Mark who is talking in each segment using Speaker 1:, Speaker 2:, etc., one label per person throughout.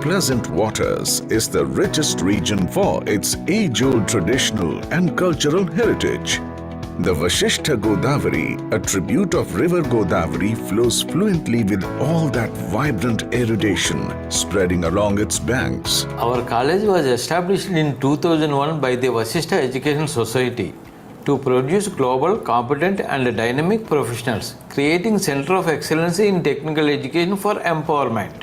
Speaker 1: pleasant waters is the richest region for its age-old traditional and cultural heritage. The Vasishtha Godavari, a tribute of river Godavari, flows fluently with all that vibrant erudition spreading along its banks.
Speaker 2: Our college was established in 2001 by the Vasishtha Education Society to produce global, competent and dynamic professionals, creating Center of Excellence in Technical Education for Empowerment.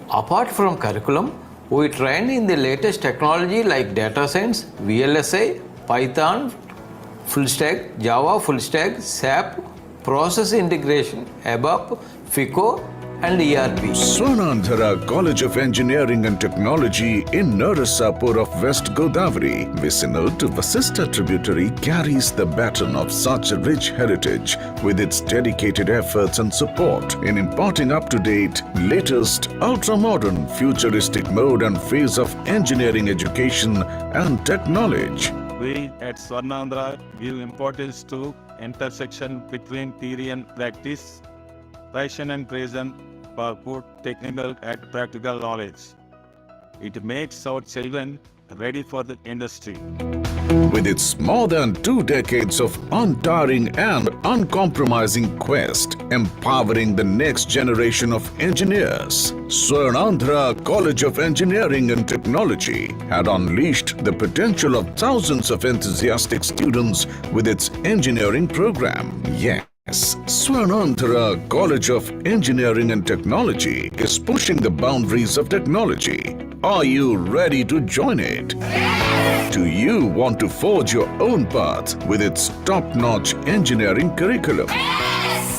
Speaker 2: Apart from curriculum, we train in the latest technology like data science, VLSI, Python, full stack, Java full stack, SAP, process integration, ABAP, FICO and ERP.
Speaker 1: Swarnandhra College of Engineering and Technology in Narasapur of West Godavari, vicinal to Vasishtha tributary, carries the baton of such a rich heritage with its dedicated efforts and support in imparting up-to-date, latest, ultra-modern, futuristic mode and phase of engineering education and technology.
Speaker 3: We at Swarnandhra give importance to intersection between theory and practice, passion and present for good technical and practical knowledge. It makes our children ready for the industry.
Speaker 1: With its more than 2 decades of untiring and uncompromising quest, empowering the next generation of engineers, Swarnandhra College of Engineering and Technology had unleashed the potential of thousands of enthusiastic students with its engineering program. Yes, Swarnandhra College of Engineering and Technology is pushing the boundaries of technology. Are you ready to join it? Do you want to forge your own path with its top-notch engineering curriculum?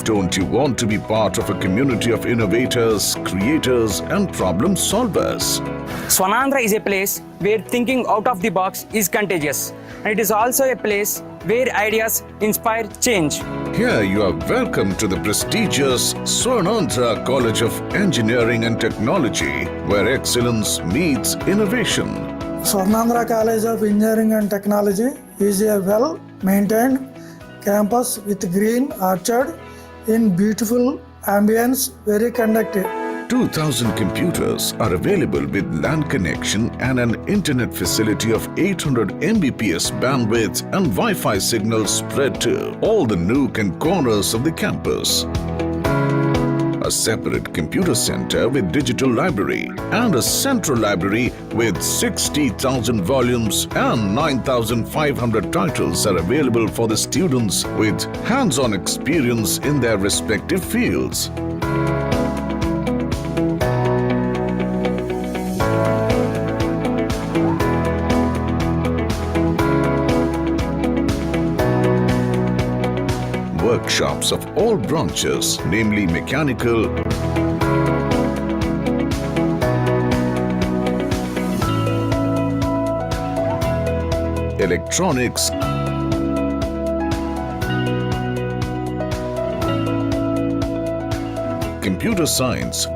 Speaker 1: Don't you want to be part of a community of innovators, creators and problem solvers?
Speaker 4: Swarnandhra is a place where thinking out of the box is contagious, and it is also a place where ideas inspire change.
Speaker 1: Here you are welcome to the prestigious Swarnandhra College of Engineering and Technology, where excellence meets innovation.
Speaker 5: Swarnandhra College of Engineering and Technology is a well-maintained campus with green orchard in beautiful ambience, very conducive.
Speaker 1: 2,000 computers are available with LAN connection and an internet facility of 800 Mbps bandwidth and Wi-Fi signals spread to all the nook and corners of the campus. A separate computer center with digital library and a central library with 60,000 volumes and 9,500 titles are available for the students with hands-on experience in their respective fields. Workshops of all branches, namely mechanical, electronics, computer science,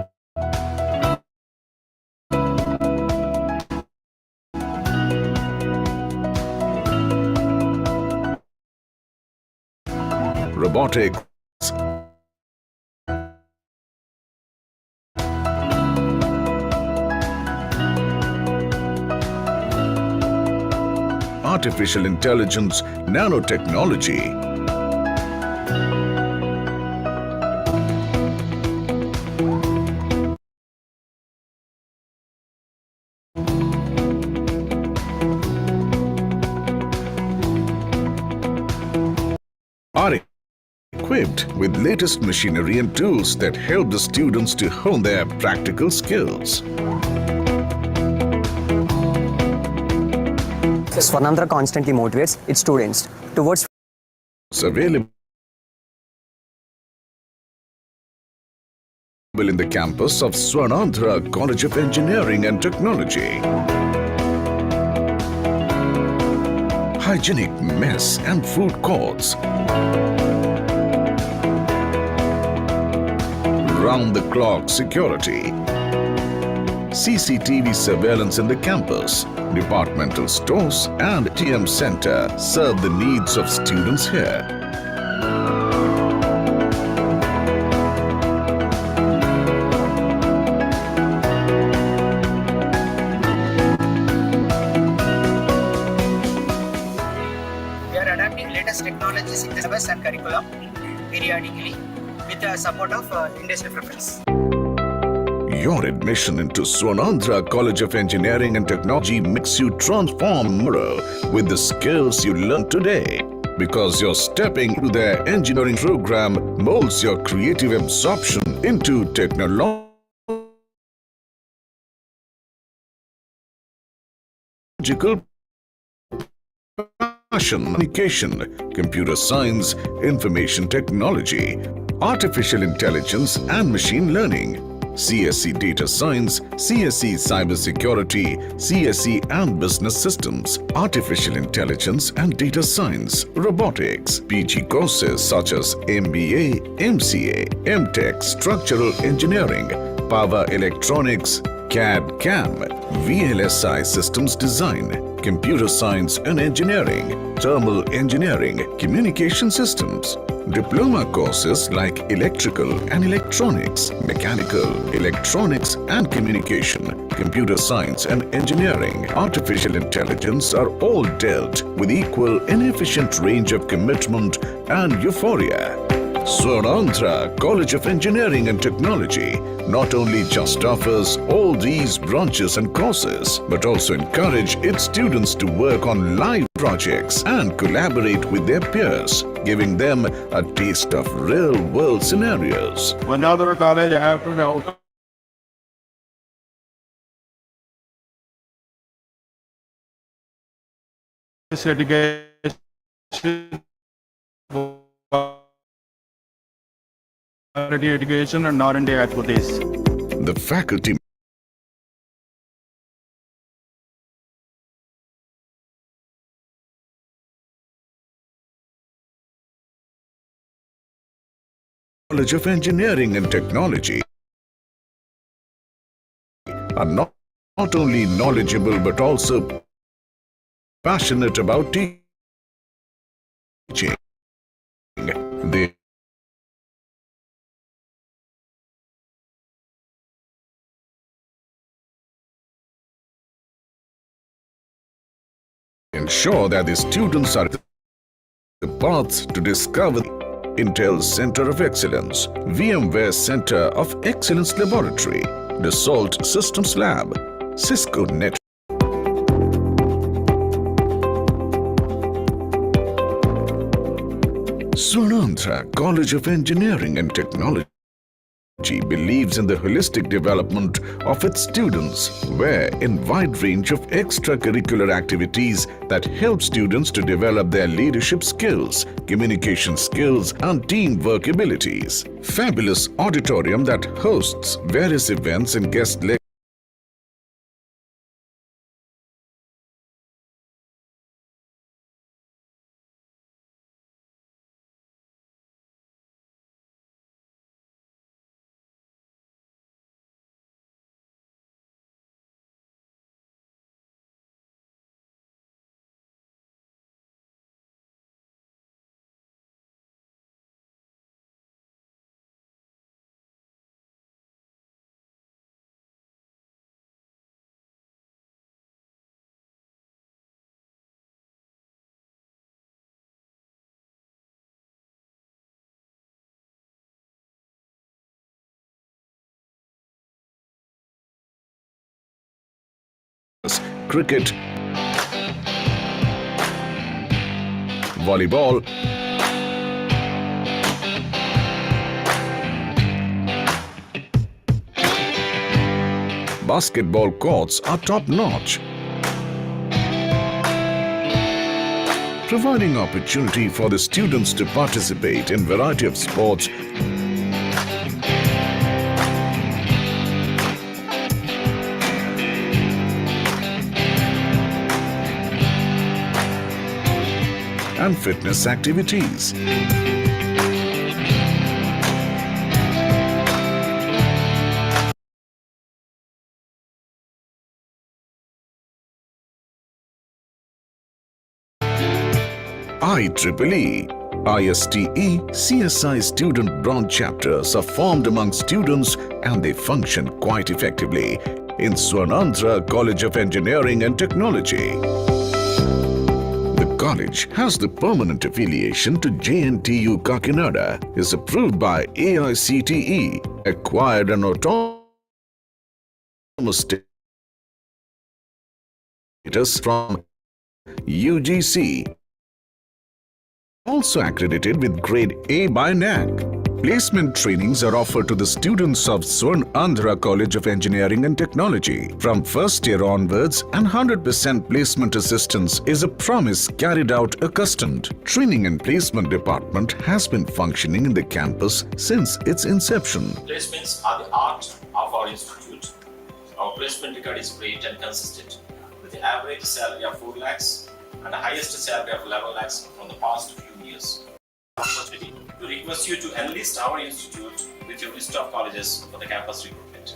Speaker 1: robotics, artificial intelligence, nanotechnology, are equipped with latest machinery and tools that help the students to hone their practical skills.
Speaker 4: Swarnandhra constantly motivates its students towards
Speaker 1: Available in the campus of Swarnandhra College of Engineering and Technology. Hygienic mess and food courts. Round-the-clock security. CCTV surveillance in the campus. Departmental stores and ATM center serve the needs of students here.
Speaker 4: latest technologies in the syllabus and curriculum periodically with the support of industry preference.
Speaker 1: Your admission into Swarnandhra College of Engineering and Technology makes you transform tomorrow with the skills you learn today. Because you're stepping into their engineering program molds your creative absorption into technological passion, communication, computer science, information technology, artificial intelligence and machine learning, CSE Data Science, CSE Cybersecurity, CSE and Business Systems, Artificial Intelligence and Data Science, Robotics, PG courses such as MBA, MCA, MTech, Structural Engineering, Power Electronics, CAD/CAM, VLSI Systems Design, Computer Science and Engineering, Thermal Engineering, Communication Systems, Diploma courses like Electrical and Electronics, Mechanical, Electronics and Communication, Computer Science and Engineering, Artificial Intelligence are all dealt with equal and efficient range of commitment and euphoria. Swarnandhra College of Engineering and Technology not only just offers all these branches and courses, but also encourage its students to work on live projects and collaborate with their peers, giving them a taste of real-world scenarios.
Speaker 3: One other college I have to know. This education quality education and R&D expertise.
Speaker 1: The faculty College of Engineering and Technology are not only knowledgeable but also passionate about teaching. They ensure that the students are the paths to discover Intel's Center of Excellence, VMware Center of Excellence Laboratory, Dassault Systems Lab, Cisco Net. Swarnandhra College of Engineering and Technology believes in the holistic development of its students, where in wide range of extracurricular activities that help students to develop their leadership skills, communication skills and teamwork abilities. Fabulous auditorium that hosts various events and guest lectures. Cricket, volleyball, basketball courts are top-notch, providing opportunity for the students to participate in variety of sports and fitness activities. IEEE, ISTE, CSI student branch chapters are formed among students and they function quite effectively in Swarnandhra College of Engineering and Technology. The college has the permanent affiliation to JNTU Kakinada, is approved by AICTE, acquired an autonomous status from UGC, also accredited with grade A by NAC. Placement trainings are offered to the students of Swarnandhra College of Engineering and Technology. From first year onwards, and 100% placement assistance is a promise carried out accustomed. Training and placement department has been functioning in the campus since its inception.
Speaker 6: Placements are the art of our institute. Our placement record is great and consistent, with the average salary of 4 lakhs and the highest salary of 11 lakhs from the past few years. Opportunity to request you to enlist our institute with your list of colleges for the campus recruitment.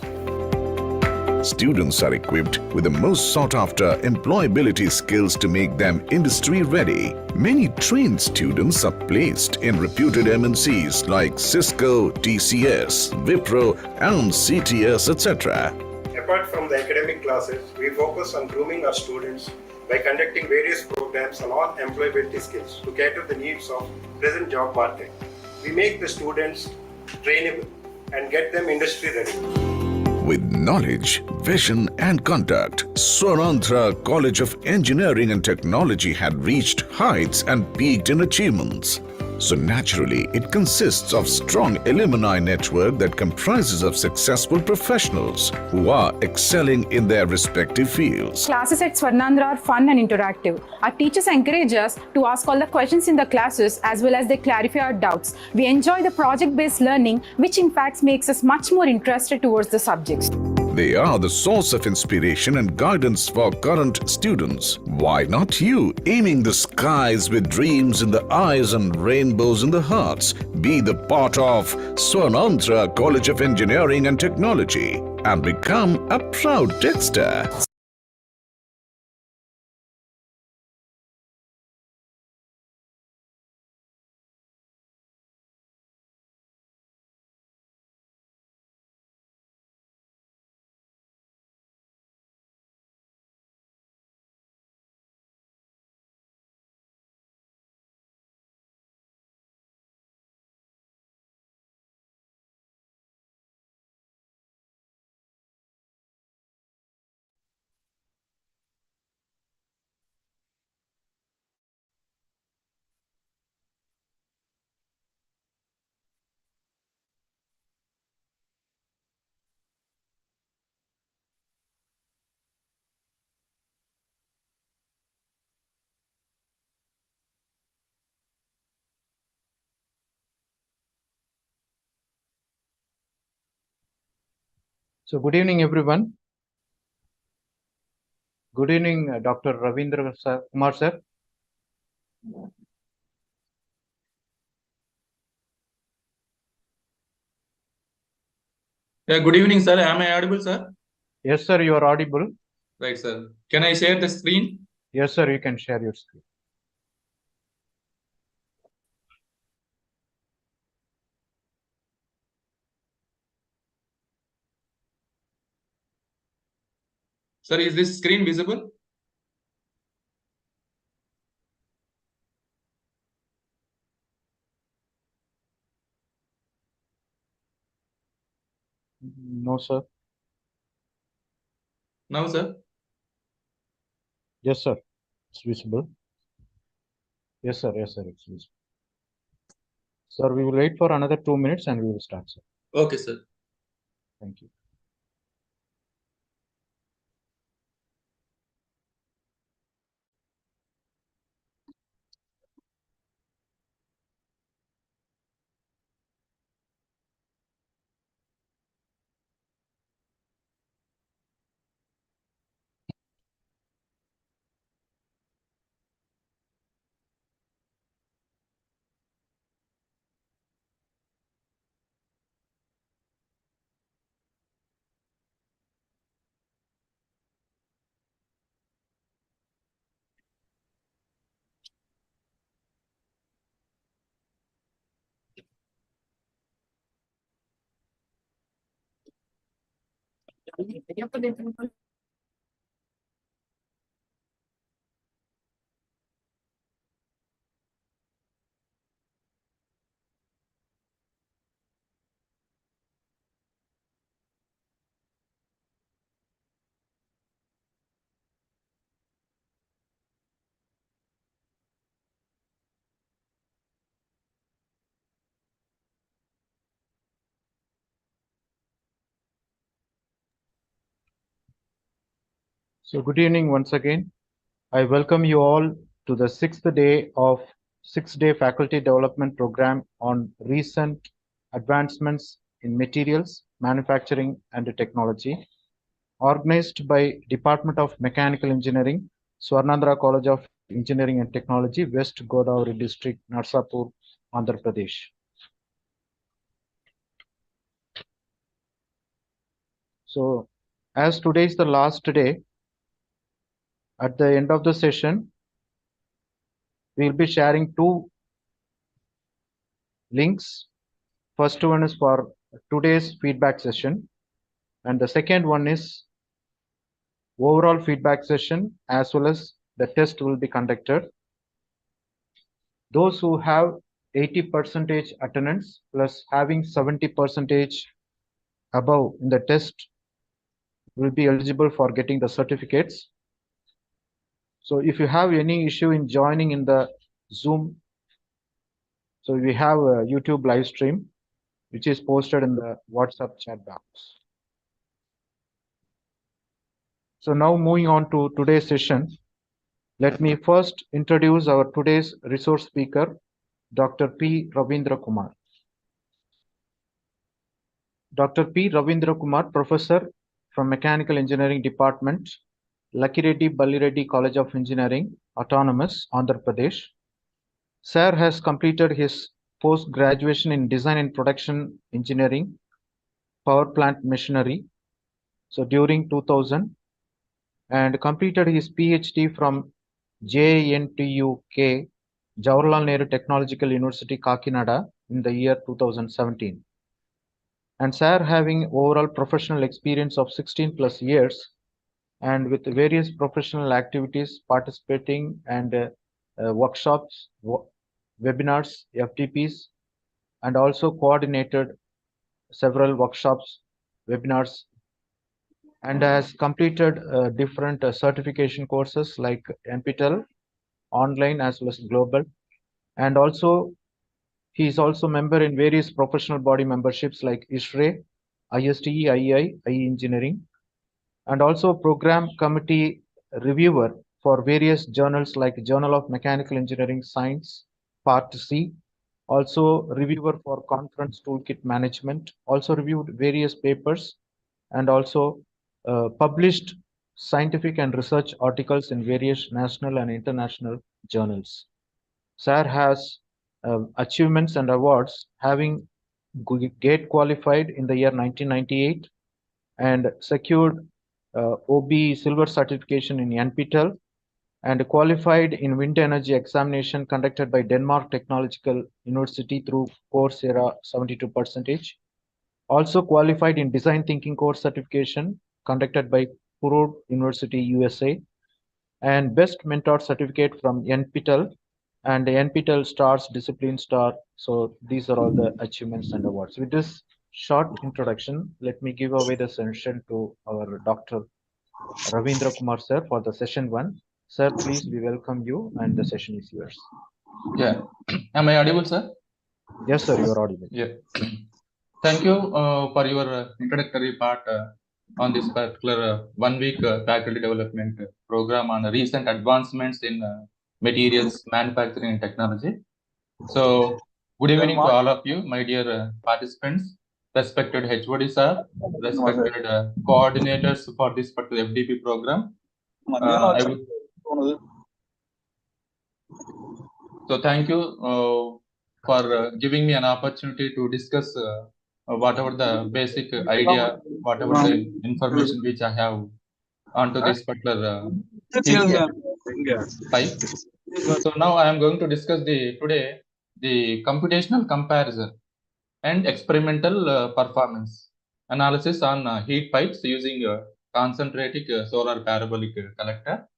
Speaker 1: Students are equipped with the most sought-after employability skills to make them industry-ready. Many trained students are placed in reputed MNCs like Cisco, TCS, Wipro, and CTS, etc.
Speaker 7: Apart from the academic classes, we focus on grooming our students by conducting various programs on all employability skills to cater the needs of present job market. We make the students trainable and get them industry ready.
Speaker 1: With knowledge, vision and conduct, Swarnandhra College of Engineering and Technology had reached heights and peaked in achievements. So naturally, it consists of strong alumni network that comprises of successful professionals who are excelling in their respective fields.
Speaker 8: Classes at Swarnandhra are fun and interactive. Our teachers encourage us to ask all the questions in the classes as well as they clarify our doubts. We enjoy the project-based learning, which in fact makes us much more interested towards the subjects.
Speaker 1: They are the source of inspiration and guidance for current students. Why not you, aiming the skies with dreams in the eyes and rainbows in the hearts? Be the part of Swarnandhra College of Engineering and Technology and become a proud Techster.
Speaker 9: So good evening, everyone. Good evening, Dr. Ravindra sir, Kumar sir.
Speaker 10: Yeah, good evening, sir. Am I audible, sir?
Speaker 9: Yes, sir, you are audible.
Speaker 10: Right, sir. Can I share the screen?
Speaker 9: Yes, sir, you can share your screen.
Speaker 10: Sir, is this screen visible?
Speaker 9: No, sir.
Speaker 10: Now, sir?
Speaker 9: Yes, sir, it's visible. Yes, sir, it's visible. Sir, we will wait for another 2 minutes and we will start, sir.
Speaker 10: Okay, sir.
Speaker 9: Thank you. So good evening once again. I welcome you all to the sixth day of six-day faculty development program on recent advancements in materials, manufacturing and technology, organized by Department of Mechanical Engineering, Swarnandhra College of Engineering and Technology, West Godavari District, Narasapur, Andhra Pradesh. So as today is the last day, at the end of the session, we will be sharing two links. First one is for today's feedback session, and the second one is overall feedback session, as well as the test will be conducted. Those who have 80% attendance plus having 70% above in the test will be eligible for getting the certificates. So if you have any issue in joining in the Zoom, so we have a YouTube live stream which is posted in the WhatsApp chat box. So now moving on to today's session, let me first introduce our today's resource speaker, Dr. P. Ravindra Kumar. Dr. P. Ravindra Kumar, Professor from Mechanical Engineering Department, Lakireddy, Reddy College of Engineering, Autonomous, Andhra Pradesh. Sir has completed his post-graduation in Design and Production Engineering, Power Plant Machinery, so during 2000, and completed his PhD from JNTUK, Jawaharlal Nehru Technological University, Kakinada, in the year 2017. And Sir having overall professional experience of 16 plus years, and with various professional activities participating and workshops, webinars, FDPs, and also coordinated several workshops, webinars, and has completed different certification courses like NPTEL, online as well as global. And also he is also member in various professional body memberships like ISRE, ISTE, IEI, IE Engineering, and also program committee reviewer for various journals like Journal of Mechanical Engineering Science, Part C, also reviewer for Conference Toolkit Management, also reviewed various papers, and also published scientific and research articles in various national and international journals. Sir has achievements and awards, having GATE qualified in the year 1998 and secured OB silver certification in NPTEL and qualified in wind energy examination conducted by Denmark Technological University through Coursera 72%. Also qualified in design thinking course certification conducted by Purdue University, USA, and best mentor certificate from NPTEL and the NPTEL Stars Discipline Star. So these are all the achievements and awards. With this short introduction, let me give away the session to our Dr. Ravindra Kumar sir for the session 1. Sir, please, we welcome you and the session is yours.
Speaker 10: Yeah. Am I audible, sir?
Speaker 9: Yes, sir, you are audible.
Speaker 10: Yeah. Thank you for your introductory part on this particular 1 week faculty development program on recent advancements in materials, manufacturing and technology. So good evening to all of you, my dear participants, respected HOD sir, respected coordinators for this particular FDP program. So thank you for giving me an opportunity to discuss whatever the basic idea, whatever the information which I have onto this particular type. So now I am going to discuss today the computational comparison and experimental performance analysis on heat pipes using concentric solar parabolic collector.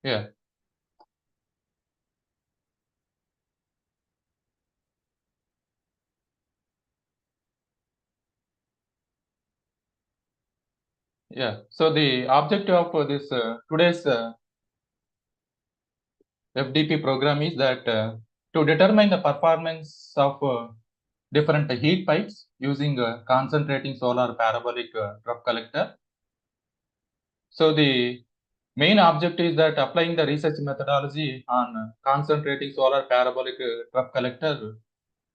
Speaker 10: Yeah. Yeah. So the objective of this today's FDP program is that to determine the performance of different heat pipes using concentrating solar parabolic trough collector. So the main objective is that applying the research methodology on concentrating solar parabolic trough collector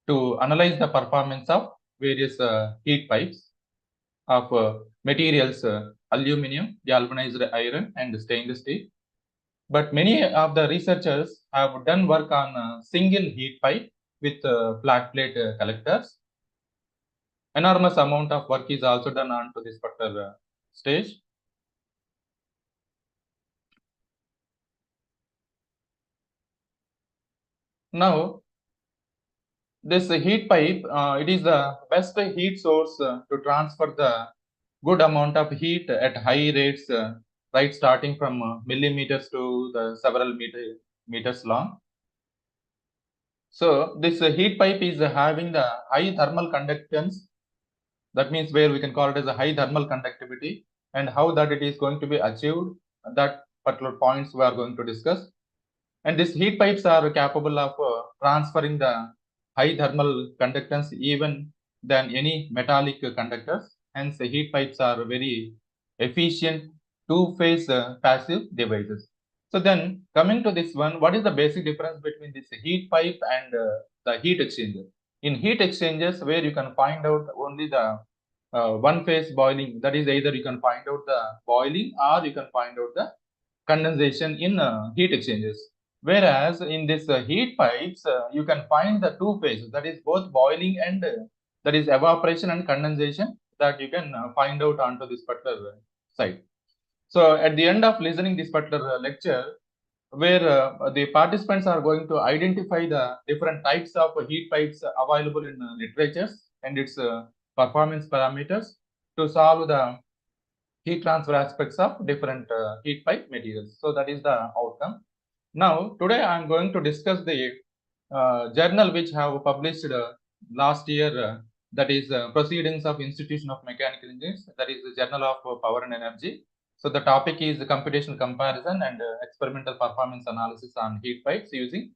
Speaker 10: to analyze the performance of various heat pipes of materials aluminum, galvanized iron, and stainless steel. But many of the researchers have done work on single heat pipe with flat plate collectors. Enormous amount of work is also done on to this particular stage. Now, this heat pipe, it is the best heat source to transfer the good amount of heat at high rates, right, starting from millimeters to the several meters long. So this heat pipe is having the high thermal conductance. That means where we can call it as a high thermal conductivity, and how that it is going to be achieved. That particular points we are going to discuss. And these heat pipes are capable of transferring the high thermal conductance even than any metallic conductors. Hence, the heat pipes are very efficient two-phase passive devices. So then, coming to this one, what is the basic difference between this heat pipe and the heat exchanger? In heat exchangers, where you can find out only the one-phase boiling, that is either you can find out the boiling or you can find out the condensation in heat exchangers. Whereas in this heat pipes, you can find the two phases, that is both boiling and that is evaporation and condensation, that you can find out onto this particular site. So at the end of listening this particular lecture, where the participants are going to identify the different types of heat pipes available in literatures and its performance parameters to solve the heat transfer aspects of different heat pipe materials. So that is the outcome. Now, today I am going to discuss the journal which have published last year, that is Proceedings of Institution of Mechanical Engineers, that is the Journal of Power and Energy. So the topic is computational comparison and experimental performance analysis on heat pipes using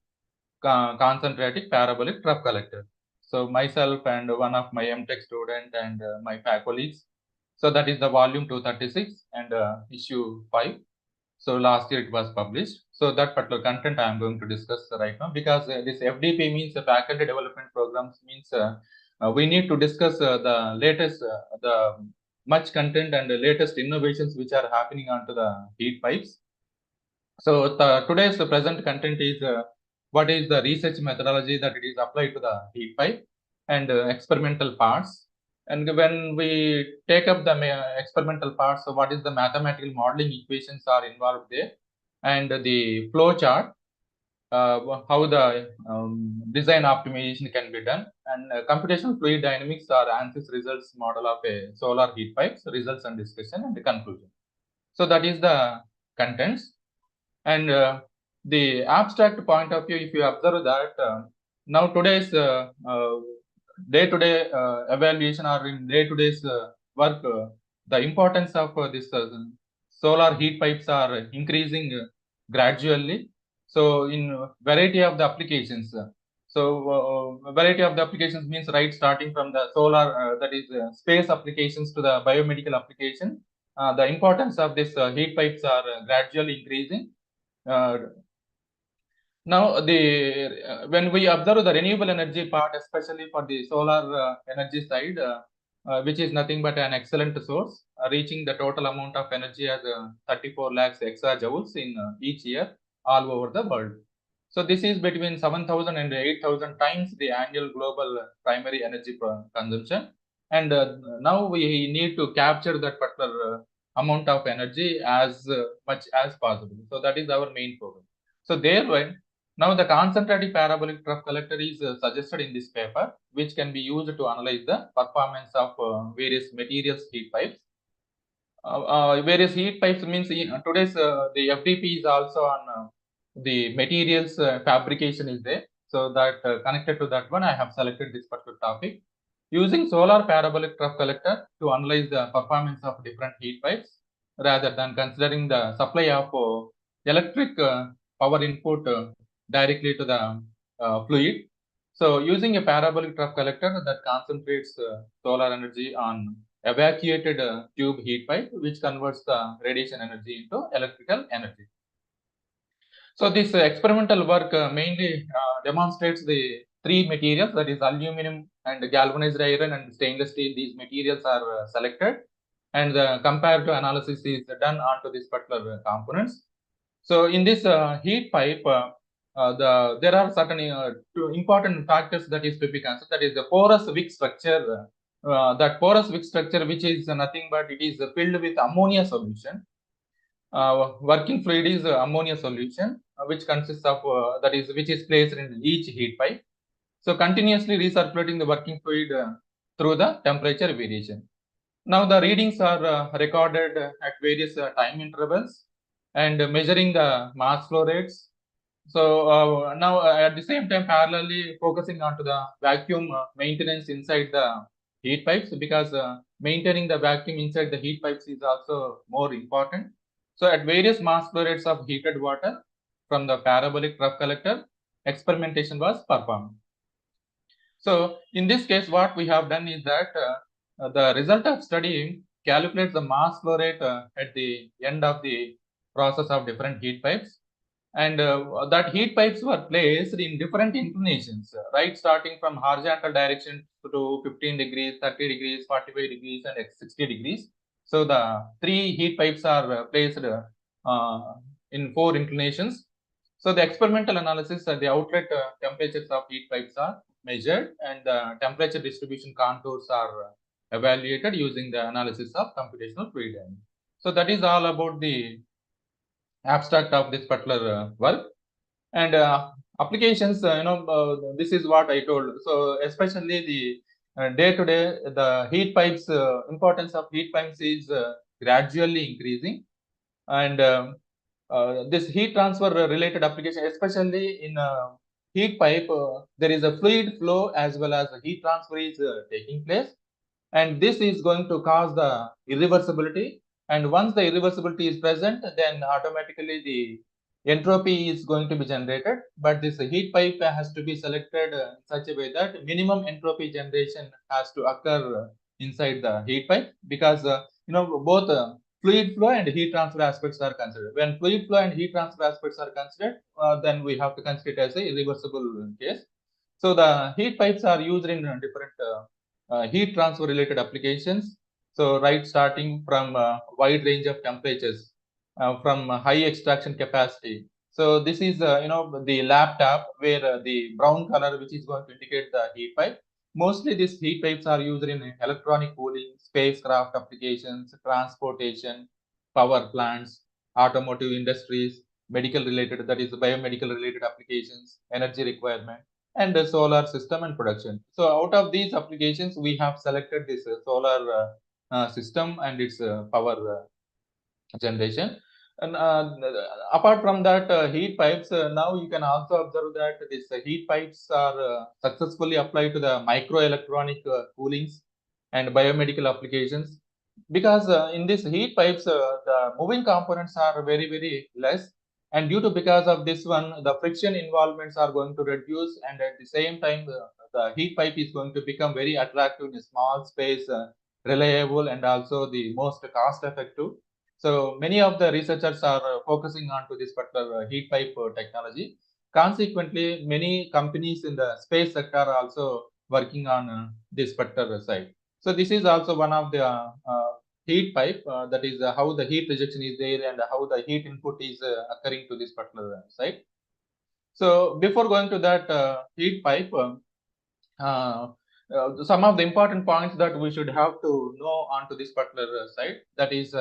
Speaker 10: concentrating parabolic trough collector. So myself and one of my MTech student and my colleagues. So that is the volume 236 and issue 5. So last year it was published. So that particular content I am going to discuss right now, because this FDP means the faculty development programs, means we need to discuss the latest, the much content and the latest innovations which are happening onto the heat pipes. So today's present content is what is the research methodology that it is applied to the heat pipe and experimental parts. And when we take up the experimental parts, so what is the mathematical modeling equations are involved there, and the flow chart, how the design optimization can be done, and computational fluid dynamics are ANSYS results model of a solar heat pipes, results and discussion and the conclusion. So that is the contents. And the abstract point of view, if you observe that now today's day-to-day evaluation or in day-to-day's work, the importance of this solar heat pipes are increasing gradually. So in variety of the applications, variety of the applications means right starting from the solar, that is space applications to the biomedical application. The importance of this heat pipes are gradually increasing. Now, when we observe the renewable energy part, especially for the solar energy side, which is nothing but an excellent source, reaching the total amount of energy as 34 lakhs exajoules in each year all over the world. So this is between 7,000 and 8,000 times the annual global primary energy consumption. And now we need to capture that particular amount of energy as much as possible. So that is our main program. So thereby, now the concentrating parabolic trough collector is suggested in this paper, which can be used to analyze the performance of various materials heat pipes. Various heat pipes means today's the FDP is also on the materials fabrication is there. So that connected to that one, I have selected this particular topic. Using solar parabolic trough collector to analyze the performance of different heat pipes, rather than considering the supply of electric power input directly to the fluid. So using a parabolic trough collector that concentrates solar energy on evacuated tube heat pipe, which converts the radiation energy into electrical energy. So this experimental work mainly demonstrates the three materials, that is aluminum and galvanized iron and stainless steel. These materials are selected, and the comparative analysis is done onto these particular components. So in this heat pipe, there are certain two important factors that is to be considered. That is the porous wick structure. That porous wick structure, which is nothing but it is filled with ammonia solution. Working fluid is ammonia solution, which consists of which is placed in each heat pipe. So continuously recirculating the working fluid through the temperature variation. Now the readings are recorded at various time intervals and measuring the mass flow rates. So now at the same time parallelly focusing onto the vacuum maintenance inside the heat pipes, because maintaining the vacuum inside the heat pipes is also more important. So at various mass flow rates of heated water from the parabolic trough collector, experimentation was performed. So in this case, what we have done is that the result of study calculates the mass flow rate at the end of the process of different heat pipes, and that heat pipes were placed in different inclinations, right, starting from horizontal direction to 15 degrees, 30 degrees, 45 degrees, and 60 degrees. So the three heat pipes are placed in 4 inclinations. So the experimental analysis, the outlet temperatures of heat pipes are measured, and the temperature distribution contours are evaluated using the analysis of computational fluid dynamics. So that is all about the abstract of this particular work. And applications, this is what I told. So especially the day to day, the heat pipes, importance of heat pipes is gradually increasing, and this heat transfer related application, especially in heat pipe, there is a fluid flow as well as a heat transfer is taking place, and this is going to cause the irreversibility. And once the irreversibility is present, then automatically the entropy is going to be generated. But this heat pipe has to be selected in such a way that minimum entropy generation has to occur inside the heat pipe, because both fluid flow and heat transfer aspects are considered. When fluid flow and heat transfer aspects are considered, then we have to consider it as a irreversible case. So the heat pipes are used in different heat transfer related applications. So right, starting from wide range of temperatures, from high extraction capacity. So this is the laptop where the brown color, which is going to indicate the heat pipe. Mostly these heat pipes are used in electronic cooling, spacecraft applications, transportation, power plants, automotive industries, medical related, that is biomedical related applications, energy requirement, and the solar system and production. So out of these applications, we have selected this solar system and its power generation. And apart from that, heat pipes, now you can also observe that these heat pipes are successfully applied to the microelectronic coolings and biomedical applications, because in these heat pipes, the moving components are very, very less. And because of this one, the friction involvements are going to reduce, and at the same time, the heat pipe is going to become very attractive in a small space, reliable, and also the most cost effective. So many of the researchers are focusing on to this particular heat pipe technology. Consequently, many companies in the space sector are also working on this particular side. So this is also one of the heat pipe, that is how the heat rejection is there and how the heat input is occurring to this particular site. So before going to that heat pipe, some of the important points that we should have to know onto this particular site, that is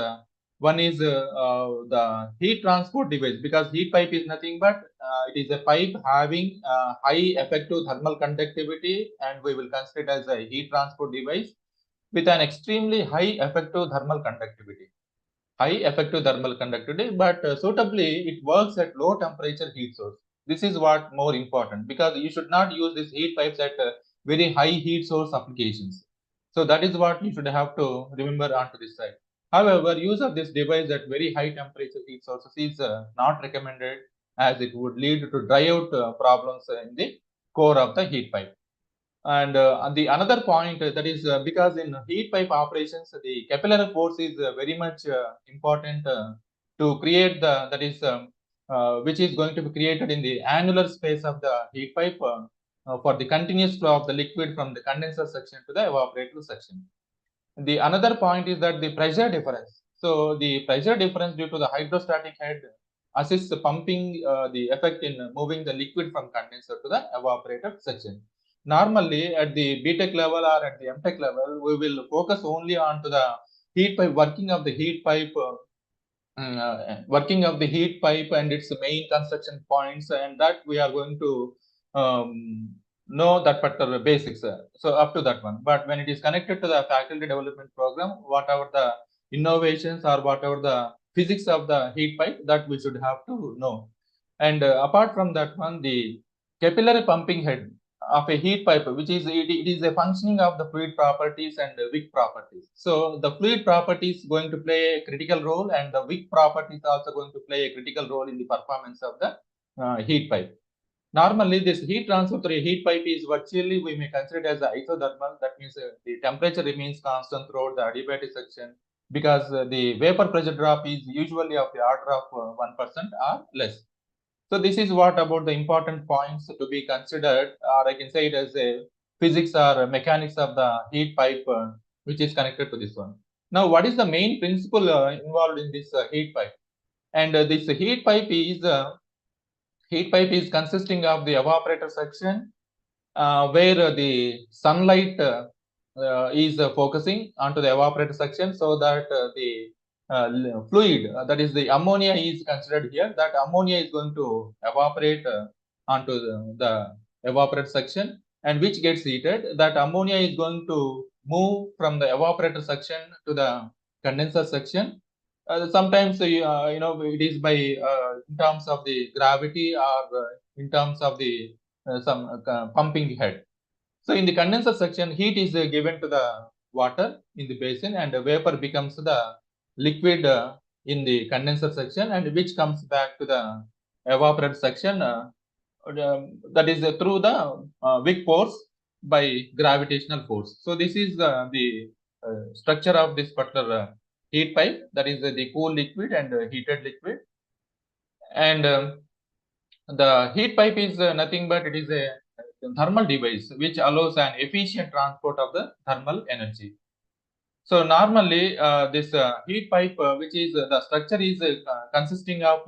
Speaker 10: one is the heat transport device, because heat pipe is nothing but it is a pipe having high effective thermal conductivity, and we will consider it as a heat transport device with an extremely high effective thermal conductivity. But suitably it works at low temperature heat source. This is what more important, because you should not use these heat pipes at very high heat source applications. So that is what you should have to remember onto this side. However, use of this device at very high temperature heat sources is not recommended, as it would lead to dry out problems in the core of the heat pipe. And the another point that is because in heat pipe operations, the capillary force is very much important to create the which is going to be created in the annular space of the heat pipe for the continuous flow of the liquid from the condenser section to the evaporator section. The another point is that the pressure difference. So the pressure difference due to the hydrostatic head assists pumping the effect in moving the liquid from condenser to the evaporator section. Normally at the BTech level or at the MTech level, we will focus only on to the heat pipe, working of the heat pipe and its main construction points, and that we are going to know that particular basics. So up to that one. But when it is connected to the faculty development program, whatever the innovations or whatever the physics of the heat pipe, that we should have to know. And apart from that one, the capillary pumping head of a heat pipe, which is it is a functioning of the fluid properties and wick properties. So the fluid properties going to play a critical role, and the wick properties also going to play a critical role in the performance of the heat pipe. Normally, this heat transfer through a heat pipe is virtually, we may consider it as isothermal. That means the temperature remains constant throughout the adiabatic section, because the vapor pressure drop is usually of the order of 1% or less. So this is what about the important points to be considered, or I can say it as a physics or mechanics of the heat pipe, which is connected to this one. Now, what is the main principle involved in this heat pipe? And this heat pipe is consisting of the evaporator section, where the sunlight is focusing onto the evaporator section, so that the fluid, that is the ammonia, is considered here. That ammonia is going to evaporate onto the evaporator section, and which gets heated. That ammonia is going to move from the evaporator section to the condenser section. Sometimes it is by in terms of the gravity, or in terms of the some pumping head. So in the condenser section, heat is given to the water in the basin, and vapor becomes the liquid in the condenser section, and which comes back to the evaporator section, that is through the wick pores by gravitational force. So this is the structure of this particular heat pipe, that is the cool liquid and heated liquid. And the heat pipe is nothing but it is a thermal device which allows an efficient transport of the thermal energy. So normally this heat pipe, which is the structure is consisting of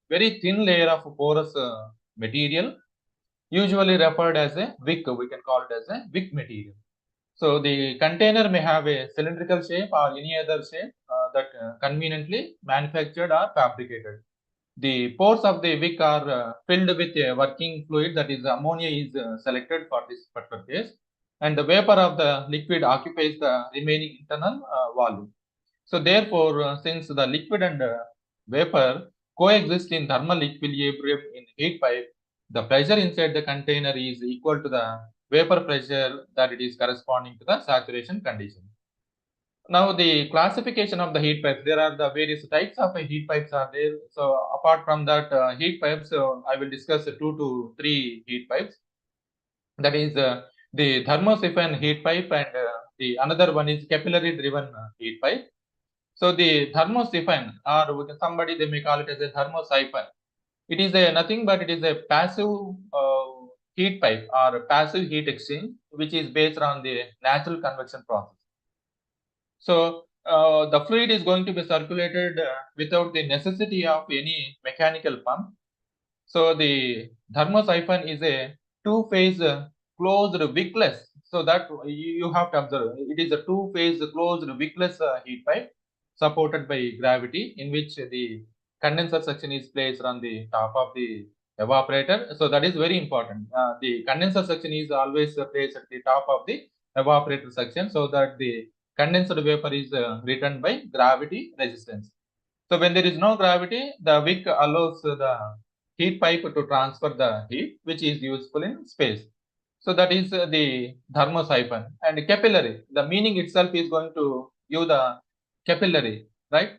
Speaker 10: very thin layer of porous material, usually referred as a wick. We can call it as a wick material. So the container may have a cylindrical shape or any other shape that conveniently manufactured or fabricated. The pores of the wick are filled with a working fluid, that is ammonia is selected for this particular case, and the vapor of the liquid occupies the remaining internal volume. So therefore, since the liquid and vapor coexist in thermal equilibrium in heat pipe, the pressure inside the container is equal to the vapor pressure that it is corresponding to the saturation condition. Now the classification of the heat pipes, there are the various types of heat pipes are there. So apart from that heat pipes, I will discuss 2 to 3 heat pipes. That is the thermosiphon heat pipe, and the another one is capillary driven heat pipe. So the thermosiphon, or somebody they may call it as a thermosiphon. It is a nothing but it is a passive heat pipe or a passive heat exchange, which is based on the natural convection process. So the fluid is going to be circulated without the necessity of any mechanical pump. So the thermosiphon is a two-phase closed wickless. So that you have to observe, it is a two-phase closed wickless heat pipe supported by gravity, in which the condenser section is placed on the top of the evaporator. So that is very important. The condenser section is always placed at the top of the evaporator section, so that the condensed vapor is returned by gravity resistance. So when there is no gravity, the wick allows the heat pipe to transfer the heat, which is useful in space. So that is the thermosiphon. And capillary, the meaning itself is going to give the capillary, right?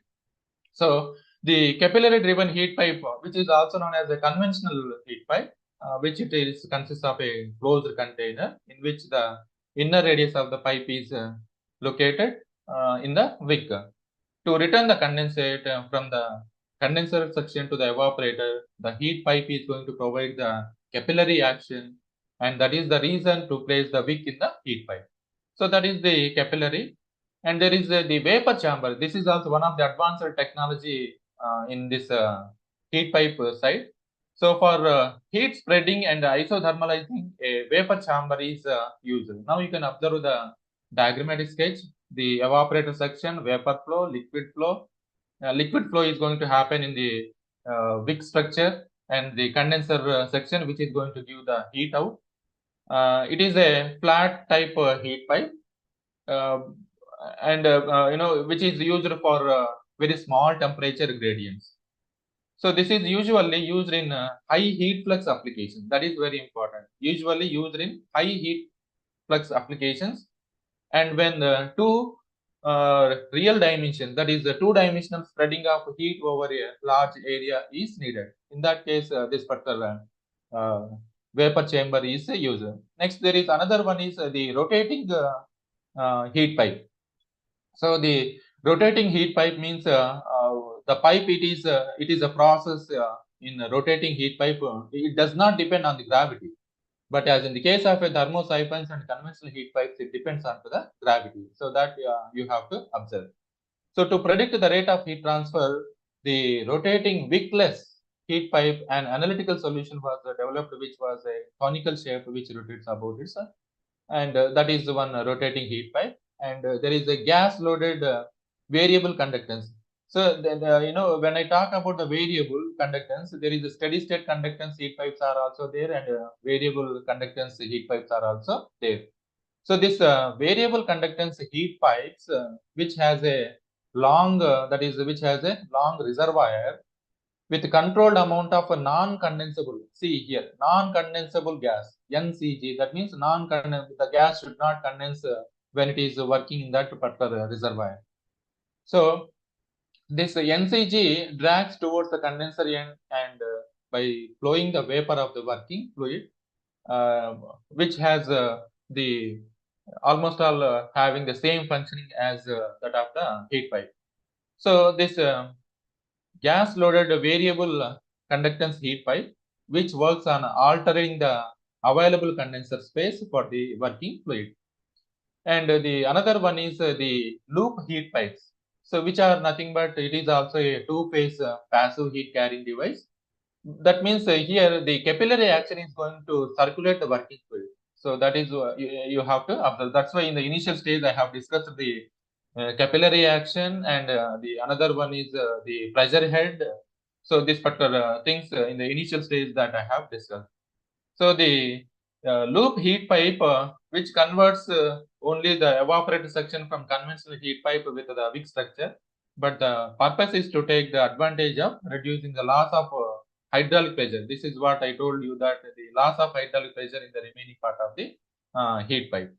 Speaker 10: So The capillary driven heat pipe, which is also known as a conventional heat pipe, which it is consists of a closed container in which the inner radius of the pipe is located in the wick. To return the condensate from the condenser section to the evaporator, the heat pipe is going to provide the capillary action, and that is the reason to place the wick in the heat pipe. So that is the capillary, and there is the vapor chamber. This is also one of the advanced technology in this heat pipe side. So for heat spreading and isothermalizing, a vapor chamber is used. Now you can observe the diagrammatic sketch. The evaporator section, vapor flow, liquid flow. Liquid flow is going to happen in the wick structure, and the condenser section, which is going to give the heat out. It is a flat type heat pipe, and which is used for very small temperature gradients. So this is usually used in high heat flux applications. That is very important. Usually used in high heat flux applications, and when the two real dimension, that is the two-dimensional spreading of heat over a large area is needed. In that case, this particular vapor chamber is used. Next, there is another one is the rotating heat pipe. So the rotating heat pipe means the pipe it is a process in rotating heat pipe. It does not depend on the gravity. But as in the case of a thermosiphons and conventional heat pipes, it depends on the gravity. So that you have to observe. So to predict the rate of heat transfer, the rotating wickless heat pipe and analytical solution was developed, which was a conical shape which rotates about it. And that is one rotating heat pipe. And there is a gas loaded variable conductance. So when I talk about the variable conductance, there is a steady state conductance heat pipes are also there, and variable conductance heat pipes are also there. So this variable conductance heat pipes, which has a long which has a long reservoir with controlled amount of a non-condensable. See here, non-condensable gas, NCG. That means the gas should not condense when it is working in that particular reservoir. So this NCG drags towards the condenser end, and by flowing the vapor of the working fluid, which has the almost all having the same functioning as that of the heat pipe. So this gas loaded variable conductance heat pipe, which works on altering the available condenser space for the working fluid. And the another one is the loop heat pipes. So which are nothing but it is also a two-phase passive heat carrying device. That means here the capillary action is going to circulate the working fluid. So that is you have to observe. That's why in the initial stage I have discussed the capillary action, and the another one is the pressure head. So this particular things in the initial stage that I have discussed. So the loop heat pipe, which converts only the evaporator section from conventional heat pipe with the wick structure, but the purpose is to take the advantage of reducing the loss of hydraulic pressure. This is what I told you, that the loss of hydraulic pressure in the remaining part of the heat pipe.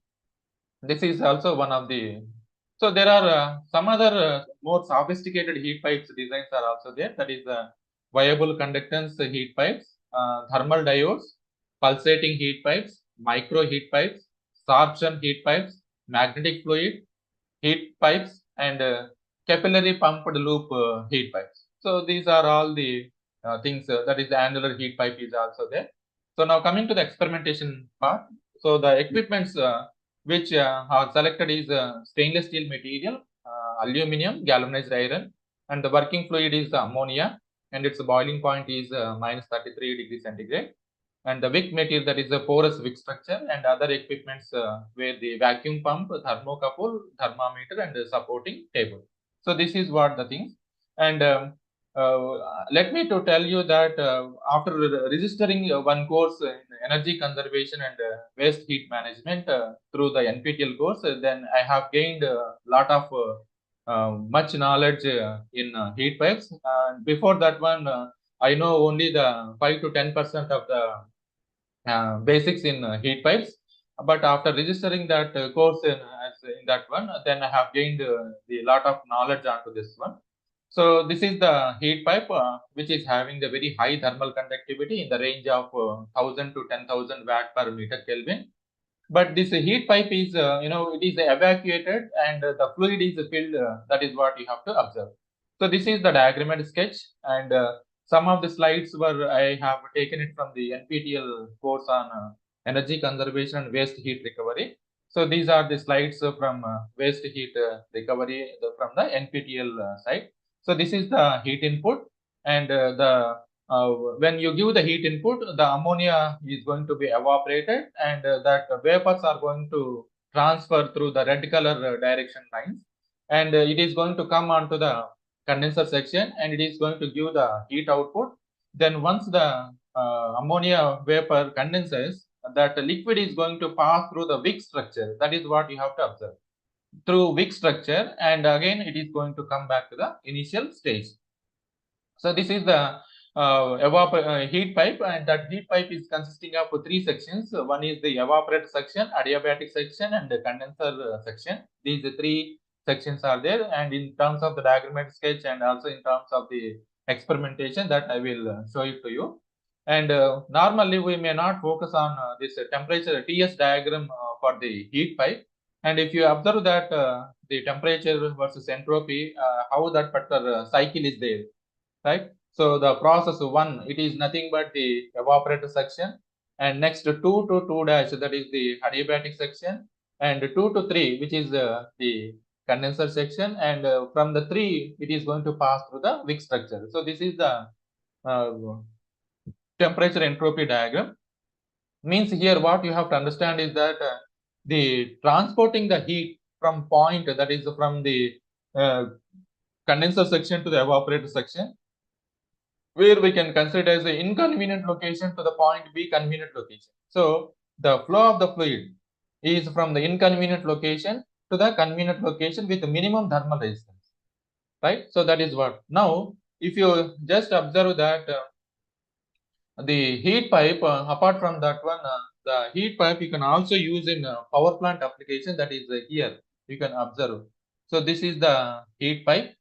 Speaker 10: This is also one of the. So there are some other more sophisticated heat pipes designs are also there. That is viable conductance heat pipes, thermal diodes, pulsating heat pipes, micro heat pipes, sorption heat pipes, magnetic fluid heat pipes, and capillary pumped loop heat pipes. So these are all the things. That is the annular heat pipe is also there. So now coming to the experimentation part. So the equipments which are selected is stainless steel material, aluminum, galvanized iron, and the working fluid is ammonia, and its boiling point is minus 33 degrees centigrade. And the wick material, that is a porous wick structure, and other equipments where the vacuum pump, thermocouple, thermometer, and supporting table. So this is what the things. And let me to tell you that after registering one course in energy conservation and waste heat management through the NPTEL course, then I have gained a lot of much knowledge in heat pipes. Before that one, I know only the 5 to 10% of the basics in heat pipes. But after registering that course in that one, then I have gained the lot of knowledge onto this one. So this is the heat pipe which is having the very high thermal conductivity in the range of 1000 to 10,000 watt per meter Kelvin. But this heat pipe is, it is evacuated and the fluid is filled. That is what you have to observe. So this is the diagrammatic sketch, and some of the slides were I have taken it from the NPTEL course on energy conservation and waste heat recovery. So these are the slides from waste heat recovery from the NPTEL site. So this is the heat input, and when you give the heat input, the ammonia is going to be evaporated, and that vapors are going to transfer through the red color direction lines, and it is going to come onto the condenser section, and it is going to give the heat output. Then once the ammonia vapor condenses, that liquid is going to pass through the wick structure. That is what you have to observe, through wick structure, and again it is going to come back to the initial stage. So this is the heat pipe, and that heat pipe is consisting of three sections. One is the evaporator section, adiabatic section, and the condenser section. These three sections are there, and in terms of the diagrammatic sketch and also in terms of the experimentation, that I will show it to you. And normally we may not focus on this temperature TS diagram for the heat pipe. And if you observe that the temperature versus entropy, how that particular cycle is there, right? So the process 1, it is nothing but the evaporator section, and next 2 to 2 dash, that is the adiabatic section, and 2 to 3, which is the condenser section, and from the 3 it is going to pass through the wick structure. So this is the temperature entropy diagram. Means here what you have to understand is that the transporting the heat from point, that is from the condenser section to the evaporator section, where we can consider as an inconvenient location to the point B convenient location. So the flow of the fluid is from the inconvenient location to the convenient location with minimum thermal resistance, right? So that is what. Now, if you just observe that the heat pipe, apart from that one, the heat pipe you can also use in power plant application, that is here you can observe. So this is the heat pipe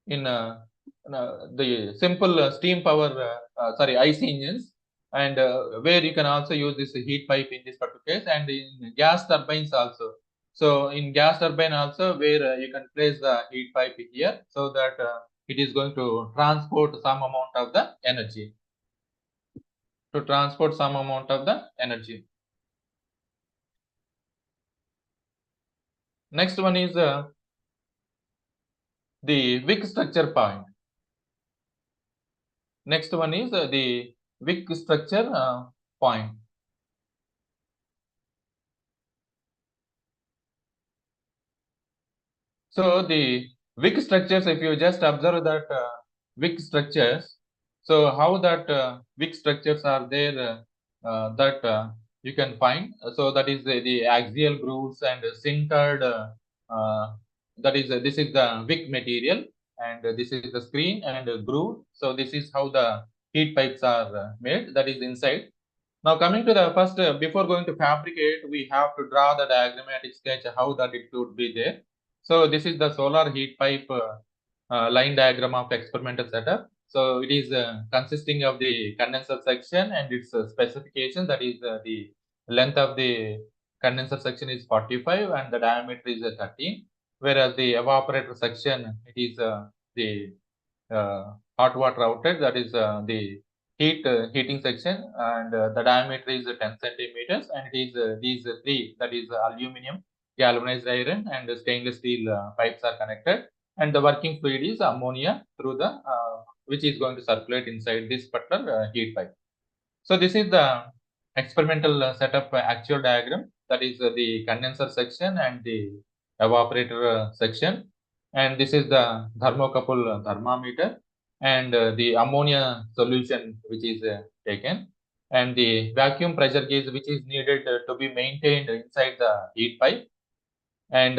Speaker 10: in the simple steam power, IC engines, and where you can also use this heat pipe in this particular case, and in gas turbines also. So in gas turbine also, where you can place the heat pipe here, so that it is going to transport some amount of the energy. Next one is the wick structure point. Next one is the wick structure point. So the wick structures, if you just observe that wick structures, so how that wick structures are there, that you can find. So that is the axial grooves and sintered. That is this is the wick material, and this is the screen and groove. So this is how the heat pipes are made. That is inside. Now coming to the first, before going to fabricate, we have to draw the diagrammatic sketch how that it should be there. So this is the solar heat pipe line diagram of experimental setup. So it is consisting of the condenser section and its specification, that is the length of the condenser section is 45 and the diameter is 13, whereas the evaporator section, it is the hot water outlet, that is the heating section, and the diameter is 10 centimeters, and it is these three, that is aluminum, galvanized iron, and stainless steel pipes are connected, and the working fluid is ammonia through the which is going to circulate inside this particular heat pipe. So this is the experimental setup actual diagram, that is the condenser section and the evaporator section, and this is the thermocouple thermometer, and the ammonia solution which is taken, and the vacuum pressure gauge which is needed to be maintained inside the heat pipe, and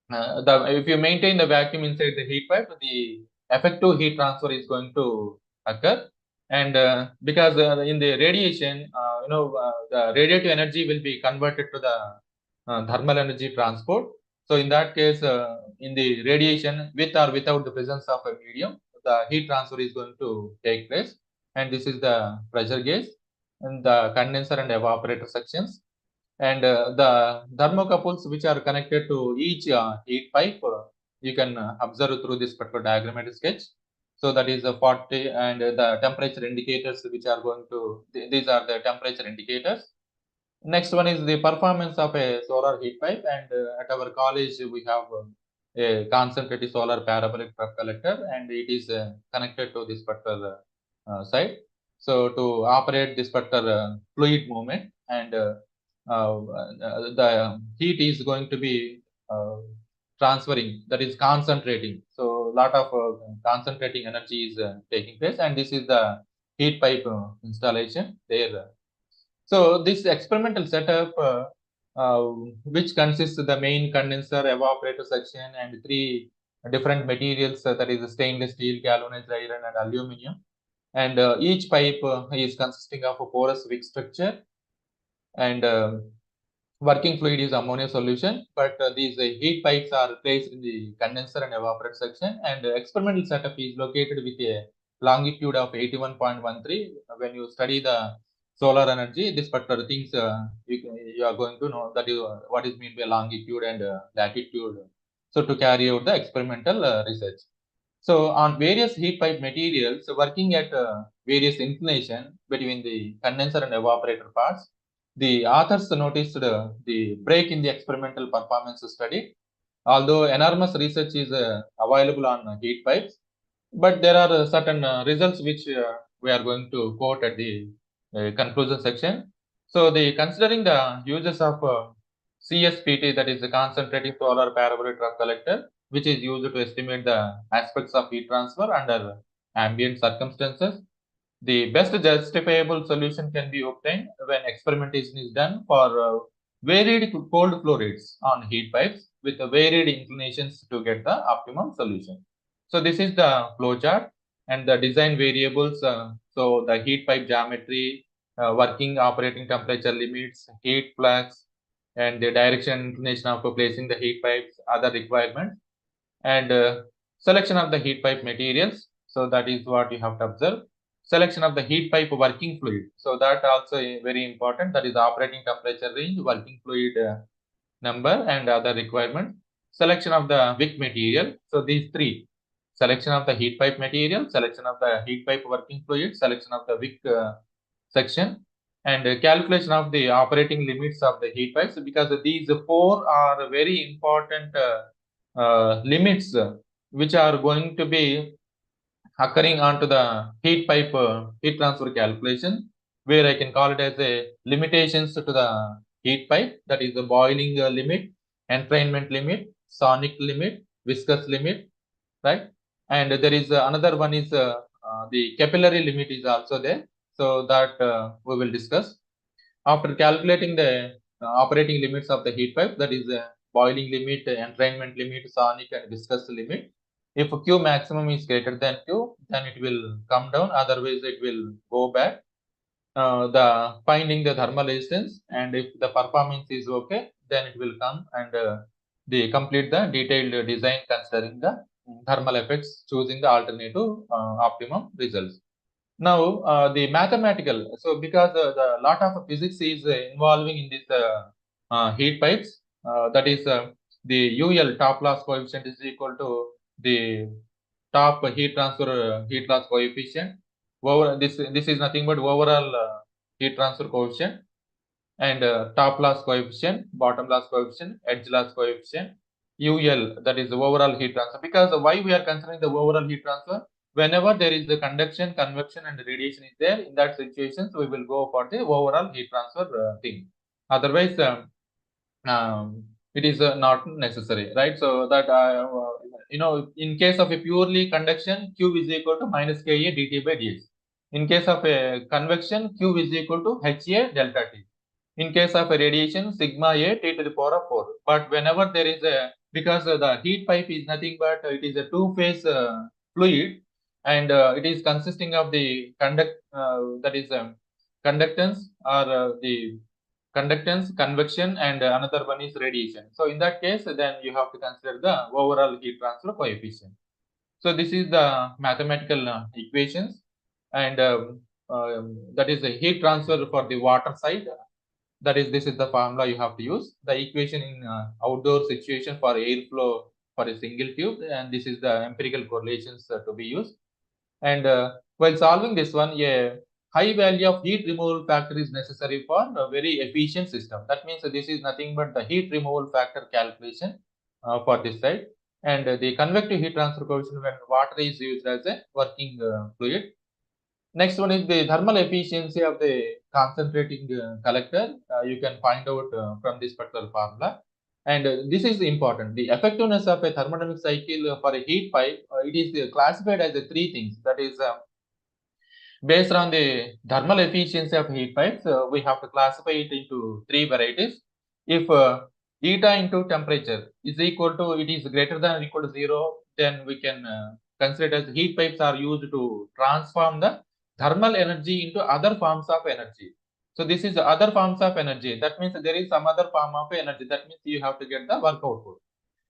Speaker 10: if you maintain the vacuum inside the heat pipe, the effective heat transfer is going to occur, and because in the radiation, the radiative energy will be converted to the thermal energy transport. So in that case, in the radiation, with or without the presence of a medium, the heat transfer is going to take place. And this is the pressure gauge and the condenser and evaporator sections. And the thermocouples which are connected to each heat pipe, you can observe through this particular diagrammatic sketch. So that is 40, and the temperature indicators which are going to, these are the temperature indicators. Next one is the performance of a solar heat pipe, and at our college we have a concentrated solar parabolic trough collector, and it is connected to this particular site. So to operate this particular fluid movement, and the heat is going to be transferring, that is concentrating. So a lot of concentrating energy is taking place, and this is the heat pipe installation there. So this experimental setup, which consists of the main condenser, evaporator section, and 3 different materials, that is stainless steel, galvanized iron, and aluminum. And each pipe is consisting of a porous wick structure, and working fluid is ammonia solution. But these heat pipes are placed in the condenser and evaporator section, and experimental setup is located with a longitude of 81.13. When you study the solar energy, this particular things you are going to know that is what is meant by longitude and latitude. So to carry out the experimental research. So on various heat pipe materials working at various inclination between the condenser and evaporator parts, the authors noticed the break in the experimental performance study. Although enormous research is available on heat pipes, but there are certain results which we are going to quote at the conclusion section. So considering the uses of CSPT, that is the concentrating solar parabolic trough collector, which is used to estimate the aspects of heat transfer under ambient circumstances, the best justifiable solution can be obtained when experimentation is done for varied cold flow rates on heat pipes with varied inclinations to get the optimum solution. So this is the flow chart and the design variables. So the heat pipe geometry, working operating temperature limits, heat flux, and the direction inclination of placing the heat pipes, other requirements, and selection of the heat pipe materials. So that is what you have to observe. Selection of the heat pipe working fluid. So that also very important. That is operating temperature range, working fluid number, and other requirements. Selection of the wick material. So these 3: selection of the heat pipe material, selection of the heat pipe working fluid, selection of the wick section, and calculation of the operating limits of the heat pipes, because these 4 are very important limits which are going to be occurring onto the heat pipe heat transfer calculation, where I can call it as a limitations to the heat pipe, that is the boiling limit, entrainment limit, sonic limit, viscous limit, right? And there is another one is the capillary limit is also there. So that we will discuss. After calculating the operating limits of the heat pipe, that is boiling limit, entrainment limit, sonic and viscous limit. If Q maximum is greater than Q, then it will come down, otherwise it will go back. The finding the thermal resistance, and if the performance is okay, then it will come and they complete the detailed design considering the thermal effects, choosing the alternative optimum results. Now the mathematical, so because the lot of physics is involving in this heat pipes, that is the UL, top loss coefficient, is equal to the top heat transfer heat loss coefficient. Over this is nothing but overall heat transfer coefficient, and top loss coefficient, bottom loss coefficient, edge loss coefficient, UL, that is the overall heat transfer. Because why we are considering the overall heat transfer? Whenever there is the conduction, convection, and radiation is there, in that situations we will go for the overall heat transfer thing. Otherwise, it is not necessary, right? So that in case of a purely conduction, Q is equal to minus Ka dt by dx. In case of a convection, Q is equal to Ha delta T. In case of a radiation, sigma A T to the power of 4. But whenever there is because the heat pipe is nothing but it is a two-phase fluid, and it is consisting of the conductance or the conductance, convection, and another one is radiation. So in that case, then you have to consider the overall heat transfer coefficient. So this is the mathematical equations, and that is the heat transfer for the water side. That is, this is the formula you have to use. The equation in outdoor situation for airflow for a single tube, and this is the empirical correlations to be used. And while solving this one, a high value of heat removal factor is necessary for a very efficient system. That means this is nothing but the heat removal factor calculation for this side. And the convective heat transfer coefficient when water is used as a working fluid. Next one is the thermal efficiency of the concentrating collector. You can find out from this particular formula. And this is important. The effectiveness of a thermodynamic cycle for a heat pipe, it is classified as three things. That is, based on the thermal efficiency of heat pipes, we have to classify it into three varieties. If eta into temperature is equal to, it is greater than or equal to 0, then we can consider it as heat pipes are used to transform the thermal energy into other forms of energy. So this is other forms of energy. That means there is some other form of energy. That means you have to get the work output.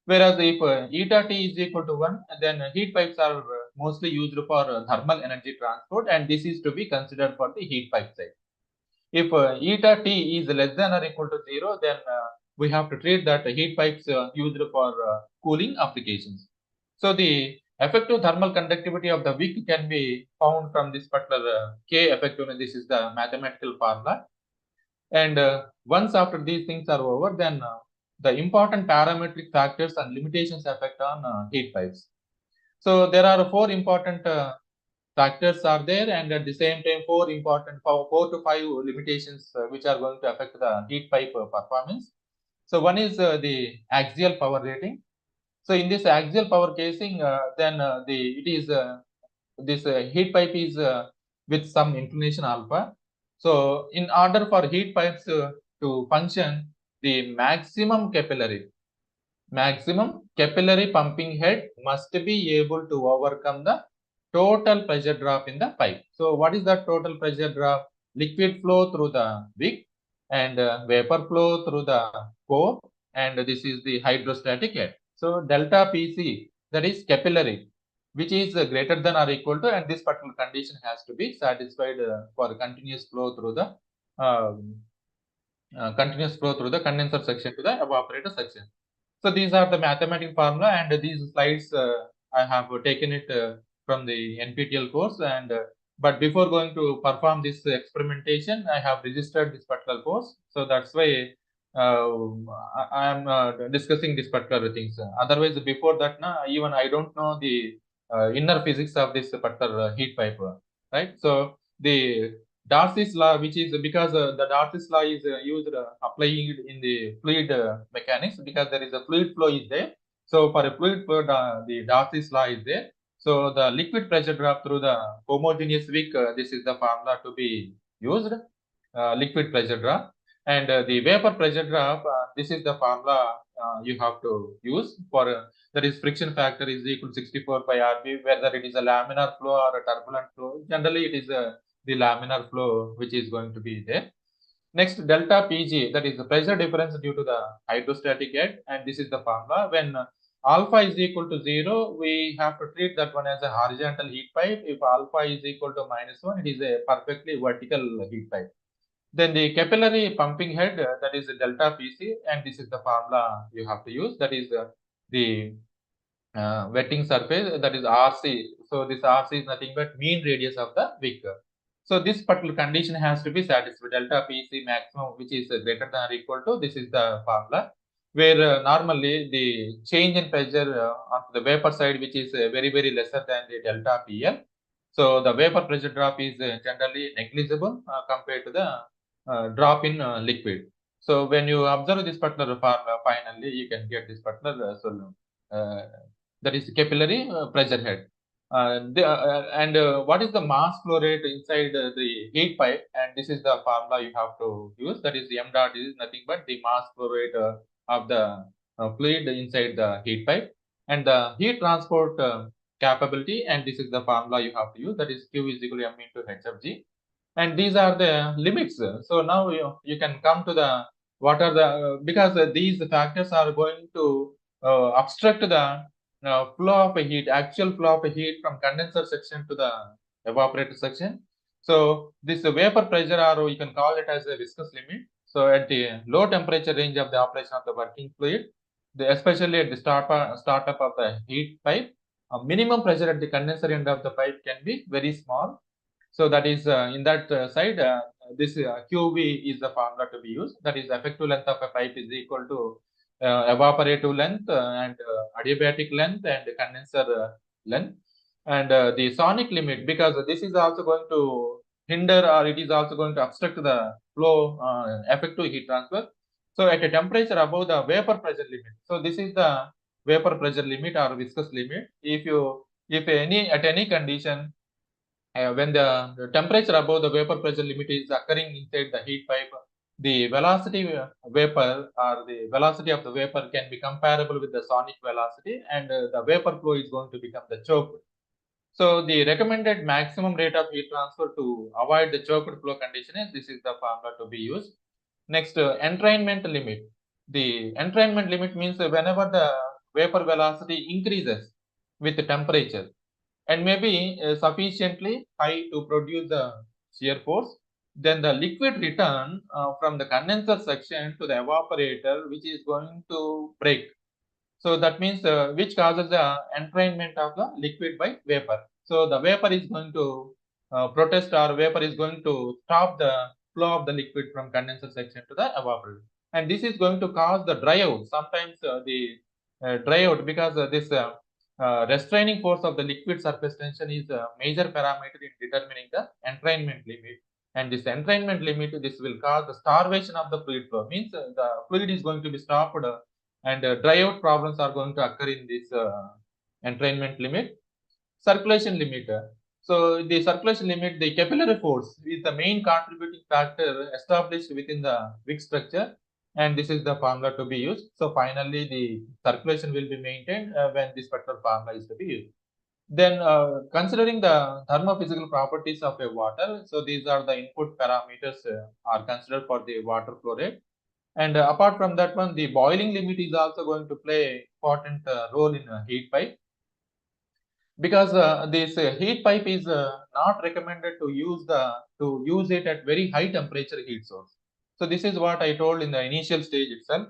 Speaker 10: Whereas if eta T is equal to 1, then heat pipes are mostly used for thermal energy transport, and this is to be considered for the heat pipe side. If eta T is less than or equal to 0, then we have to treat that heat pipes used for cooling applications. So the effective thermal conductivity of the wick can be found from this particular K effectiveness. This is the mathematical formula. And once after these things are over, then the important parametric factors and limitations affect on heat pipes. So there are four important factors are there, and at the same time 4 to 5 limitations which are going to affect the heat pipe performance. So one is the axial power rating. So in this axial power casing, then this heat pipe is with some inclination alpha. So in order for heat pipes to function, the maximum capillary pumping head must be able to overcome the total pressure drop in the pipe. So what is the total pressure drop? Liquid flow through the wick and vapor flow through the core, and this is the hydrostatic head. So delta PC, that is capillary, which is greater than or equal to, and this particular condition has to be satisfied for continuous flow through the condenser section to the evaporator section. So these are the mathematical formula, and these slides I have taken it from the NPTEL course. And but before going to perform this experimentation, I have registered this particular course. So that's why I am discussing this particular things. Otherwise, before that, even I don't know the inner physics of this particular heat pipe, right? So the Darcy's law, which is because the Darcy's law is used applying it in the fluid mechanics, because there is a fluid flow is there. So for a fluid flow, the Darcy's law is there. So the liquid pressure drop through the homogeneous wick, this is the formula to be used, liquid pressure drop. And the vapor pressure drop, this is the formula you have to use for, that is friction factor is equal to 64 by RB, whether it is a laminar flow or a turbulent flow. Generally, it is the laminar flow which is going to be there. Next, delta PG, that is the pressure difference due to the hydrostatic head, and this is the formula. When alpha is equal to 0, we have to treat that one as a horizontal heat pipe. If alpha is equal to -1, it is a perfectly vertical heat pipe. Then the capillary pumping head, that is delta PC, and this is the formula you have to use. That is the wetting surface, that is RC. So this RC is nothing but mean radius of the wick. So this particular condition has to be satisfied. Delta PC maximum, which is greater than or equal to, this is the formula, where normally the change in pressure on the vapor side, which is very, very lesser than the delta PL. So the vapor pressure drop is generally negligible compared to the drop in liquid. So when you observe this particular formula, finally you can get this particular solution. That is capillary pressure head. What is the mass flow rate inside the heat pipe? And this is the formula you have to use. That is m dot is nothing but the mass flow rate of the fluid inside the heat pipe, and the heat transport capability. And this is the formula you have to use. That is Q is equal to m into h of g. and these are the limits. So now you can come to the what are the because these factors are going to obstruct the flow of heat, actual flow of heat from condenser section to the evaporator section. So this vapor pressure, or you can call it as a viscous limit. So at the low temperature range of the operation of the working fluid, especially at the startup of the heat pipe, minimum pressure at the condenser end of the pipe can be very small. So that is in that side, this QV is the formula to be used. That is effective length of a pipe is equal to evaporative length and adiabatic length and condenser length. And the sonic limit, because this is also going to hinder, or it is also going to obstruct the flow effective heat transfer. So at a temperature above the vapor pressure limit, so this is the vapor pressure limit or viscous limit. If at any condition, when the temperature above the vapor pressure limit is occurring inside the heat pipe, the velocity vapor or the velocity of the vapor can be comparable with the sonic velocity, and the vapor flow is going to become the choke. So the recommended maximum rate of heat transfer to avoid the choked flow condition is, this is the formula to be used. Next, entrainment limit. The entrainment limit means whenever the vapor velocity increases with the temperature and maybe sufficiently high to produce the shear force, then the liquid return from the condenser section to the evaporator, which is going to break. So that means which causes the entrainment of the liquid by vapor. So the vapor is going to protest, or vapor is going to stop the flow of the liquid from condenser section to the evaporator. And this is going to cause the dry out. Sometimes the dry out, because this restraining force of the liquid surface tension is a major parameter in determining the entrainment limit. And this entrainment limit, this will cause the starvation of the fluid flow. Means the fluid is going to be stopped and dry out problems are going to occur in this entrainment limit. Circulation limit. So the circulation limit, the capillary force is the main contributing factor established within the wick structure, and this is the formula to be used. So finally, the circulation will be maintained when this particular formula is to be used. Then considering the thermophysical properties of a water, so these are the input parameters are considered for the water flow rate. And apart from that one, the boiling limit is also going to play important role in a heat pipe, because this heat pipe is not recommended to use it at very high temperature heat source. So this is what I told in the initial stage itself.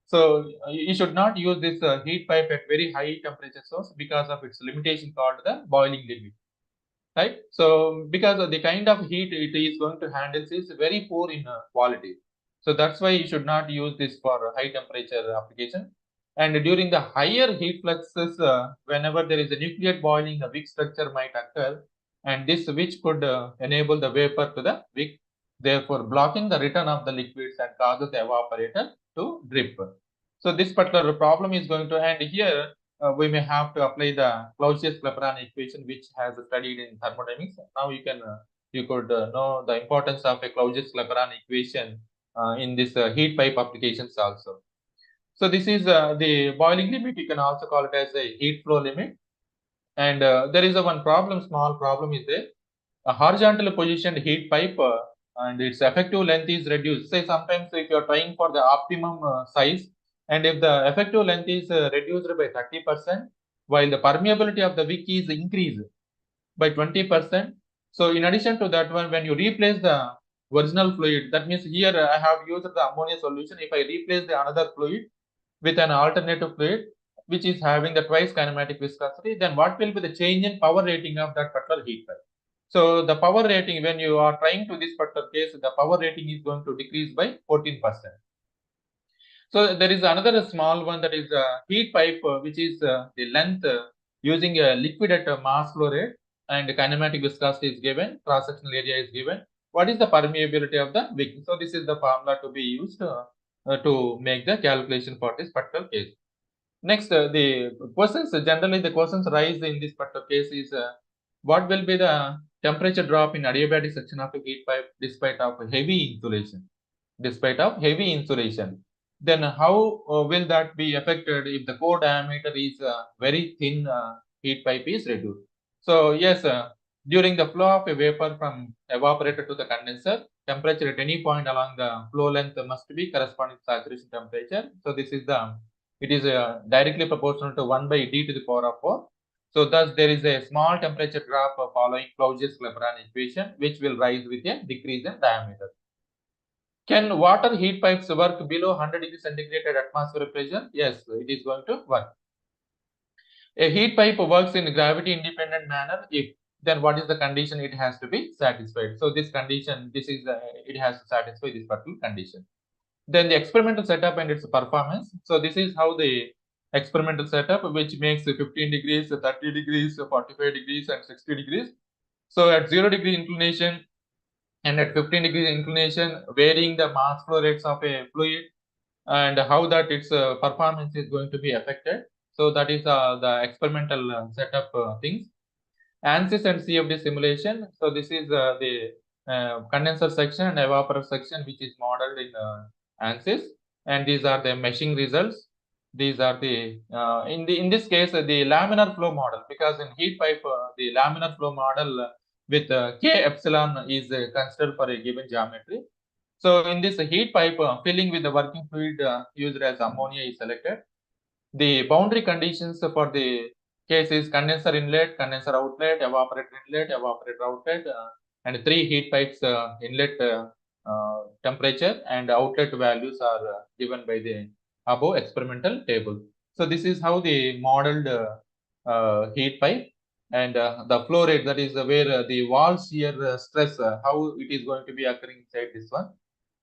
Speaker 10: So you should not use this heat pipe at very high temperature source because of its limitation called the boiling limit, right? So because of the kind of heat it is going to handle is very poor in quality. So that's why you should not use this for high temperature application. And during the higher heat fluxes, whenever there is a nucleate boiling, a wick structure might occur, and this which could enable the vapor to the wick, therefore blocking the return of the liquids and causes the evaporator to drip. So this particular problem is going to end here. We may have to apply the Clausius-Clapeyron equation, which has studied in thermodynamics. Now you can you could know the importance of a Clausius-Clapeyron equation in this heat pipe applications also. So this is the boiling limit. You can also call it as a heat flow limit. And there is a small problem is there. A horizontally positioned heat pipe and its effective length is reduced. Say sometimes if you are trying for the optimum size, and if the effective length is reduced by 30%, while the permeability of the wick is increased by 20%. So in addition to that one, when you replace the original fluid, that means here I have used the ammonia solution. If I replace the another fluid with an alternative fluid which is having the twice kinematic viscosity, then what will be the change in power rating of that particular heat pipe? So the power rating, when you are trying to this particular case, the power rating is going to decrease by 14%. So there is another small one, that is heat pipe, which is the length using a liquid at a mass flow rate, and kinematic viscosity is given, cross-sectional area is given. What is the permeability of the wick? So this is the formula to be used to make the calculation for this particular case. Next, the questions, generally the questions rise in this particular case is what will be the temperature drop in adiabatic section of a heat pipe despite of heavy insulation? Despite of heavy insulation, then how will that be affected if the core diameter is very thin heat pipe is reduced? So yes, During the flow of a vapor from evaporator to the condenser, temperature at any point along the flow length must be corresponding to saturation temperature. So this is it is directly proportional to 1 by d to the power of 4. So thus there is a small temperature drop following Clausius-Clapeyron equation, which will rise with a decrease in diameter. Can water heat pipes work below 100 degrees centigrade at atmospheric pressure? Yes, it is going to work. A heat pipe works in gravity independent manner if then what is the condition it has to be satisfied. So this condition, it has to satisfy this particular condition. Then the experimental setup and its performance. So this is how the experimental setup, which makes 15 degrees, 30 degrees, 45 degrees and 60 degrees. So at 0 degree inclination and at 15 degrees inclination, varying the mass flow rates of a fluid and how that its performance is going to be affected. So that is the experimental setup things. ANSYS and CFD simulation. So this is the condenser section and evaporator section, which is modeled in ANSYS, and these are the meshing results. These are the in this case the laminar flow model, because in heat pipe the laminar flow model with K epsilon is considered for a given geometry. So in this heat pipe, filling with the working fluid used as ammonia is selected. The boundary conditions for the case is condenser inlet, condenser outlet, evaporator outlet, and 3 heat pipes inlet temperature and outlet values are given by the above experimental table. So this is how the modeled heat pipe and the flow rate, that is where the wall shear stress, how it is going to be occurring inside this one,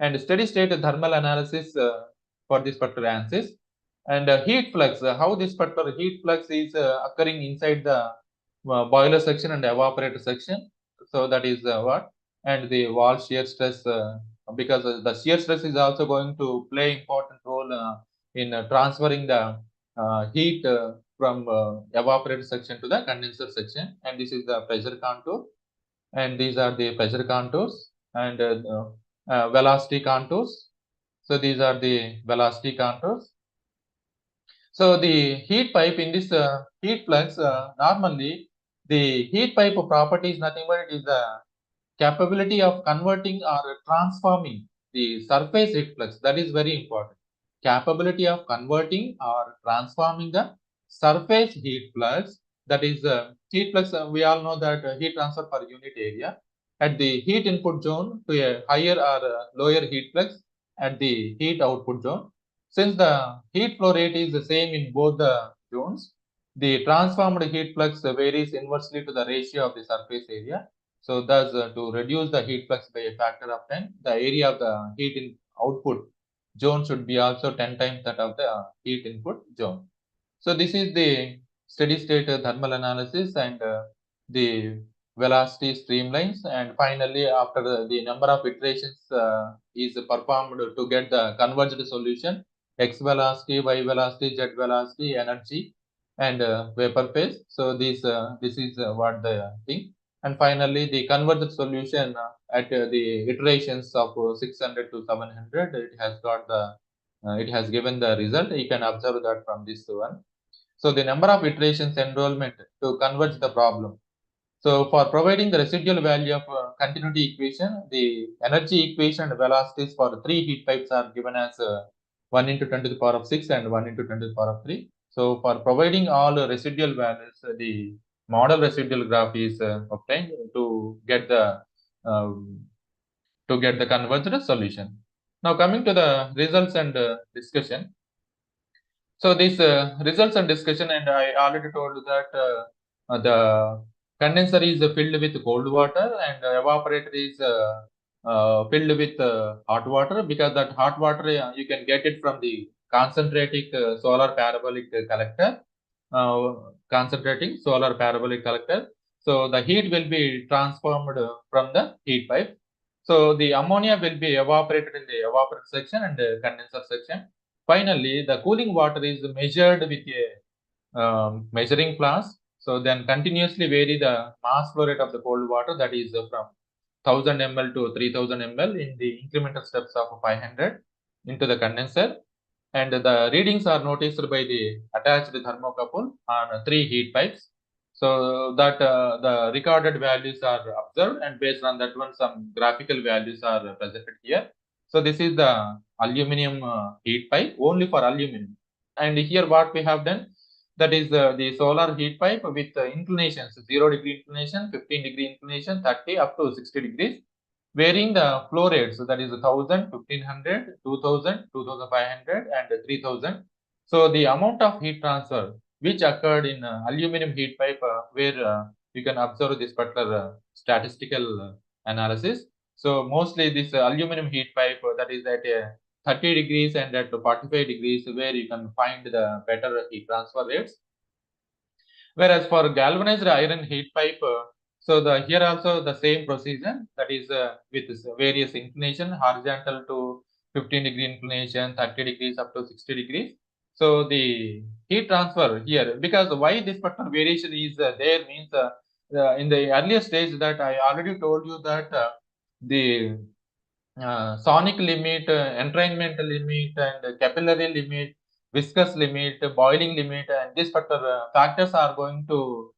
Speaker 10: and steady state thermal analysis for this particular ANSYS, and heat flux, how this particular heat flux is occurring inside the boiler section and evaporator section. So that is what, and the wall shear stress, because the shear stress is also going to play important role in transferring the heat from evaporator section to the condenser section. And this is the pressure contour, and these are the pressure contours and velocity contours. So these are the velocity contours. So the heat pipe in this heat flux, normally the heat pipe property is nothing but it is the capability of converting or transforming the surface heat flux. That is very important. Capability of converting or transforming the surface heat flux. That is heat flux. We all know that heat transfer per unit area at the heat input zone to a higher or lower heat flux at the heat output zone. Since the heat flow rate is the same in both the zones, the transformed heat flux varies inversely to the ratio of the surface area. So thus, to reduce the heat flux by a factor of 10, the area of the heat in output zone should be also 10 times that of the heat input zone. So this is the steady state thermal analysis and the velocity streamlines, and finally after the number of iterations is performed to get the converged solution, x velocity, y velocity, z velocity, energy and vapor phase. So this is what the thing, and finally the converged solution at the iterations of 600 to 700, it has got the it has given the result. You can observe that from this one. So the number of iterations enrollment to converge the problem. So for providing the residual value of continuity equation, the energy equation and velocities for 3 heat pipes are given as 1 into 10 to the power of 6 and 1 into 10 to the power of 3. So for providing all residual values, the model residual graph is obtained to get the converged solution. Now coming to the results and discussion. So these results and discussion, and I already told that the condenser is filled with cold water and evaporator is filled with hot water, because that hot water you can get it from the concentrating solar parabolic collector, concentrating solar parabolic collector. So the heat will be transformed from the heat pipe. So the ammonia will be evaporated in the evaporator section and condenser section. Finally, the cooling water is measured with a measuring flask. So then continuously vary the mass flow rate of the cold water, that is from 1000 ml to 3000 ml in the incremental steps of 500 into the condenser. And the readings are noticed by the attached thermocouple on 3 heat pipes. So that the recorded values are observed, and based on that one, some graphical values are presented here. So this is the aluminum heat pipe only for aluminum. And here what we have done, that is the solar heat pipe with inclinations, 0-degree inclination, 15-degree inclination, 30 up to 60 degrees, varying the flow rates. So that is 1000, 1500, 2000, 2500 and 3000. So the amount of heat transfer which occurred in aluminum heat pipe, where you can observe this particular statistical analysis. So mostly this aluminum heat pipe, that is at 30 degrees and at 45 degrees, where you can find the better heat transfer rates. Whereas for galvanized iron heat pipe, so here also the same procedure, that is with various inclination, horizontal to 15-degree inclination, 30 degrees up to 60 degrees. So the heat transfer here, because why this particular variation is there means, in the earlier stage that I already told you that the sonic limit, entrainment limit, and capillary limit, viscous limit, boiling limit, and these particular factors are going to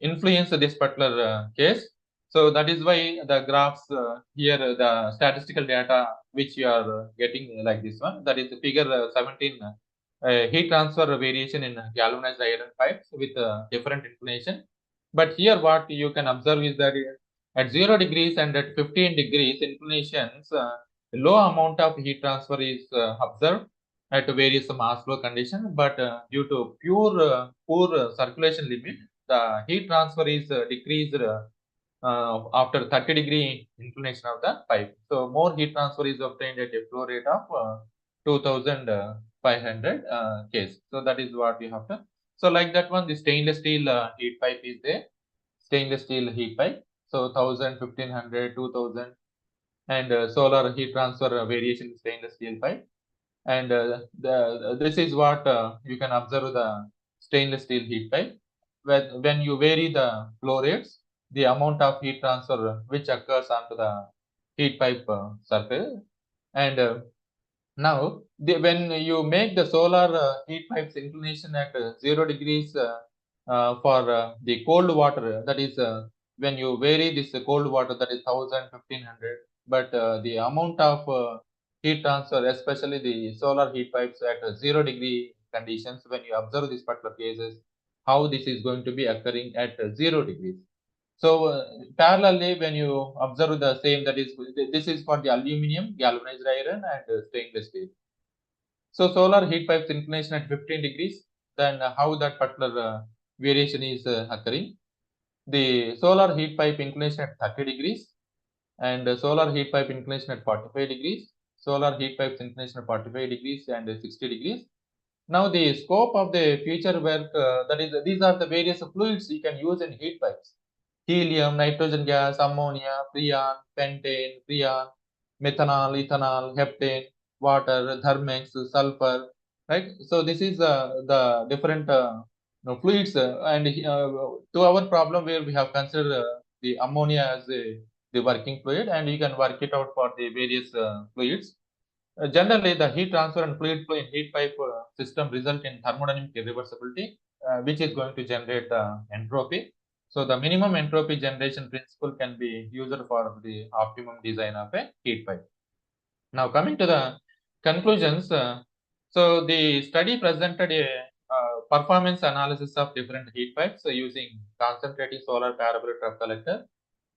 Speaker 10: influence this particular case. So that is why the graphs here, the statistical data which you are getting like this one, that is figure 17, heat transfer variation in galvanized iron pipes with different inclination. But here what you can observe is that at 0 degrees and at 15 degrees inclinations, low amount of heat transfer is observed at various mass flow conditions, but due to poor circulation limit, the heat transfer is decreased after 30-degree inclination of the pipe. So more heat transfer is obtained at a flow rate of 2500 Ks. So that is what we have to. So like that one, the stainless steel heat pipe is there. Stainless steel heat pipe. So 1000, 1500, 2000, and solar heat transfer variation stainless steel pipe. And this is what you can observe the stainless steel heat pipe. When you vary the flow rates, the amount of heat transfer which occurs onto the heat pipe surface. And now, when you make the solar heat pipes inclination at 0 degrees for the cold water, that is when you vary this cold water, that is 1000, 1500, but the amount of heat transfer, especially the solar heat pipes at 0 degree conditions, when you observe these particular cases, how this is going to be occurring at 0 degrees. So parallelly, when you observe the same, that is, this is for the aluminum, galvanized iron, and stainless steel. So solar heat pipes inclination at 15 degrees, then how that particular variation is occurring. The solar heat pipe inclination at 30 degrees, and solar heat pipe inclination at 45 degrees, solar heat pipes inclination at 45 degrees and 60 degrees. Now the scope of the future work, that is, these are the various fluids you can use in heat pipes. Helium, nitrogen gas, ammonia, freon, pentane, freon, methanol, ethanol, heptane, water, thermex, sulfur, right? So this is the different fluids, and to our problem where we have considered the ammonia as the working fluid, and you can work it out for the various fluids. Generally, the heat transfer and fluid flow in heat pipe system result in thermodynamic irreversibility, which is going to generate entropy. So the minimum entropy generation principle can be used for the optimum design of a heat pipe. Now coming to the conclusions, so the study presented a performance analysis of different heat pipes using concentrating solar parabolic trough collector.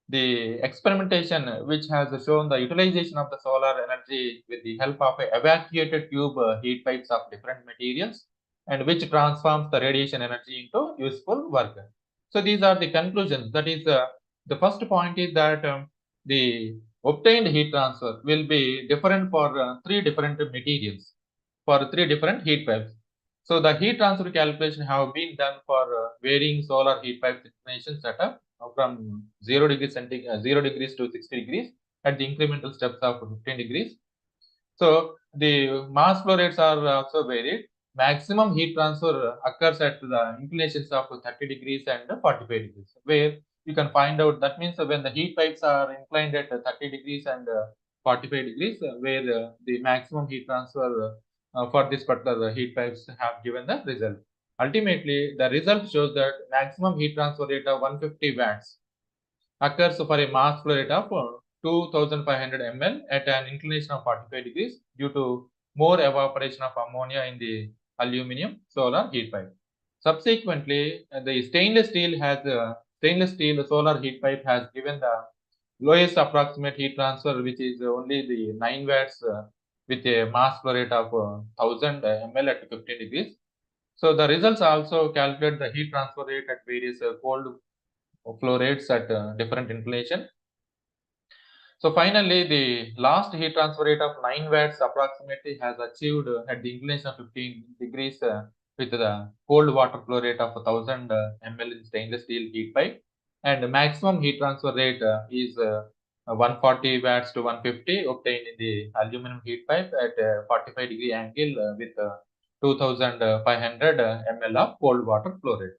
Speaker 10: The experimentation which has shown the utilization of the solar energy with the help of a evacuated tube heat pipes of different materials, and which transforms the radiation energy into useful work. So these are the conclusions. That is, the first point is that the obtained heat transfer will be different for 3 different materials, for 3 different heat pipes. So the heat transfer calculation have been done for varying solar heat pipe inclination setup from 0 degrees to 60 degrees at the incremental steps of 15 degrees. So the mass flow rates are also varied. Maximum heat transfer occurs at the inclinations of 30 degrees and 45 degrees, where you can find out. That means when the heat pipes are inclined at 30 degrees and 45 degrees, where the maximum heat transfer for this particular heat pipes have given the result. Ultimately, the result shows that maximum heat transfer rate of 150 watts occurs for a mass flow rate of 2500 ml at an inclination of 45 degrees due to more evaporation of ammonia in the aluminum solar heat pipe. Subsequently, the stainless steel solar heat pipe has given the lowest approximate heat transfer, which is only the 9 watts with a mass flow rate of 1000 ml at 15 degrees. So the results also calculate the heat transfer rate at various cold flow rates at different inclination. So finally, the last heat transfer rate of 9 watts approximately has achieved at the inclination of 15 degrees with the cold water flow rate of 1000 ml in stainless steel heat pipe, and the maximum heat transfer rate is 140 watts to 150 obtained in the aluminum heat pipe at 45 degree angle with 2500 ml of cold water flow rate.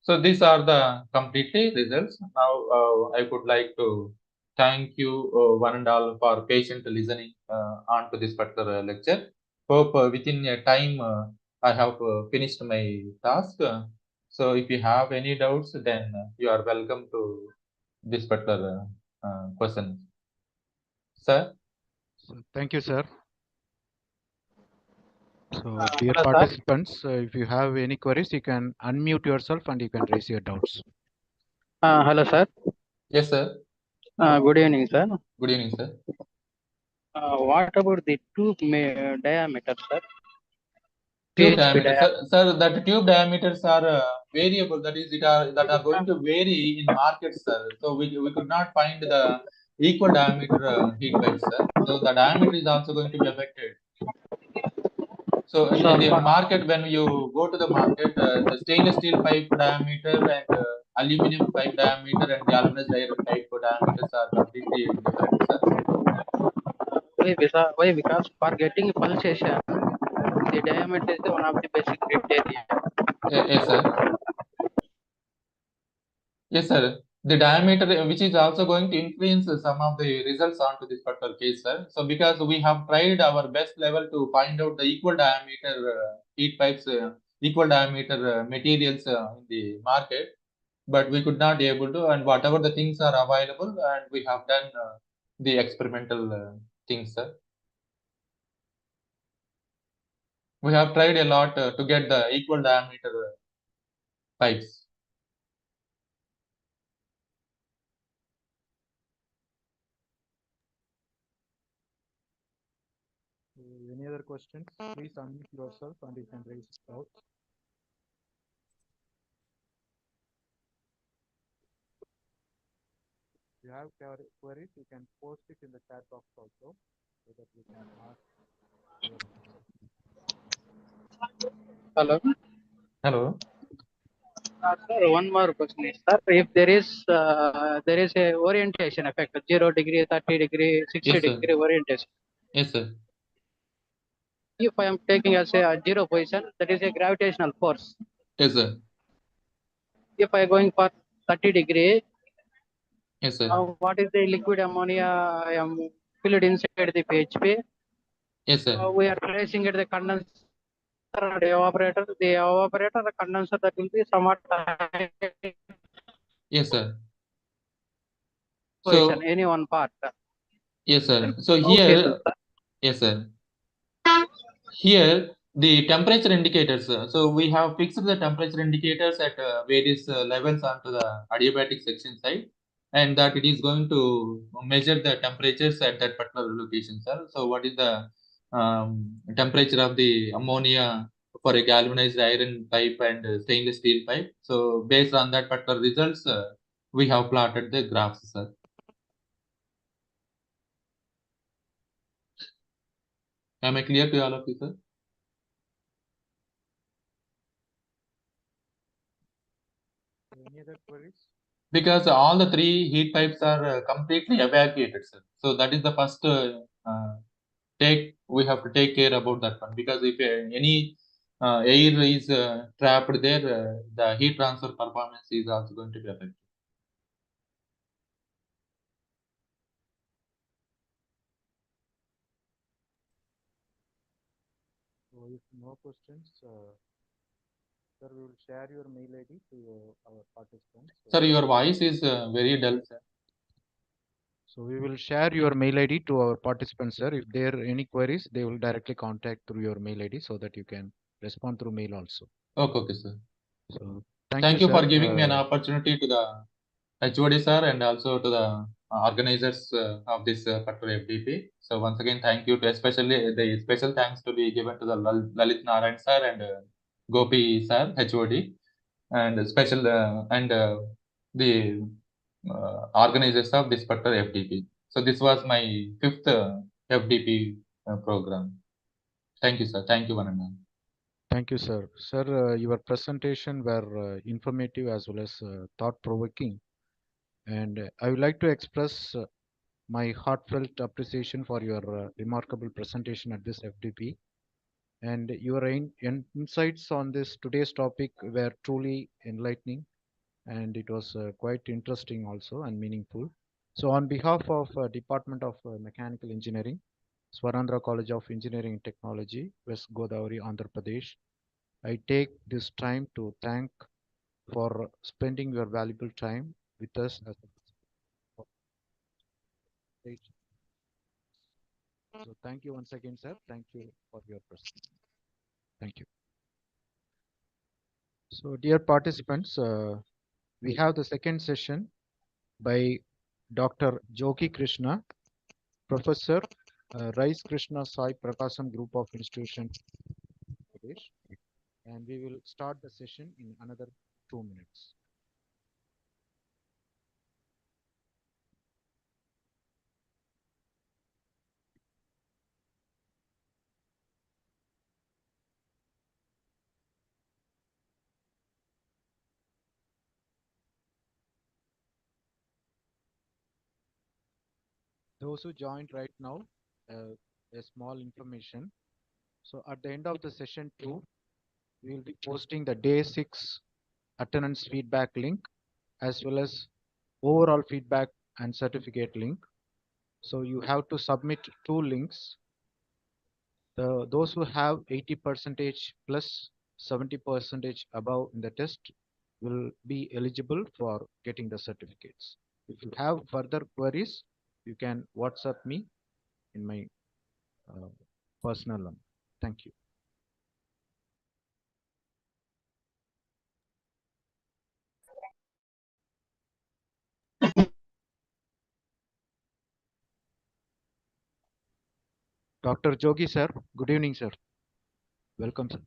Speaker 10: So these are the completely results. Now I would like to thank you one and all for patient listening on to this particular lecture. Hope within a time I have finished my task. So if you have any doubts, then you are welcome to this particular question. Sir?
Speaker 9: Thank you, sir. So, dear
Speaker 11: Hello, sir.
Speaker 9: participants, if you have any queries, you can unmute yourself and you can raise your doubts.
Speaker 11: Hello, sir.
Speaker 10: Yes, sir.
Speaker 11: Good evening, sir.
Speaker 10: Good evening, sir.
Speaker 11: What about the tube diameter, sir?
Speaker 10: Tube
Speaker 11: PHP
Speaker 10: diameter, sir, that tube diameters are variable. That is, that are going to vary in markets, sir. So we could not find the equal diameter heat pipes, sir. So the diameter is also going to be affected. So in the market, when you go to the market, the stainless steel pipe diameter and aluminum pipe diameter and galvanized iron pipe diameters are completely different, sir.
Speaker 11: Why? Because for getting pulsation, the diameter is one of the basic criteria.
Speaker 10: Yes, sir. Yes, sir. The diameter, which is also going to influence some of the results onto this particular case, sir. So, because we have tried our best level to find out the equal diameter heat pipes, equal diameter materials in the market, but we could not be able to. And whatever the things are available, and we have done the experimental things, sir. We have tried a lot to get the equal diameter pipes.
Speaker 9: Any other questions? Please unmute yourself and you can raise doubts. If you have queries, you can post it in the chat box also, so that we can ask.
Speaker 11: Hello.
Speaker 10: Hello.
Speaker 11: Sir, one more question is, sir, if there is a orientation effect, 0 degree, 30 degree, 60
Speaker 10: Yes,
Speaker 11: degree orientation.
Speaker 10: Yes, sir.
Speaker 11: If I am taking as a 0 position, that is a gravitational force.
Speaker 10: Yes, sir.
Speaker 11: If I am going for 30 degree,
Speaker 10: Yes, sir.
Speaker 11: what is the liquid ammonia I am filled inside the PHP?
Speaker 10: Yes, sir.
Speaker 11: We are placing it the condenser and evaporator. The evaporator, the condenser, that will be somewhat
Speaker 10: Yes, sir.
Speaker 11: position,
Speaker 10: So,
Speaker 11: any one part.
Speaker 10: yes, sir. So
Speaker 11: Outcases,
Speaker 10: here, yes, sir. Here, the temperature indicators. So we have fixed the temperature indicators at various levels onto the adiabatic section side, and that it is going to measure the temperatures at that particular location, sir. So what is the temperature of the ammonia for a galvanized iron pipe and stainless steel pipe? So based on that particular results, we have plotted the graphs, sir. Am I clear to all of you, sir?
Speaker 9: Any other queries?
Speaker 10: Because all the three heat pipes are completely evacuated, sir. So that is the first we have to take care about that one, because if any air is trapped there, the heat transfer performance is also going to be affected.
Speaker 9: So if no questions, Sir, we will share your mail ID to our participants.
Speaker 10: Sir, your voice is very dull, sir.
Speaker 9: So we will share your mail ID to our participants, sir. If there are any queries, they will directly contact through your mail ID so that you can respond through mail also.
Speaker 10: Okay, okay, sir.
Speaker 9: So
Speaker 10: Thank you
Speaker 9: sir.
Speaker 10: for giving me an opportunity to the HOD sir and also to the organizers of this particular FDP. So once again, thank you to especially the special thanks to be given to the Lalit Narayan sir and Gopi sir, HOD, and special and the organizers of this particular FDP. So this was my fifth FDP program. Thank you, sir. Thank you, one and all.
Speaker 9: Thank you, sir. Sir, your presentation were informative as well as thought-provoking. And I would like to express my heartfelt appreciation for your remarkable presentation at this FDP. And your insights on this today's topic were truly enlightening, and it was quite interesting also and meaningful. So on behalf of Department of Mechanical Engineering, Swarnandhra College of Engineering and Technology, West Godavari, Andhra Pradesh, I take this time to thank for spending your valuable time with us as a stage. So thank you once again, sir. Thank you for your presence. Thank you. So dear participants, we have the second session by Dr. Jogi Krishna, Professor, Rice Krishna Sai Prakasam Group of Institutions, Pradesh, and we will start the session in another 2 minutes. Those who joined right now, a small information. So at the end of the session 2, we will be posting the day 6 attendance feedback link as well as overall feedback and certificate link. So you have to submit 2 links. Those who have 80% plus 70% above in the test will be eligible for getting the certificates. If you have further queries, you can WhatsApp me in my personal number. Thank you. Dr. Jogi, sir. Good evening, sir. Welcome, sir.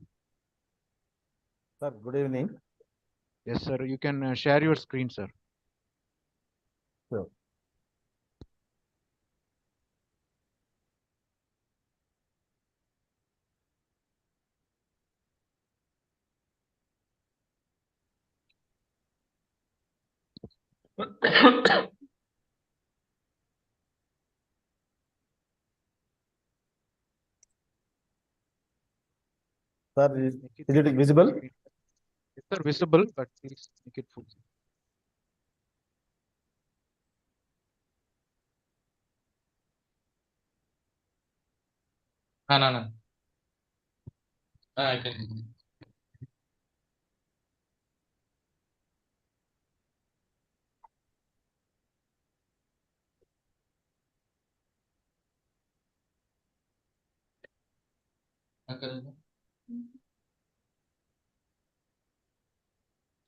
Speaker 12: Sir, good evening.
Speaker 9: Yes, sir. You can share your screen, sir.
Speaker 12: Sure. Sir, is it visible?
Speaker 9: Yes, sir, visible, but please make it full.
Speaker 10: No. I can.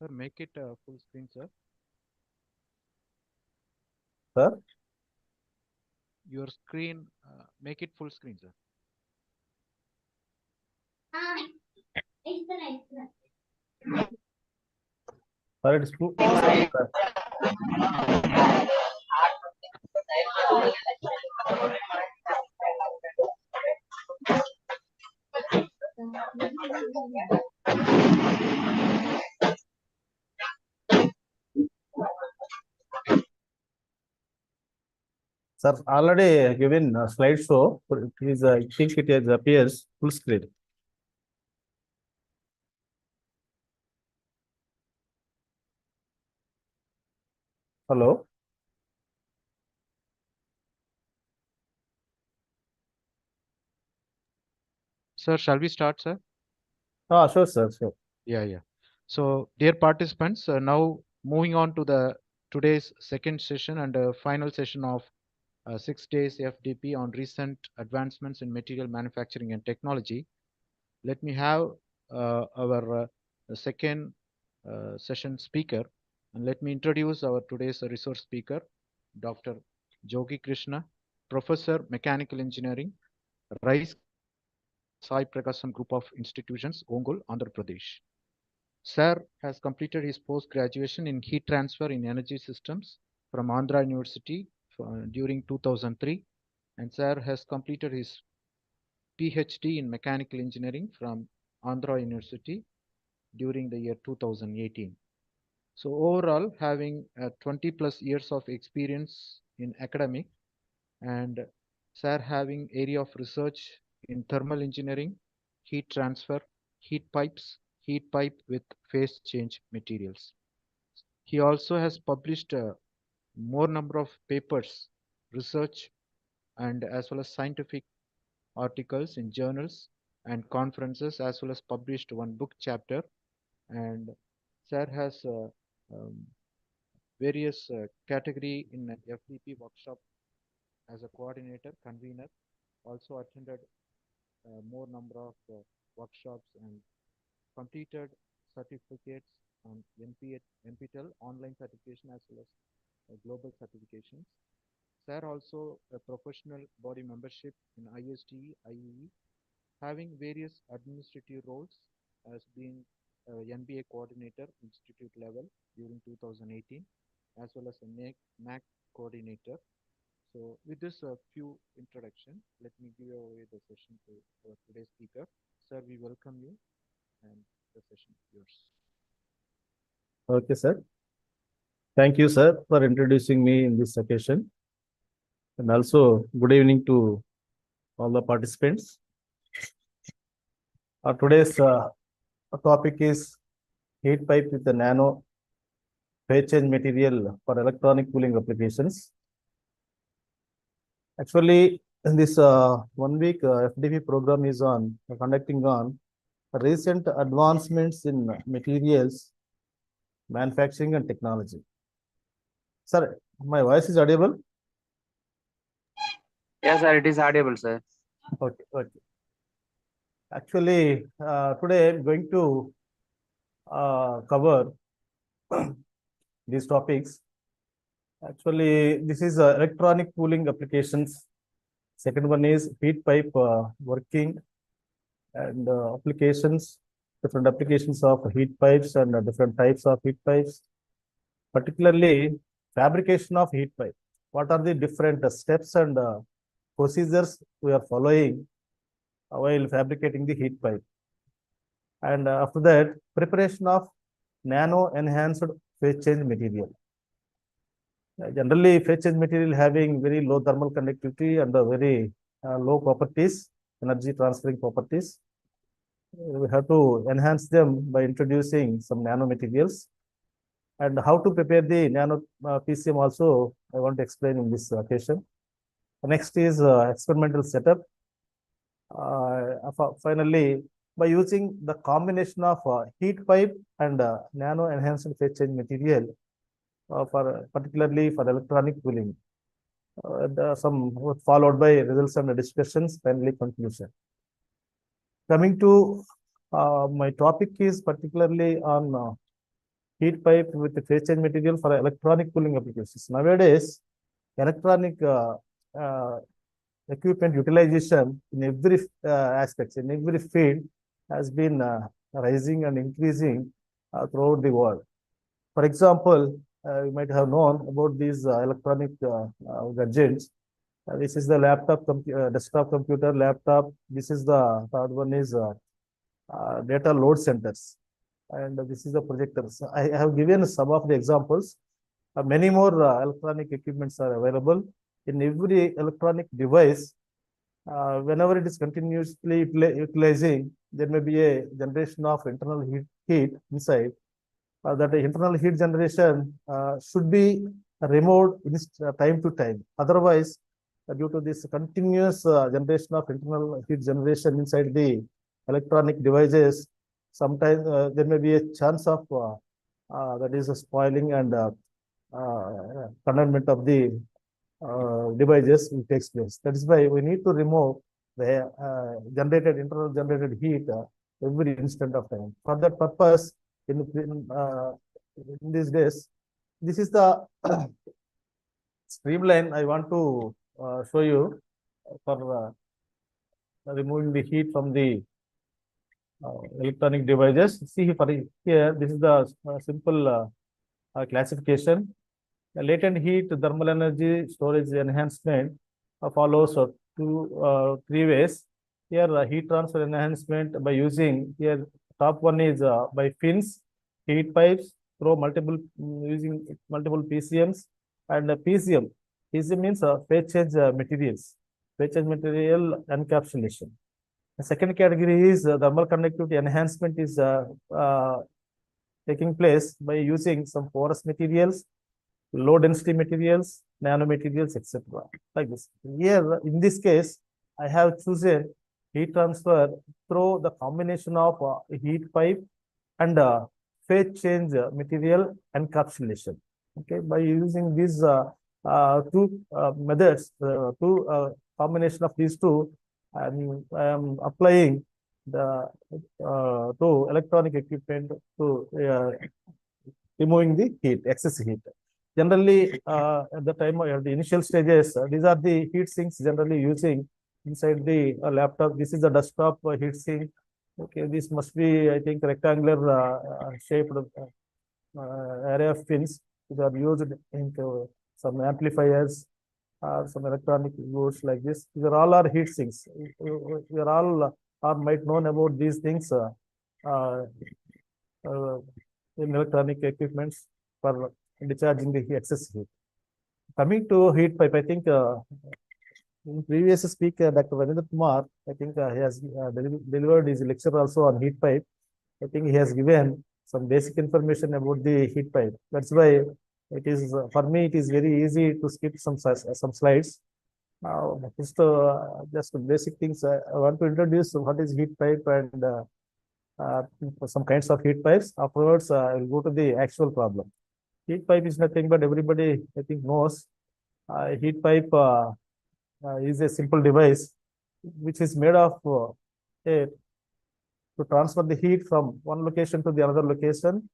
Speaker 9: Sir, make it full screen, sir.
Speaker 12: Sir?
Speaker 9: Your screen, make it full screen, sir.
Speaker 12: Sir, it is full. Sir, already given a slideshow. Please, I think it appears full screen. Hello.
Speaker 9: Sir, shall we start, sir?
Speaker 12: Sure, sir. Sure.
Speaker 9: Yeah. So, dear participants, now moving on to the today's second session and final session of 6 days FDP on recent advancements in material manufacturing and technology. Let me have our second session speaker, and let me introduce our today's resource speaker, Dr. Jogi Krishna, Professor Mechanical Engineering, Rice Sai Prakasam Group of Institutions, Ongole, Andhra Pradesh. Sir has completed his post-graduation in heat transfer in energy systems from Andhra University during 2003, and Sir has completed his PhD in mechanical engineering from Andhra University during the year 2018. So overall, having 20 plus years of experience in academic, and Sir having area of research in thermal engineering, heat transfer, heat pipes, heat pipe with phase change materials. He also has published more number of papers, research, and as well as scientific articles in journals and conferences, as well as published one book chapter. And Sir has various category in FDP workshop as a coordinator, convener, also attended more number of workshops and completed certificates on NPTEL online certification as well as global certifications. Sir also a professional body membership in ISTE, IEE, having various administrative roles as being NBA coordinator institute level during 2018, as well as a MAC coordinator. So with this few introduction, let me give away the session to today's speaker. Sir, we welcome you, and the session is yours.
Speaker 12: Okay, sir. Thank you, sir, for introducing me in this occasion. And also, good evening to all the participants. Today's topic is heat pipe with the nano phase change material for electronic cooling applications. Actually, in this 1 week FDP program is on conducting on recent advancements in materials, manufacturing and technology. Sir, my voice is audible?
Speaker 4: Yes, sir, it is audible, sir.
Speaker 12: Okay, okay. Actually, today I'm going to cover these topics. Actually, this is electronic cooling applications. Second one is heat pipe working and applications, different applications of heat pipes and different types of heat pipes, particularly fabrication of heat pipe. What are the different steps and procedures we are following while fabricating the heat pipe? And after that, preparation of nano enhanced phase change material. Generally, phase change material having very low thermal conductivity and very low properties, energy transferring properties. We have to enhance them by introducing some nano materials. And how to prepare the nano PCM also, I want to explain in this occasion. Next is experimental setup. Finally, by using the combination of heat pipe and nano enhanced phase change material, particularly for electronic cooling. Some followed by results and discussions, finally conclusion. Coming to my topic is particularly on heat pipe with the phase change material for electronic cooling applications. Nowadays, electronic equipment utilization in every aspects, in every field has been rising and increasing throughout the world. For example, you might have known about these electronic gadgets. This is the laptop, desktop computer, laptop. This is the third one is data load centers. And this is the projectors. I have given some of the examples. Many more electronic equipments are available. In every electronic device, whenever it is continuously utilizing, there may be a generation of internal heat inside. That internal heat generation should be removed in time to time. Otherwise, due to this continuous generation of internal heat generation inside the electronic devices, sometimes there may be a chance of that is a spoiling and containment of the devices will takes place. That is why we need to remove the internal generated heat every instant of time. For that purpose, in these days, this is the streamline I want to show you for removing the heat from the electronic devices. See for here, this is the simple classification. Latent heat thermal energy storage enhancement follows three ways. Here, heat transfer enhancement by using here top one is by fins, heat pipes through using multiple PCMs and PCM. PCM means phase change materials, phase change material encapsulation. The second category is thermal conductivity enhancement is taking place by using some porous materials, low density materials, nanomaterials, etc. Like this. Here, in this case, I have chosen heat transfer through the combination of heat pipe and phase change material encapsulation. Okay, by using these two methods, combination of these two, I am applying the to electronic equipment to removing the heat, excess heat. Generally, at the time of the initial stages, these are the heat sinks generally using inside the laptop. This is the desktop heat sink. Okay, this must be, I think, rectangular shaped array of pins which are used into some amplifiers or some electronic boards like this. These are all our heat sinks. We are all might known about these things in electronic equipments for discharging the excess heat. Coming to heat pipe, I think in previous speaker, Dr. Ravindra Kumar, I think he has delivered his lecture also on heat pipe. I think he has given some basic information about the heat pipe. That's why it is for me it is very easy to skip some slides. Just basic things. I want to introduce what is heat pipe and some kinds of heat pipes. Afterwards, I will go to the actual problem. Heat pipe is nothing but everybody I think knows. Heat pipe is a simple device which is made of air to transfer the heat from one location to the other location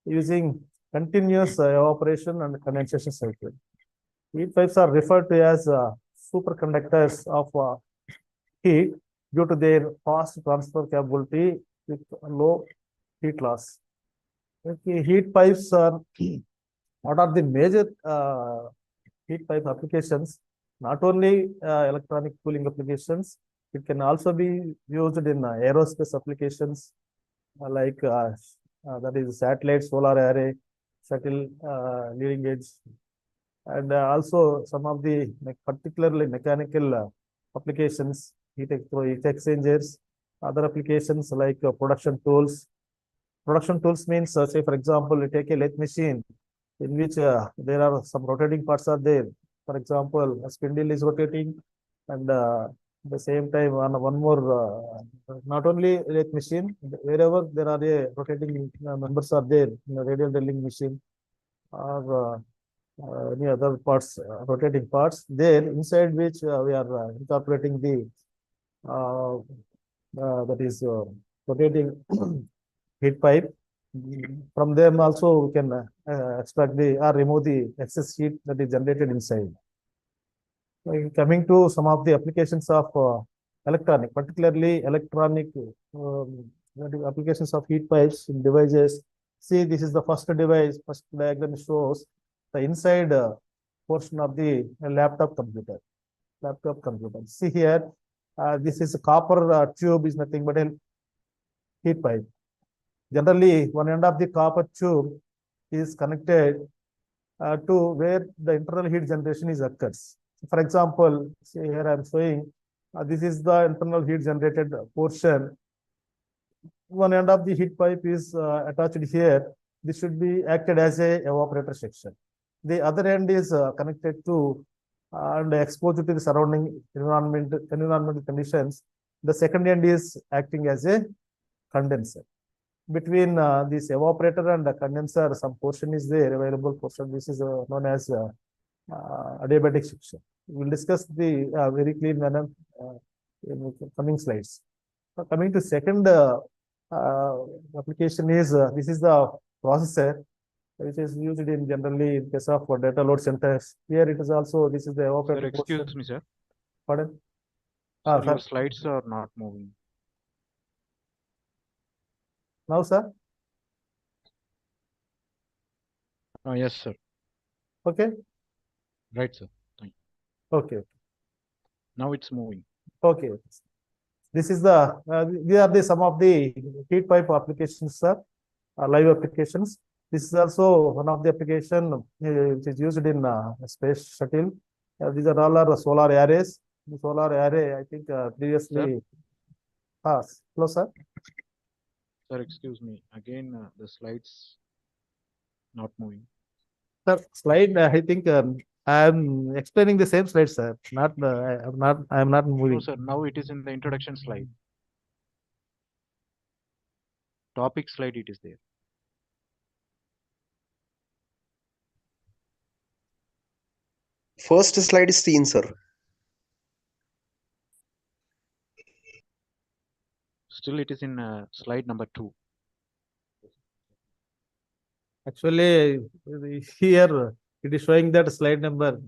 Speaker 12: using continuous evaporation and condensation cycle. Heat pipes are referred to as superconductors of heat due to their fast transfer capability with low heat loss. Okay, heat pipes are what are the major heat pipe applications? Not only electronic cooling applications, it can also be used in aerospace applications like that is satellite solar array, shuttle leading edge, and also some of the particularly mechanical applications, heat exchangers, other applications like production tools. Production tools means, say for example, you take a lathe machine in which there are some rotating parts are there. For example, a spindle is rotating, and at the same time, one more, not only lathe machine, wherever there are a rotating members are there in a radial drilling machine or any other parts, rotating parts there inside which we are incorporating the that is rotating heat pipe. From them also we can extract the or remove the excess heat that is generated inside. Coming to some of the applications of electronic, particularly electronic applications of heat pipes in devices. See, this is the first device. First diagram shows the inside portion of the laptop computer. See here, this is a copper tube is nothing but a heat pipe. Generally, one end of the copper tube is connected to where the internal heat generation is occurs. For example, see here I am showing this is the internal heat generated portion. One end of the heat pipe is attached here. This should be acted as a evaporator section. The other end is connected to and exposed to the surrounding environmental conditions. The second end is acting as a condenser. between this evaporator and the condenser, some portion is there, available portion. This is known as adiabatic section. We will discuss the very clean manner in the coming slides. Coming to second application is this is the processor which is used in generally in case of data load centers. Here it is also, this is the evaporator.
Speaker 9: Sir, excuse me, sir.
Speaker 12: Pardon?
Speaker 9: Sir, your slides are not moving.
Speaker 12: Now, sir?
Speaker 9: Yes, sir.
Speaker 12: Okay.
Speaker 9: Right, sir. Thank
Speaker 12: you. Okay.
Speaker 9: Now it's moving.
Speaker 12: Okay. This is the, these are the some of the heat pipe applications, sir, live applications. This is also one of the application which is used in space shuttle. These are all our solar arrays. The solar array, I think previously. Hello, sir.
Speaker 9: Sir, excuse me. Again, the slides not moving.
Speaker 12: Sir, slide. I think I am explaining the same slide, sir. Not. I am not moving.
Speaker 9: No, sir. Now it is in the introduction slide. Topic slide. It is there.
Speaker 13: First slide is seen, sir.
Speaker 9: Still, it is in slide number 2.
Speaker 12: Actually, here it is showing that slide number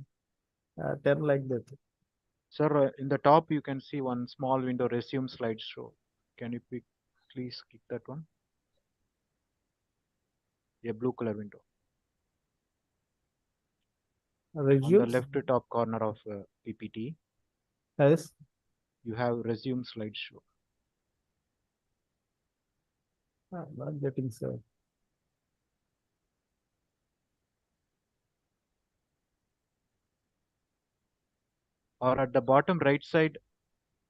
Speaker 12: 10 like that.
Speaker 9: Sir, in the top you can see one small window, resume slideshow. Can you please click that one? A blue color window.
Speaker 12: Resume?
Speaker 9: On the left top corner of PPT.
Speaker 12: Yes.
Speaker 9: You have resume slideshow.
Speaker 12: Not getting, sir.
Speaker 9: Or at the bottom right side,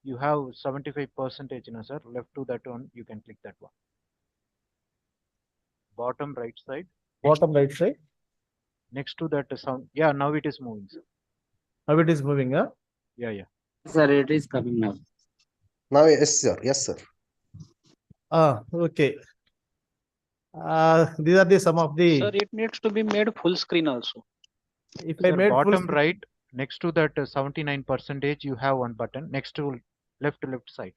Speaker 9: you have 75%, sir. Left to that one, you can click that one. Bottom right side.
Speaker 12: Bottom right side.
Speaker 9: Next to that sound. Yeah, now it is moving, sir.
Speaker 12: Now it is moving, huh?
Speaker 9: Yeah.
Speaker 11: Sir, it is coming now.
Speaker 13: Now, yes, sir. Yes, sir.
Speaker 12: Okay. These are the some of the.
Speaker 11: Sir, it needs to be made full screen also.
Speaker 12: If
Speaker 9: sir,
Speaker 12: I made
Speaker 9: bottom right, next to that 79%, you have one button. Next to left side.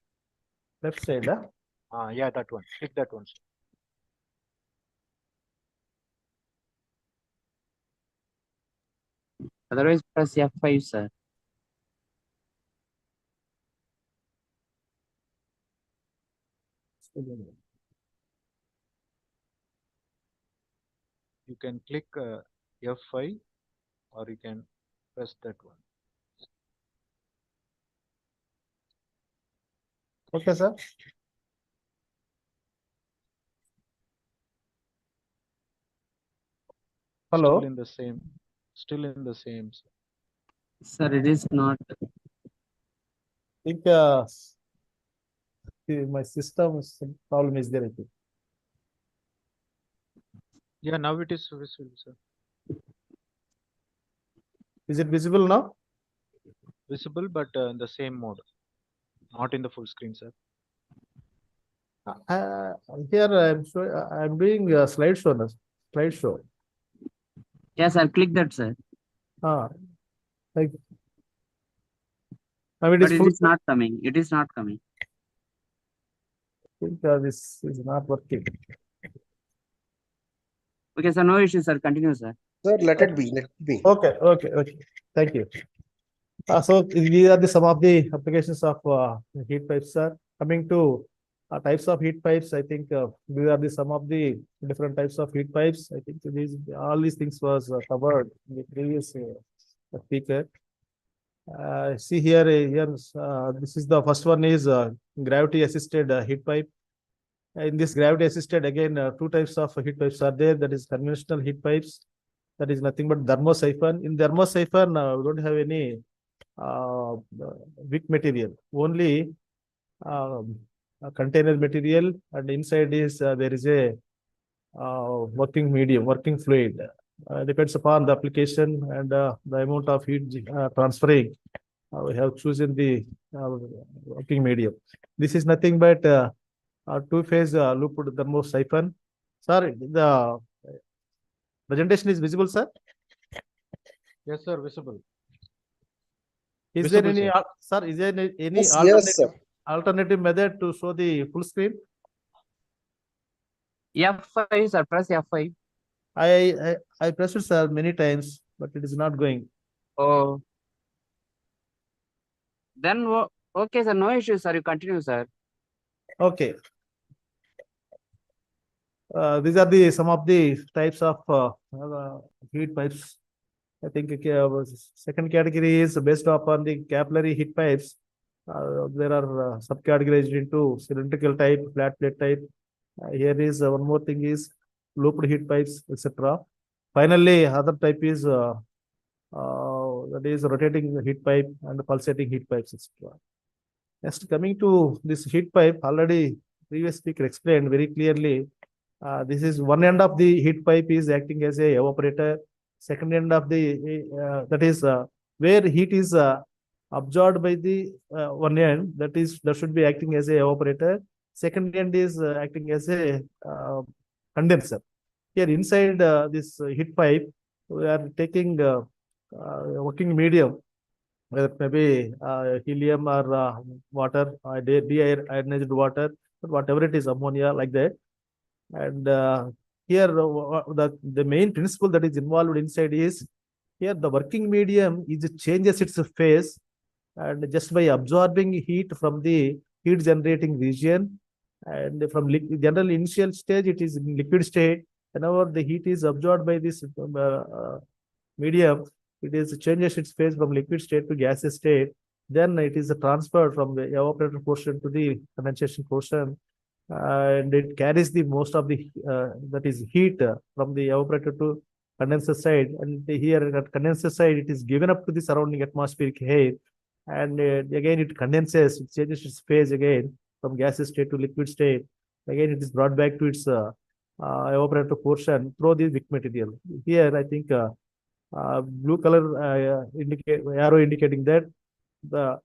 Speaker 12: Left side, huh?
Speaker 9: Yeah, that one. Click that one. Sir.
Speaker 11: Otherwise, press F5, sir.
Speaker 9: You can click F5 or you can press that one.
Speaker 12: Okay, sir. Hello.
Speaker 9: Still in the same. Sir,
Speaker 11: sir, it is not.
Speaker 12: I think my system problem is there, I think.
Speaker 9: Yeah, now it is visible, sir.
Speaker 12: Is it visible now?
Speaker 9: Visible, but in the same mode. Not in the full screen, sir.
Speaker 12: Here I'm doing a slideshow. Slideshow.
Speaker 11: Yes, I'll click that, sir.
Speaker 12: Like. Now it
Speaker 11: but
Speaker 12: is
Speaker 11: it is not coming. It is not coming.
Speaker 12: I think this is not working.
Speaker 11: Okay, sir. No issue, sir. Continue, sir.
Speaker 13: Sir, let it be. Let it be.
Speaker 12: Okay. Thank you. So these are the some of the applications of heat pipes, sir. Coming to types of heat pipes, I think these are the some of the different types of heat pipes. I think all these things was covered in the previous speaker. See here, this is the first one is gravity assisted heat pipe. In this gravity assisted, again, two types of heat pipes are there. That is conventional heat pipes. That is nothing but thermosiphon. In thermosiphon, we don't have any wick material, only container material, and inside is there is a working medium, working fluid. Depends upon the application and the amount of heat transferring. We have chosen the working medium. This is nothing but two-phase looped thermosiphon. Sir, the presentation is visible, sir?
Speaker 9: Yes, sir, visible.
Speaker 12: Is
Speaker 9: Visible,
Speaker 12: there any,
Speaker 9: sir.
Speaker 12: sir, is there any
Speaker 13: Yes, yes, sir.
Speaker 12: alternative method to show the full screen?
Speaker 4: F5, sir, press F5.
Speaker 12: I pressed it, sir, many times, but it is not going.
Speaker 4: Oh. Then, okay, sir, no issues, sir. You continue, sir.
Speaker 12: Okay. These are some of the types of heat pipes. I think second category is based upon the capillary heat pipes. There are subcategorized into cylindrical type, flat plate type. Here is one more thing is looped heat pipes, etc. Finally, other type is that is rotating heat pipe and pulsating heat pipes, etc. Next, coming to this heat pipe, already previous speaker explained very clearly. This is one end of the heat pipe is acting as a evaporator. Second end of the that is where heat is absorbed by the one end, that should be acting as a evaporator. Second end is acting as a condenser. Here inside this heat pipe, we are taking working medium, whether it may be helium or water, deionized water, but whatever it is, ammonia, like that. And here the main principle that is involved inside is here the working medium is changes its phase, and just by absorbing heat from the heat generating region, and from general initial stage it is in liquid state. Whenever the heat is absorbed by this medium, it is changes its phase from liquid state to gaseous state. Then it is transferred from the evaporator portion to the condensation portion, and it carries the most of the that is heat from the evaporator to condenser side. And here at condenser side, it is given up to the surrounding atmospheric air, and again it condenses, it changes its phase again from gaseous state to liquid state. Again, it is brought back to its evaporator portion through the wick material. Here, I think blue color arrow indicating that the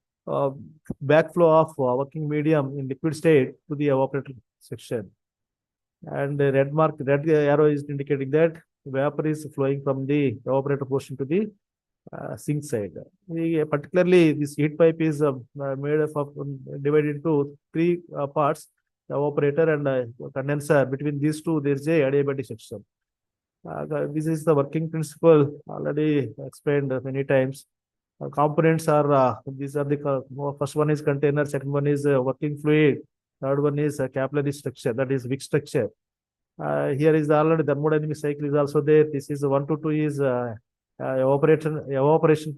Speaker 12: backflow of working medium in liquid state to the evaporator section, and the red arrow is indicating that vapor is flowing from the evaporator portion to the sink side. Particularly, this heat pipe is made of divided into three parts: evaporator and condenser. Between these two, there is a adiabatic section. This is the working principle already explained many times. Components are these are the first one is container, second one is working fluid, third one is capillary structure, that is wick structure. Here is already thermodynamic cycle is also there. This is 1 to 2 is evaporation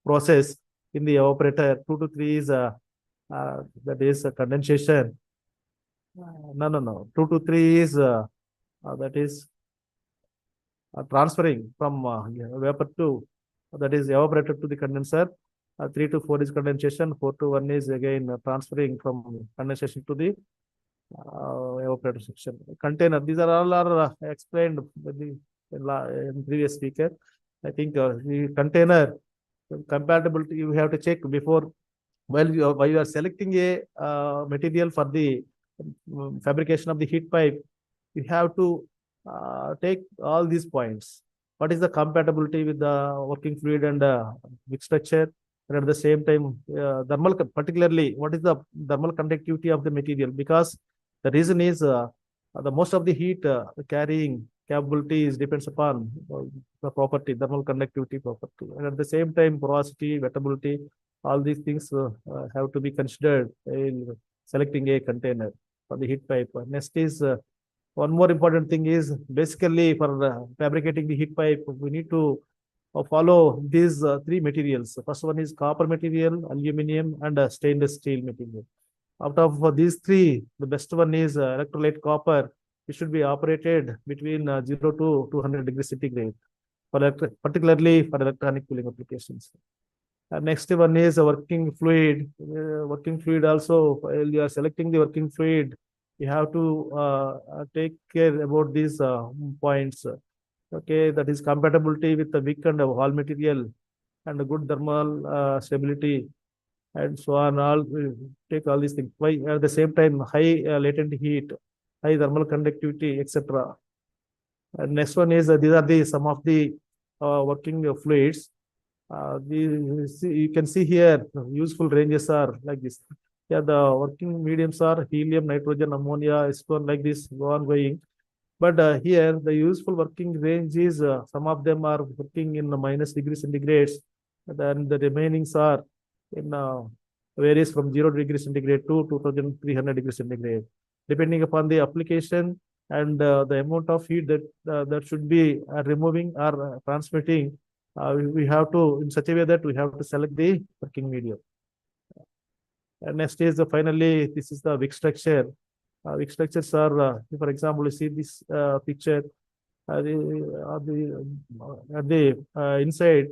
Speaker 12: process in the evaporator. 2 to 3 is that is condensation. No. 2 to 3 is that is transferring from vapor to, that is evaporated to the condenser. 3 to 4 is condensation. 4 to 1 is again transferring from condensation to the evaporator section. Container, these are all are explained by the in previous speaker. I think the container compatibility you have to check before while you are selecting a material for the fabrication of the heat pipe. You have to take all these points. What is the compatibility with the working fluid and wick structure, and at the same time thermal, particularly what is the thermal conductivity of the material, because the reason is the most of the heat carrying capability is depends upon the property, thermal conductivity property, and at the same time porosity, wettability, all these things have to be considered in selecting a container for the heat pipe. Next is one more important thing is basically for fabricating the heat pipe, we need to follow these three materials. The first one is copper material, aluminum, and stainless steel material. Out of these three, the best one is electrolyte copper. It should be operated between 0 to 200 degrees centigrade, particularly for electronic cooling applications. Next one is a working fluid. Working fluid also, while you are selecting the working fluid, you have to take care about these points. Okay, that is compatibility with the wick and wall material, and a good thermal stability, and so on. All take all these things. Why at the same time high latent heat, high thermal conductivity, etc. And next one is these are the some of the working fluids. You can see here useful ranges are like this. Yeah, the working mediums are helium, nitrogen, ammonia, acetone, like this, go on going. But here the useful working range is some of them are working in -degree centigrades, then the remainings are in varies from 0 degree centigrade to 2300 degrees centigrade, depending upon the application and the amount of heat that should be removing or transmitting. We have to in such a way that we have to select the working medium. And next is finally this is the wick structure. Wick structures are, for example, you see this picture. At the inside,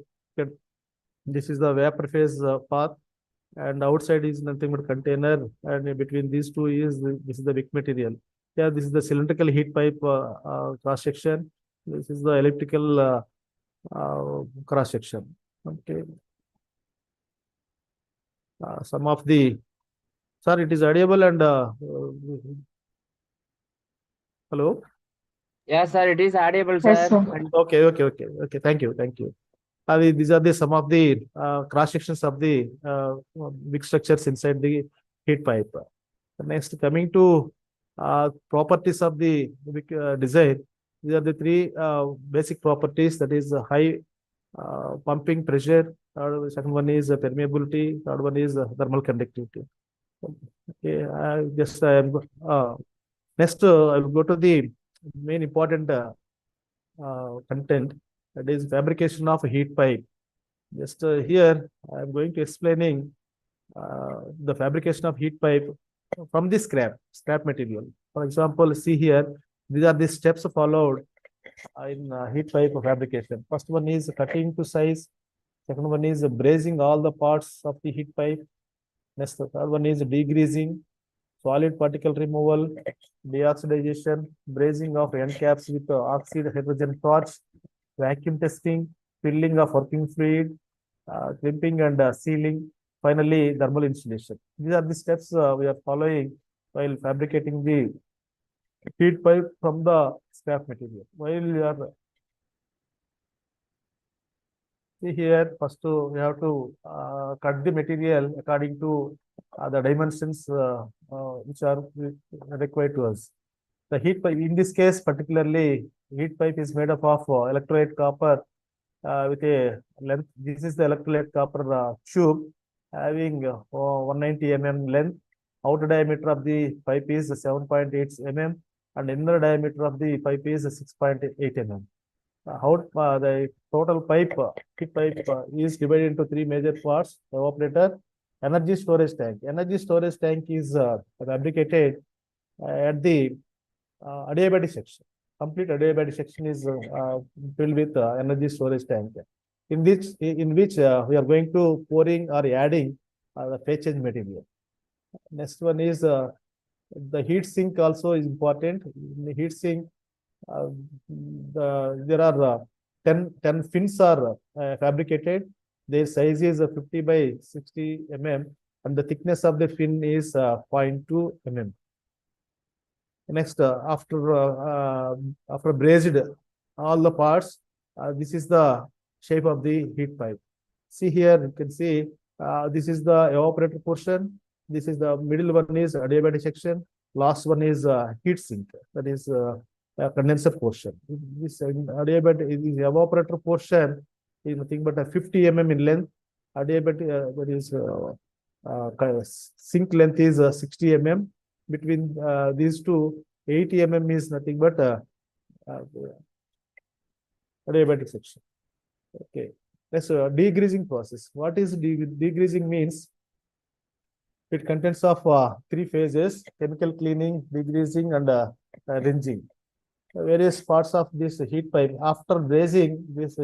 Speaker 12: this is the vapor phase path, and outside is nothing but container, and between these two is this is the wick material. Yeah, this is the cylindrical heat pipe cross section. This is the electrical cross section. Okay. Some of the, sir, it is audible and hello.
Speaker 4: Yes, sir, it is audible, sir.
Speaker 14: Yes, sir.
Speaker 12: Okay. Thank you. These are the some of the cross sections of the wick structures inside the heat pipe. Next, coming to properties of the wick design. These are the three basic properties. That is high pumping pressure. Second one is permeability. Third one is thermal conductivity. Okay, next I will go to the main important content, that is fabrication of heat pipe. Just here I am going to explaining the fabrication of heat pipe from the scrap material. For example, see here, these are the steps followed in heat pipe fabrication. First one is cutting to size. Second one is brazing all the parts of the heat pipe. Next, the third one is degreasing, solid particle removal, deoxidization, brazing of end caps with oxide hydrogen torch, vacuum testing, filling of working fluid, crimping and sealing, finally thermal insulation. These are the steps we are following while fabricating the heat pipe from the scrap material. While we are see here, first we have to cut the material according to the dimensions which are required to us. The heat pipe, in this case particularly, heat pipe is made up of electrolyte copper with a length. This is the electrolyte copper tube having 190 mm length. Outer diameter of the pipe is 7.8 mm and inner diameter of the pipe is 6.8 mm. The total pipe, heat pipe is divided into three major parts: evaporator, energy storage tank. Energy storage tank is fabricated at the adiabatic section. Complete adiabatic section is filled with energy storage tank, in which we are going to pouring or adding the phase change material. Next one is the heat sink also is important. In the heat sink, there are 10 fins are fabricated. Their size is 50 by 60 mm and the thickness of the fin is 0.2 mm. Next, after brazed all the parts, this is the shape of the heat pipe. See here, you can see this is the evaporator portion. This is the middle one is adiabatic section. Last one is heat sink, that is condenser portion. This adiabatic is evaporator portion is nothing but a 50 mm in length. Adiabatic that is sink length is 60 mm. Between these two, 80 mm is nothing but adiabatic section. Okay, that's a degreasing process. What is degreasing means? It contains of three phases: chemical cleaning, degreasing, and rinsing. Various parts of this heat pipe. After brazing, this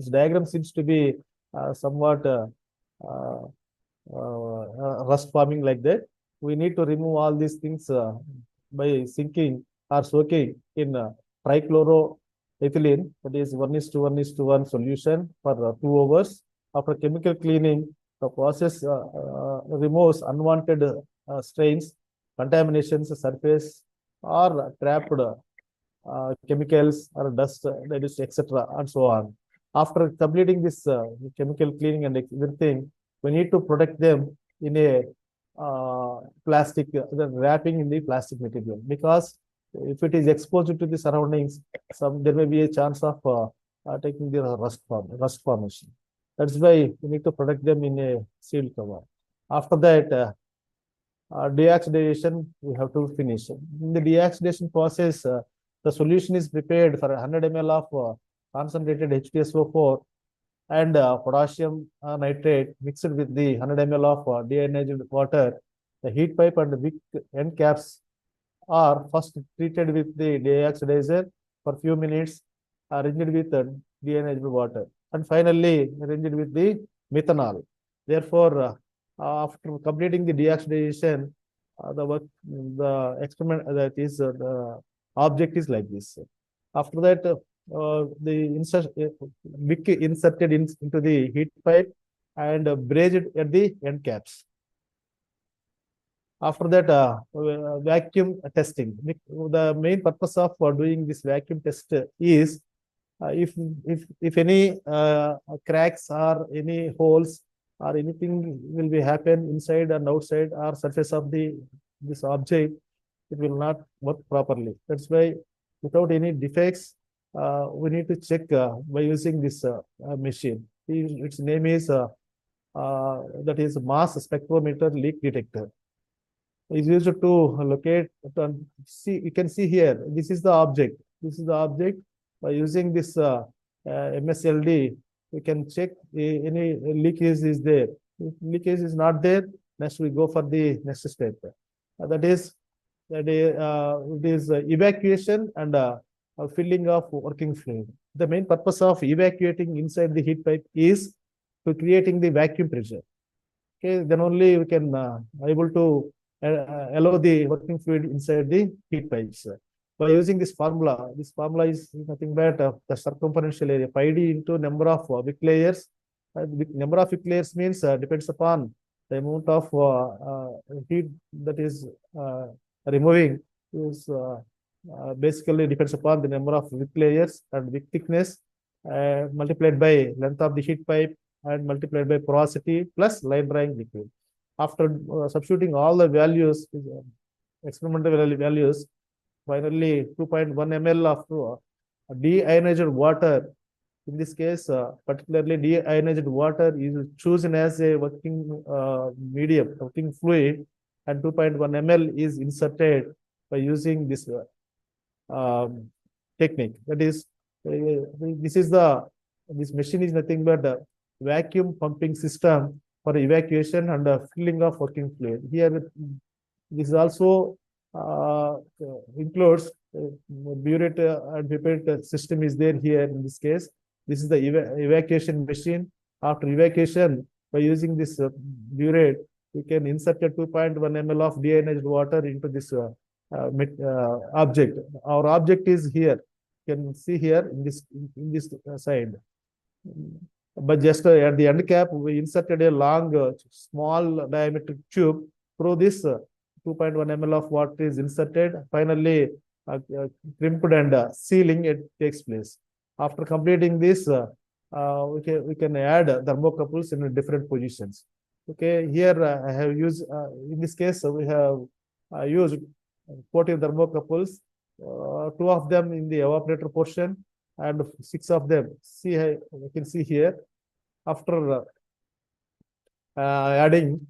Speaker 12: diagram seems to be somewhat rust forming like that. We need to remove all these things by sinking or soaking in trichloroethylene, that is 1:1:1 solution for 2 hours. After chemical cleaning, The process removes unwanted strains, contaminations, surface, or trapped chemicals or dust, etc., and so on. After completing this chemical cleaning and everything, we need to protect them in a plastic, the wrapping in the plastic material, because if it is exposed to the surroundings, there may be a chance of taking the rust formation. That's why we need to protect them in a sealed cover. After that, deoxidation we have to finish. In the deoxidation process, the solution is prepared for 100 ml of concentrated H2SO4 and potassium nitrate mixed with the 100 ml of deionized water. The heat pipe and the wick end caps are first treated with the deoxidizer for few minutes, rinsed with deionized water, and finally rinsed with the methanol. Therefore, after completing the deoxidation, the experiment, that is the object is like this. After that, the wick inserted into the heat pipe and brazed at the end caps. After that, vacuum testing. The main purpose of doing this vacuum test is if any cracks or any holes or anything will be happen inside and outside or surface of this object, it will not work properly. That's why without any defects, we need to check by using this machine. Its name is that is mass spectrometer leak detector. Is used to locate, see, you can see here, this is the object. This is the object. By using this MSLD, we can check any leakage is there. If leakage is not there, next we go for the next step. That is evacuation and filling of working fluid. The main purpose of evacuating inside the heat pipe is to creating the vacuum pressure. Okay, then only we can able to allow the working fluid inside the heat pipes. By using this formula is nothing but the circumferential area, pi d into number of wick layers. Number of wick layers means depends upon the amount of heat that is removing. Is basically depends upon the number of wick layers and wick thickness multiplied by length of the heat pipe and multiplied by porosity plus line drawing liquid. After substituting all the values, experimental values, finally 2.1 ml of deionized water. In this case, particularly deionized water is chosen as a working medium, working fluid, and 2.1 ml is inserted by using this technique. That is, this machine is nothing but a vacuum pumping system for evacuation and filling of working fluid. Here, this also includes burette and pipette system is there here in this case. This is the evacuation machine. After evacuation, by using this burette, we can insert a 2.1 ml of deionized water into this object. Our object is here. You can see here in this side. But just at the end cap, we inserted a long, small diameter tube. Through this 2.1 ml of water is inserted. Finally, crimped and sealing it takes place. After completing this, we can add thermocouples in different positions. Okay, here I have used, in this case, we have used 40 thermocouples, 2 of them in the evaporator portion and 6 of them. See, you can see here. After adding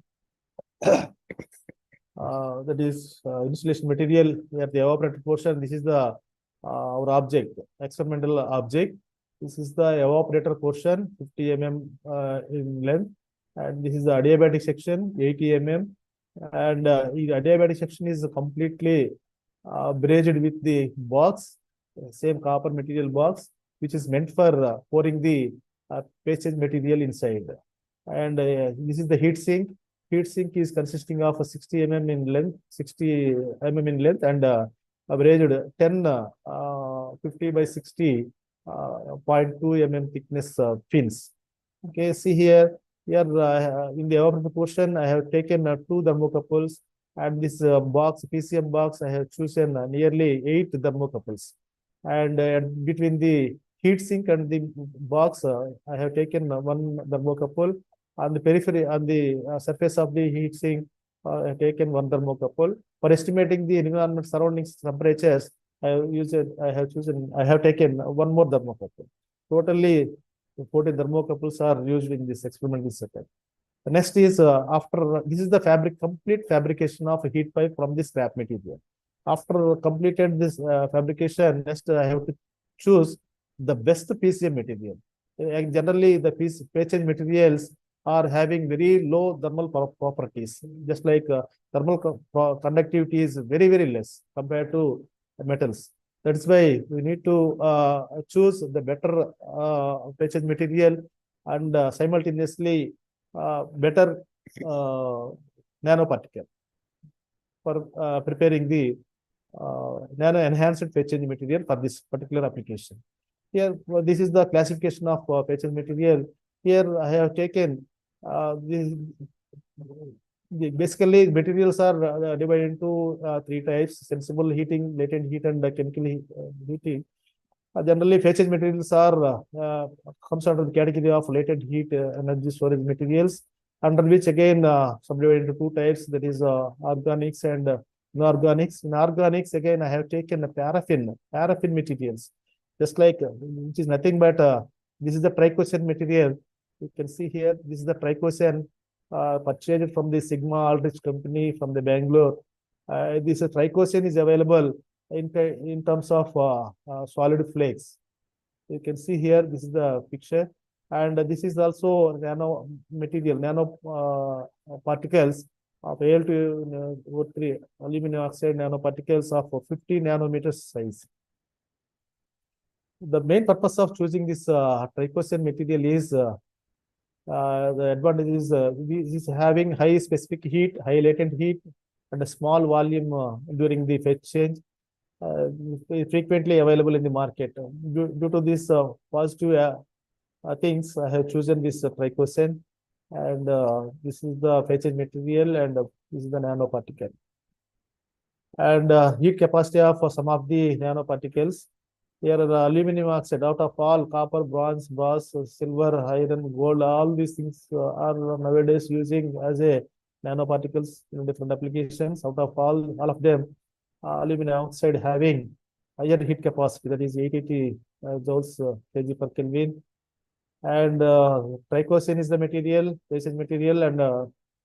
Speaker 12: that is insulation material at the evaporator portion, this is the our object, experimental object. This is the evaporator portion, 50 mm in length, and this is the adiabatic section, 80 mm, and the adiabatic section is completely brazed with the box, same copper material box, which is meant for pouring the passage material inside. And this is the heat sink. Heat sink is consisting of 60 mm in length, 60 mm in length, and brazed 10 50 by 60 0.2 mm thickness fins. Okay, see here, Here in the upper portion, I have taken 2 thermocouples, and this box, PCM box, I have chosen nearly 8 thermocouples. And between the heat sink and the box, I have taken 1 thermocouple. On the periphery, on the surface of the heat sink, I have taken 1 thermocouple. For estimating the environment surroundings temperatures, I have taken 1 more thermocouple. Totally 40 thermocouples are used in this experimental setup. The next is this is the complete fabrication of a heat pipe from the scrap material. After completed this fabrication, next I have to choose the best PCM material. Generally, the PCM materials are having very low thermal properties, just like thermal conductivity is very, very less compared to metals. That's why we need to choose the better patient material and simultaneously better nanoparticle for preparing the nano enhanced patient material for this particular application. Here, this is the classification of patient material. Here, I have taken basically materials are divided into 3 types: sensible heating, latent heat, and chemical heating. Generally, phase materials are comes under the category of latent heat energy storage materials, under which again subdivided into 2 types, that is organics and inorganics. In organics, again, I have taken paraffin materials, just like which is nothing but this is the trichosan material. You can see here, this is the trichosan purchased from the Sigma Aldrich company from the Bangalore. This trichosan is available in terms of solid flakes. You can see here, this is the picture, and this is also nano material, nano particles of Al2O3 aluminum oxide nanoparticles of 50 nanometers size. The main purpose of choosing this trichosan material is the advantage is this is having high specific heat, high latent heat, and a small volume during the phase change. Frequently available in the market. Due to this positive things, I have chosen this trichosan, and this is the phase change material, and this is the nanoparticle. And heat capacity of some of the nanoparticles. Here the aluminum oxide, out of all copper, bronze, brass, silver, iron, gold, all these things are nowadays using as a nanoparticles in different applications. Out of all of them, aluminum oxide having higher heat capacity, that is 880 joules kg per Kelvin. And trichosan is the material, patient material, and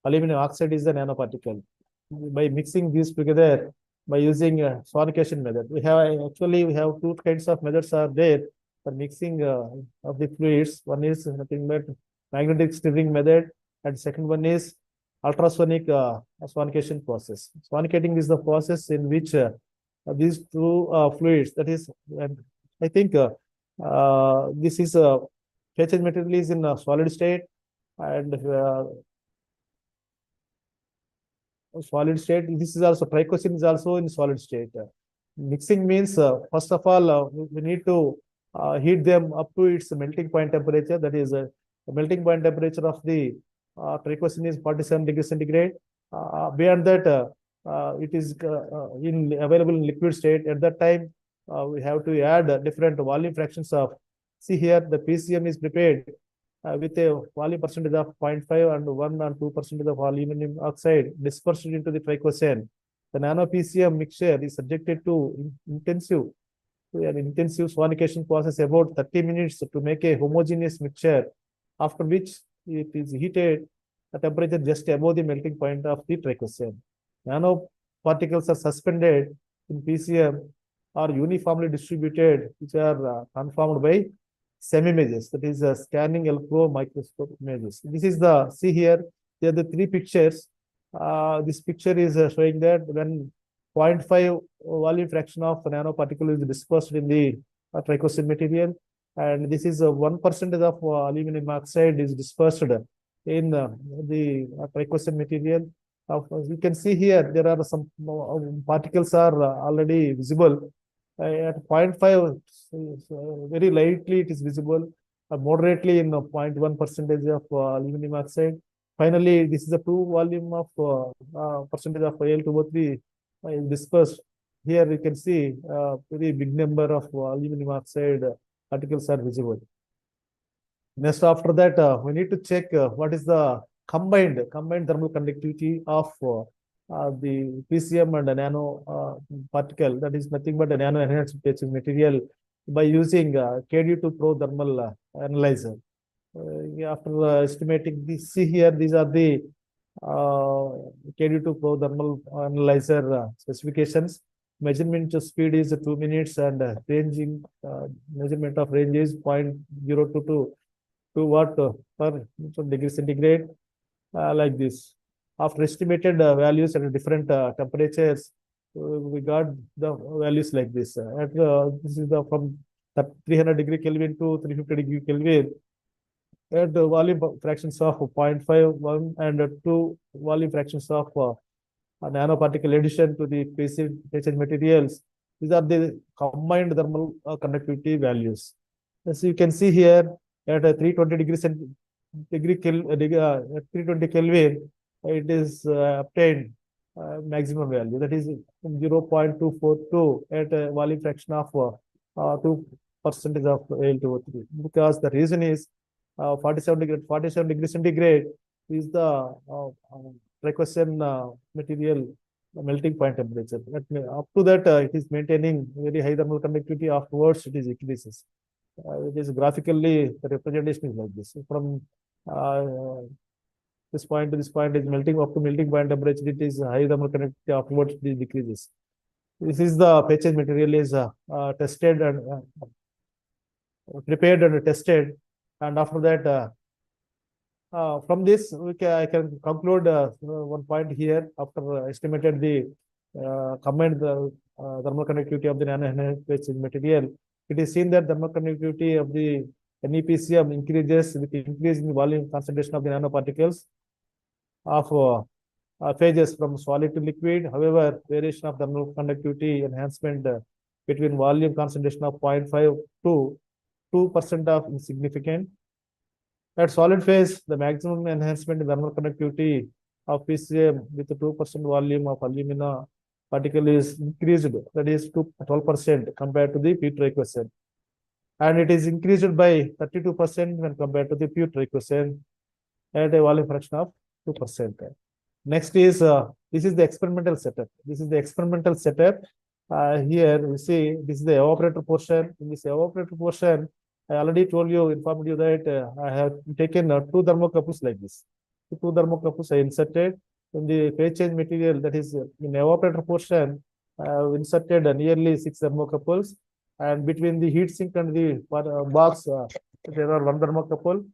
Speaker 12: aluminum oxide is the nanoparticle. By mixing these together, by using sonication method, we have 2 kinds of methods are there for mixing of the fluids. One is nothing but magnetic stirring method, and second one is ultrasonic sonication process. Sonicating is the process in which these 2 fluids, that is, I think this is phase material is in a solid state, and solid state. This is also trichosan is also in solid state. Mixing means first of all we need to heat them up to its melting point temperature. That is the melting point temperature of the trichosan is 47 degrees centigrade. Beyond that, it is available in liquid state. At that time, we have to add different volume fractions of. See here, the PCM is prepared with a volume percentage of 0.5 and 1 and 2% of aluminum oxide dispersed into the trichosan. The Nano PCM mixture is subjected to intensive sonication process about 30 minutes to make a homogeneous mixture, after which it is heated at temperature just above the melting point of the trichosan. Nanoparticles are suspended in PCM or uniformly distributed, which are conformed by SEM images, that is scanning electron microscope images. This is see here, there are the 3 pictures. This picture is showing that when 0.5 volume fraction of nanoparticle is dispersed in the trichosan material, and this is 1% of aluminum oxide is dispersed in the trichosan material. You can see here, there are some particles are already visible. At 0.5, very lightly it is visible, moderately in 0.1 percentage of aluminum oxide. Finally, this is the true volume of percentage of Al2O3 dispersed. Here you can see very big number of aluminum oxide particles are visible. Next, after that, we need to check what is the combined thermal conductivity of the PCM and the nano particle. That is nothing but a nano enhanced patching material by using KD2 Pro thermal analyzer. After estimating this, see here, these are the KD2 Pro thermal analyzer specifications. Measurement speed is 2 minutes and ranging measurement of range is 0.022 2 watt per degree centigrade, like this. After estimated values at different temperatures, we got the values like this. This is the from 300 degree Kelvin to 350 degree Kelvin. At the volume fractions of 0.51 and 2 volume fractions of nanoparticle addition to the patient materials. These are the combined thermal conductivity values. As you can see here, at a 320 Kelvin, it is obtained maximum value, that is 0.242 at a volume fraction of 2% of Al2O3. Because the reason is 47 degree centigrade is the Prakasam material melting point temperature. Up to that, it is maintaining very high thermal conductivity. Afterwards, it is increases. It is graphically, the representation is like this. From this point to this point is melting up to melting point temperature. It is high thermal conductivity. Afterwards, it decreases. This is the patching material is tested and prepared and tested, and after that, from this I can conclude one point here. After estimated the combined thermal conductivity of the nano patching material, it is seen that thermal conductivity of the MEPCM increases with increase in the volume concentration of the nanoparticles of phases from solid to liquid. However, variation of thermal conductivity enhancement between volume concentration of 0.5 to 2% of insignificant. At solid phase, the maximum enhancement in thermal conductivity of PCM with 2% volume of alumina particle is increased, that is to 12% compared to the pure equation. And it is increased by 32% when compared to the pure equation at a volume fraction of 2%. Next is, this is the experimental setup. This is the experimental setup. Here we see this is the evaporator portion. In this evaporator portion, I already informed you that I have taken 2 thermocouples like this. The 2 thermocouples I inserted in the phase change material, that is in evaporator portion. I have inserted nearly 6 thermocouples, and between the heat sink and the box, there are 1 thermocouple,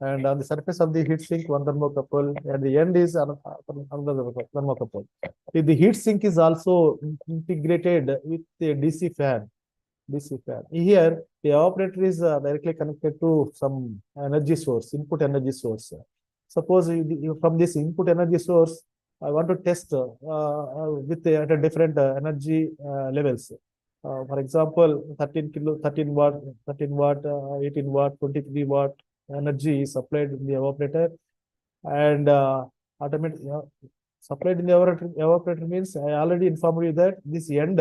Speaker 12: and on the surface of the heat sink 1 thermocouple, and the end is another thermocouple. The heat sink is also integrated with the DC fan. Here, the evaporator is directly connected to some energy source, input energy source. Suppose from this input energy source, I want to test with at a different energy levels. For example, 13 watt, 18 watt, 23 watt energy is supplied in the evaporator, and supplied in the evaporator means I already informed you that this end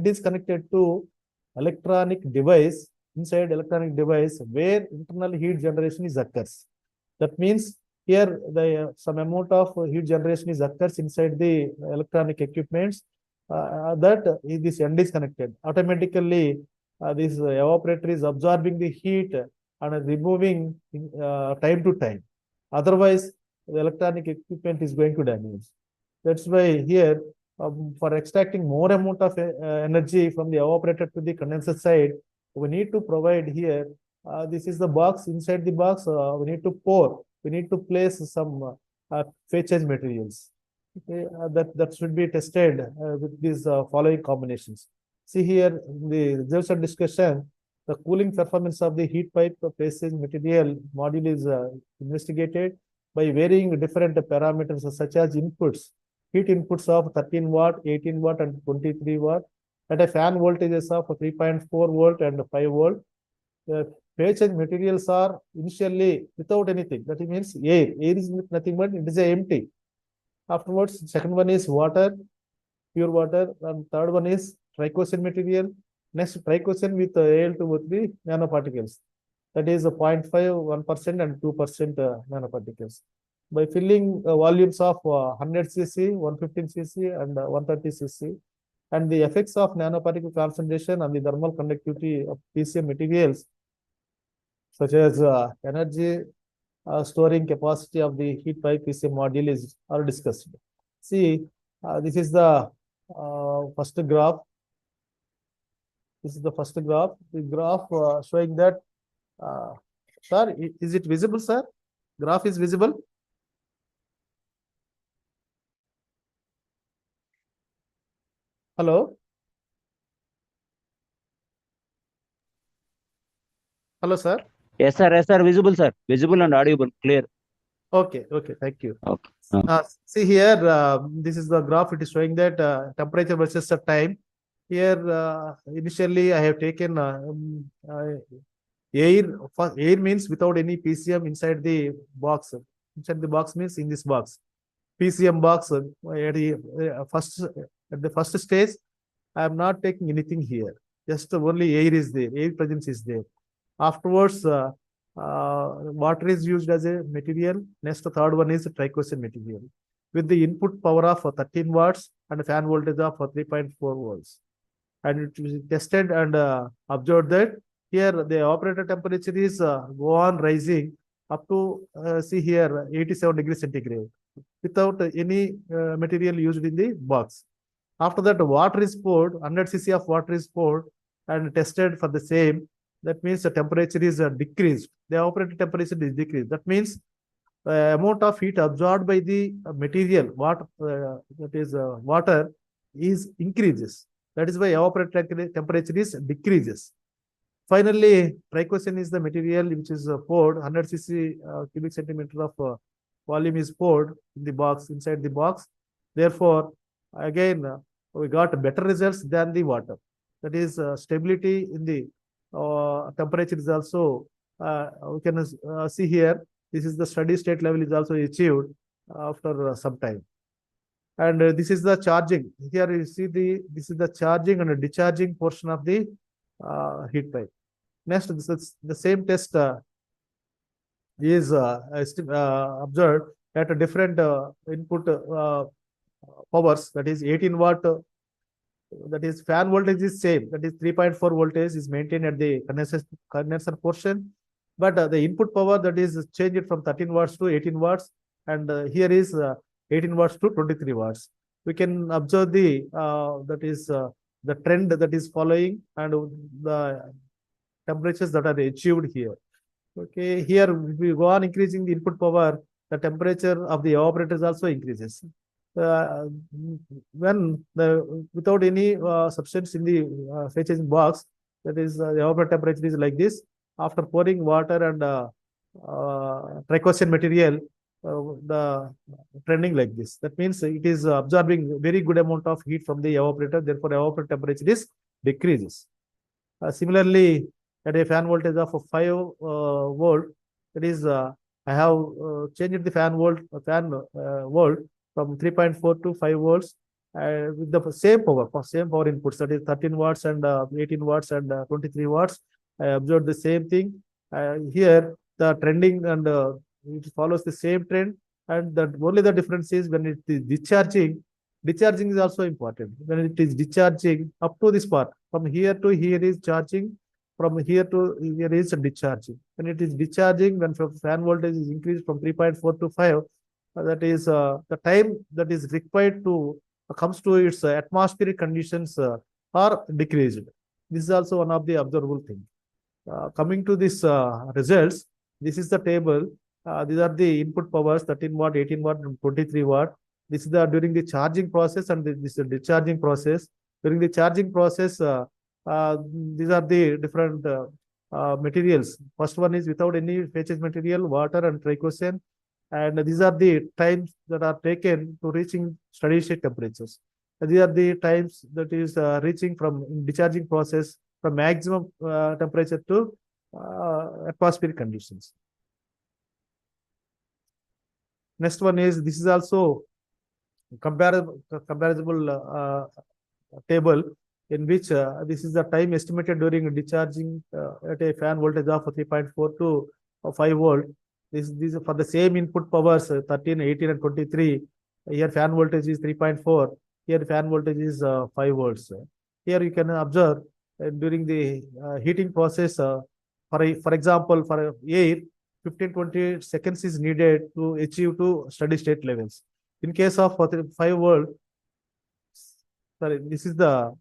Speaker 12: is connected to electronic device, inside electronic device where internal heat generation is occurs. That means here some amount of heat generation is occurs inside the electronic equipments, that this end is connected. Automatically, this evaporator is absorbing the heat and removing time to time. Otherwise, the electronic equipment is going to damage. That's why here, for extracting more amount of energy from the evaporator to the condenser side, we need to provide here. This is the box. Inside the box, we need to pour. We need to place some phase change materials. Okay, that should be tested with these following combinations. See here, in the results of discussion, the cooling performance of the heat pipe phase change material module is investigated by varying different parameters such as inputs. Heat inputs of 13 watt, 18 watt, and 23 watt, at a fan voltages of 3.4 volt and 5 volt. phase change materials are initially without anything. That means air. Air is nothing but it is empty. Afterwards, second one is water, pure water, and third one is trichosan material. Next, trichosan with Al2O3 nanoparticles. That is 0.5, 1%, and 2% nanoparticles. By filling volumes of 100 cc, 115 cc, and 130 cc, and the effects of nanoparticle concentration on the thermal conductivity of PCM materials, such as energy storing capacity of the heat pipe PCM module are discussed. See, this is the first graph. This is the first graph. The graph showing that, sir, is it visible, sir? Graph is visible. Hello? Hello, sir.
Speaker 14: Yes, sir, visible, sir. Visible and audible, clear.
Speaker 12: Okay, thank you.
Speaker 14: Okay.
Speaker 12: See here, this is the graph. It is showing that temperature versus the time. Here, initially, I have taken air. Air means without any PCM inside the box. Inside the box means in this box. PCM box at the first stage, I am not taking anything here. Just only air is there. Air presence is there. Afterwards, water is used as a material. Next, the third one is trichosan material with the input power of 13 watts and fan voltage of 3.4 volts. And it was tested and observed that here the operator temperature is go on rising up to see here 87 degrees centigrade without any material used in the box. After that, water is poured, 100 cc of water is poured and tested for the same. That means the temperature is decreased. The operator temperature is decreased. That means the amount of heat absorbed by the material, water, water is increases. That is why operator temperature is decreases. Finally, trichosan is the material which is poured, 100 cc cubic centimeter of volume is poured in the box, inside the box. Therefore, again, we got better results than the water. That is stability in the temperature is also, we can see here, this is the steady state level is also achieved after some time. And this is the charging. Here you see this is the charging and discharging portion of the heat pipe. Next, this is the same test is observed at a different input powers, that is 18 watt, that is fan voltage is same, that is 3.4 voltage is maintained at the condenser portion, but the input power that is changed from 13 watts to 18 watts, and here is 18 watts to 23 watts. We can observe the that is the trend that is following and the temperatures that are achieved here. Okay, here if we go on increasing the input power, the temperature of the evaporator also increases. When without any substance in the phase change box, that is the evaporator temperature is like this. After pouring water and trichosan material, the trending like this. That means it is absorbing very good amount of heat from the evaporator. Therefore, evaporator temperature is decreases. Similarly, at a fan voltage of 5 volt, that is I have changed the fan volt from 3.4 to 5 volts with the same power inputs, that is 13 watts and 18 watts and 23 watts. I observed the same thing. Here the trending and it follows the same trend, and that only the difference is when it is discharging. Discharging is also important. When it is discharging up to this part, from here to here is charging, from here to here is discharging. When it is discharging, when fan voltage is increased from 3.4 to 5, that is the time that is required to comes to its atmospheric conditions are decreased. This is also one of the observable things. Coming to this results, this is the table. These are the input powers: 13 watt, 18 watt, and 23 watt. This is the during the charging process, and this is the discharging process. During the charging process, these are the different materials. First one is without any phase change material, water and trichosan. And these are the times that are taken to reaching steady state temperatures. These are the times that is reaching from discharging process from maximum temperature to atmospheric conditions. Next one is, this is also comparable table in which this is the time estimated during discharging at a fan voltage of 3.4 to 5 volt. This is for the same input powers 13, 18 and 23. Here fan voltage is 3.4. Here fan voltage is 5 volts. Here you can observe during the heating process, for example, for air, 15-20 seconds is needed to achieve to steady state levels. In case of 5 volt, sorry, this is the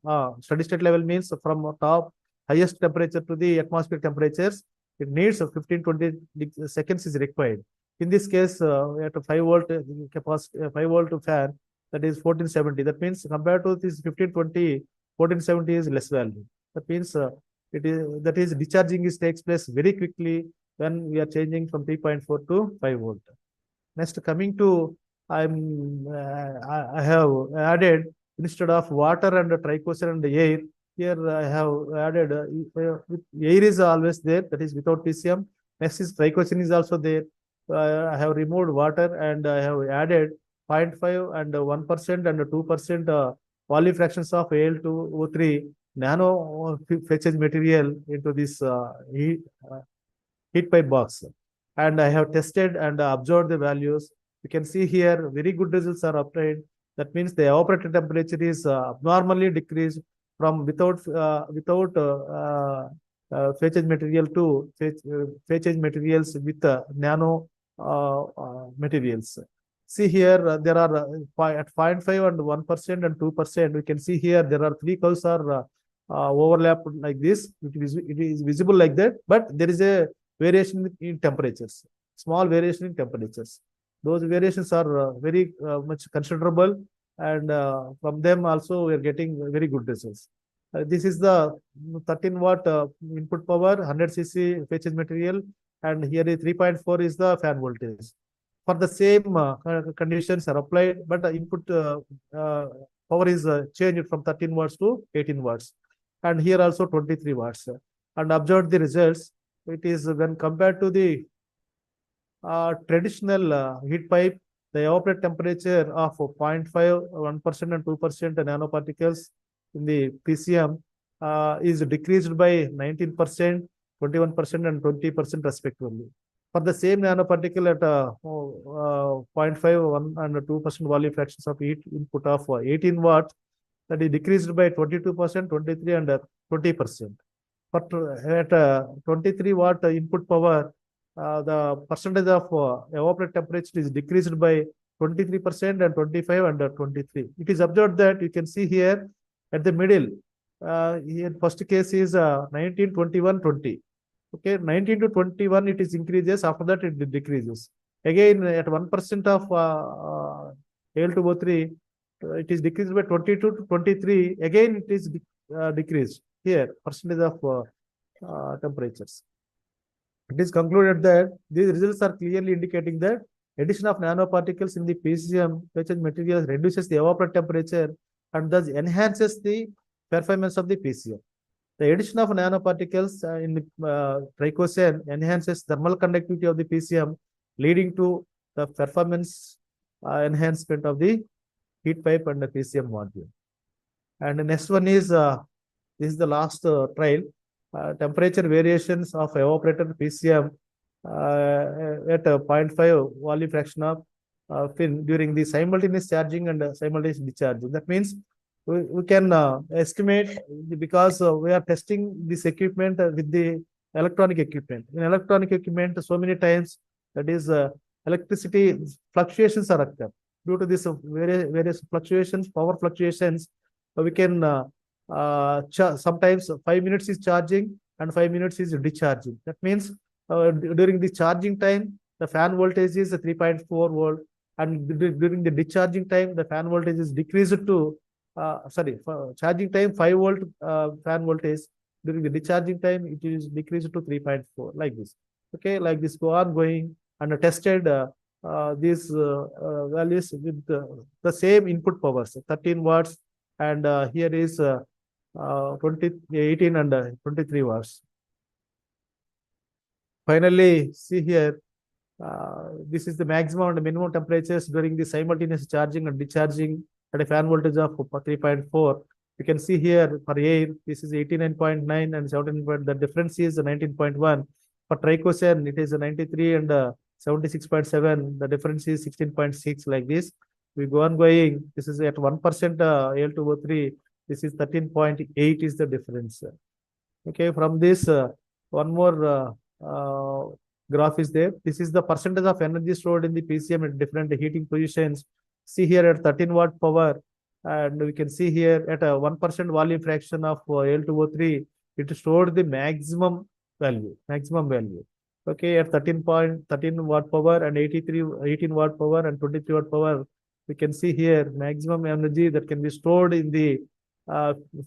Speaker 12: steady state level, means from top highest temperature to the atmospheric temperatures, it needs 15-20 seconds is required. In this case, at a 5 volt capacity, 5 volt fan, that is 1470. That means compared to this 15-20, 1470 is less value. That means that is discharging takes place very quickly when we are changing from 3.4 to 5 volt. Next, coming to, I have added, instead of water and trichosan and air, here I have added air is always there, that is without PCM. Next is trichosan is also there. I have removed water and I have added 0.5 and 1% and 2% Wally fractions of Al2O3 nano phase material into this heat pipe box. And I have tested and observed the values. You can see here very good results are obtained. That means the evaporator temperature is abnormally decreased from without phase change material to phase change materials with nano materials. See here, there are at 0.5 and 1% and 2%. We can see here there are 3 curves are overlapped like this. It is visible like that, but there is a variation in temperatures, small variation in temperatures. Those variations are very much considerable, and from them also we are getting very good results. This is the 13 watt input power, 100 cc phase change material, and here is 3.4 is the fan voltage. For the same conditions are applied, but the input power is changed from 13 watts to 18 watts, and here also 23 watts. And observe the results. It is when compared to the traditional heat pipe, the evaporator temperature of 0.5, 1% and 2% nanoparticles in the PCM is decreased by 19%, 21% and 20% respectively. For the same nanoparticle at 0.5, 1 and 2% volume fractions of heat input of 18 watts, that is decreased by 22%, 23 and 20%. But at 23 watt input power, the percentage of evaporator temperature is decreased by 23% and 25 and 23. It is observed that you can see here at the middle, here first case is 19, 21, 20. Okay, 19 to 21 it is increases, after that it decreases. Again at 1% of Al2O3, it is decreased by 22 to 23. Again it is decreased here, percentage of temperatures. It is concluded that these results are clearly indicating that addition of nanoparticles in the PCM phase change materials reduces the evaporator temperature and thus enhances the performance of the PCM. The addition of nanoparticles in the trichosan enhances thermal conductivity of the PCM, leading to the performance enhancement of the heat pipe and the PCM module. And the next one is, this is the last trial. Temperature variations of evaporator PCM at 0.5 volume fraction of fin during the simultaneous charging and simultaneous discharging. That means we can estimate, because we are testing this equipment with the electronic equipment. In electronic equipment, so many times, that is electricity fluctuations are occurred. Due to this various fluctuations, power fluctuations, we can sometimes 5 minutes is charging and 5 minutes is discharging. That means during the charging time, the fan voltage is 3.4 volt, and during the discharging time, the fan voltage is decreased to for charging time 5 volt fan voltage. During the discharging time, it is decreased to 3.4, like this. Okay, like this go on going, and tested these values with the same input powers, 13 watts, and here is 18 and 23 watts. Finally, see here, this is the maximum and minimum temperatures during the simultaneous charging and discharging at a fan voltage of 3.4. You can see here for air, this is 89.9 and 17. The difference is 19.1. For trichosan, it is 93 and 76.7. The difference is 16.6, like this. We go on going. This is at 1% Al2O3. This is 13.8 is the difference. Okay, from this, one more graph is there. This is the percentage of energy stored in the PCM at different heating positions. See here at 13 watt power, and we can see here at a 1% volume fraction of Al2O3, it stored the maximum value. Okay, at 13 watt power and 18 watt power and 23 watt power, we can see here maximum energy that can be stored in the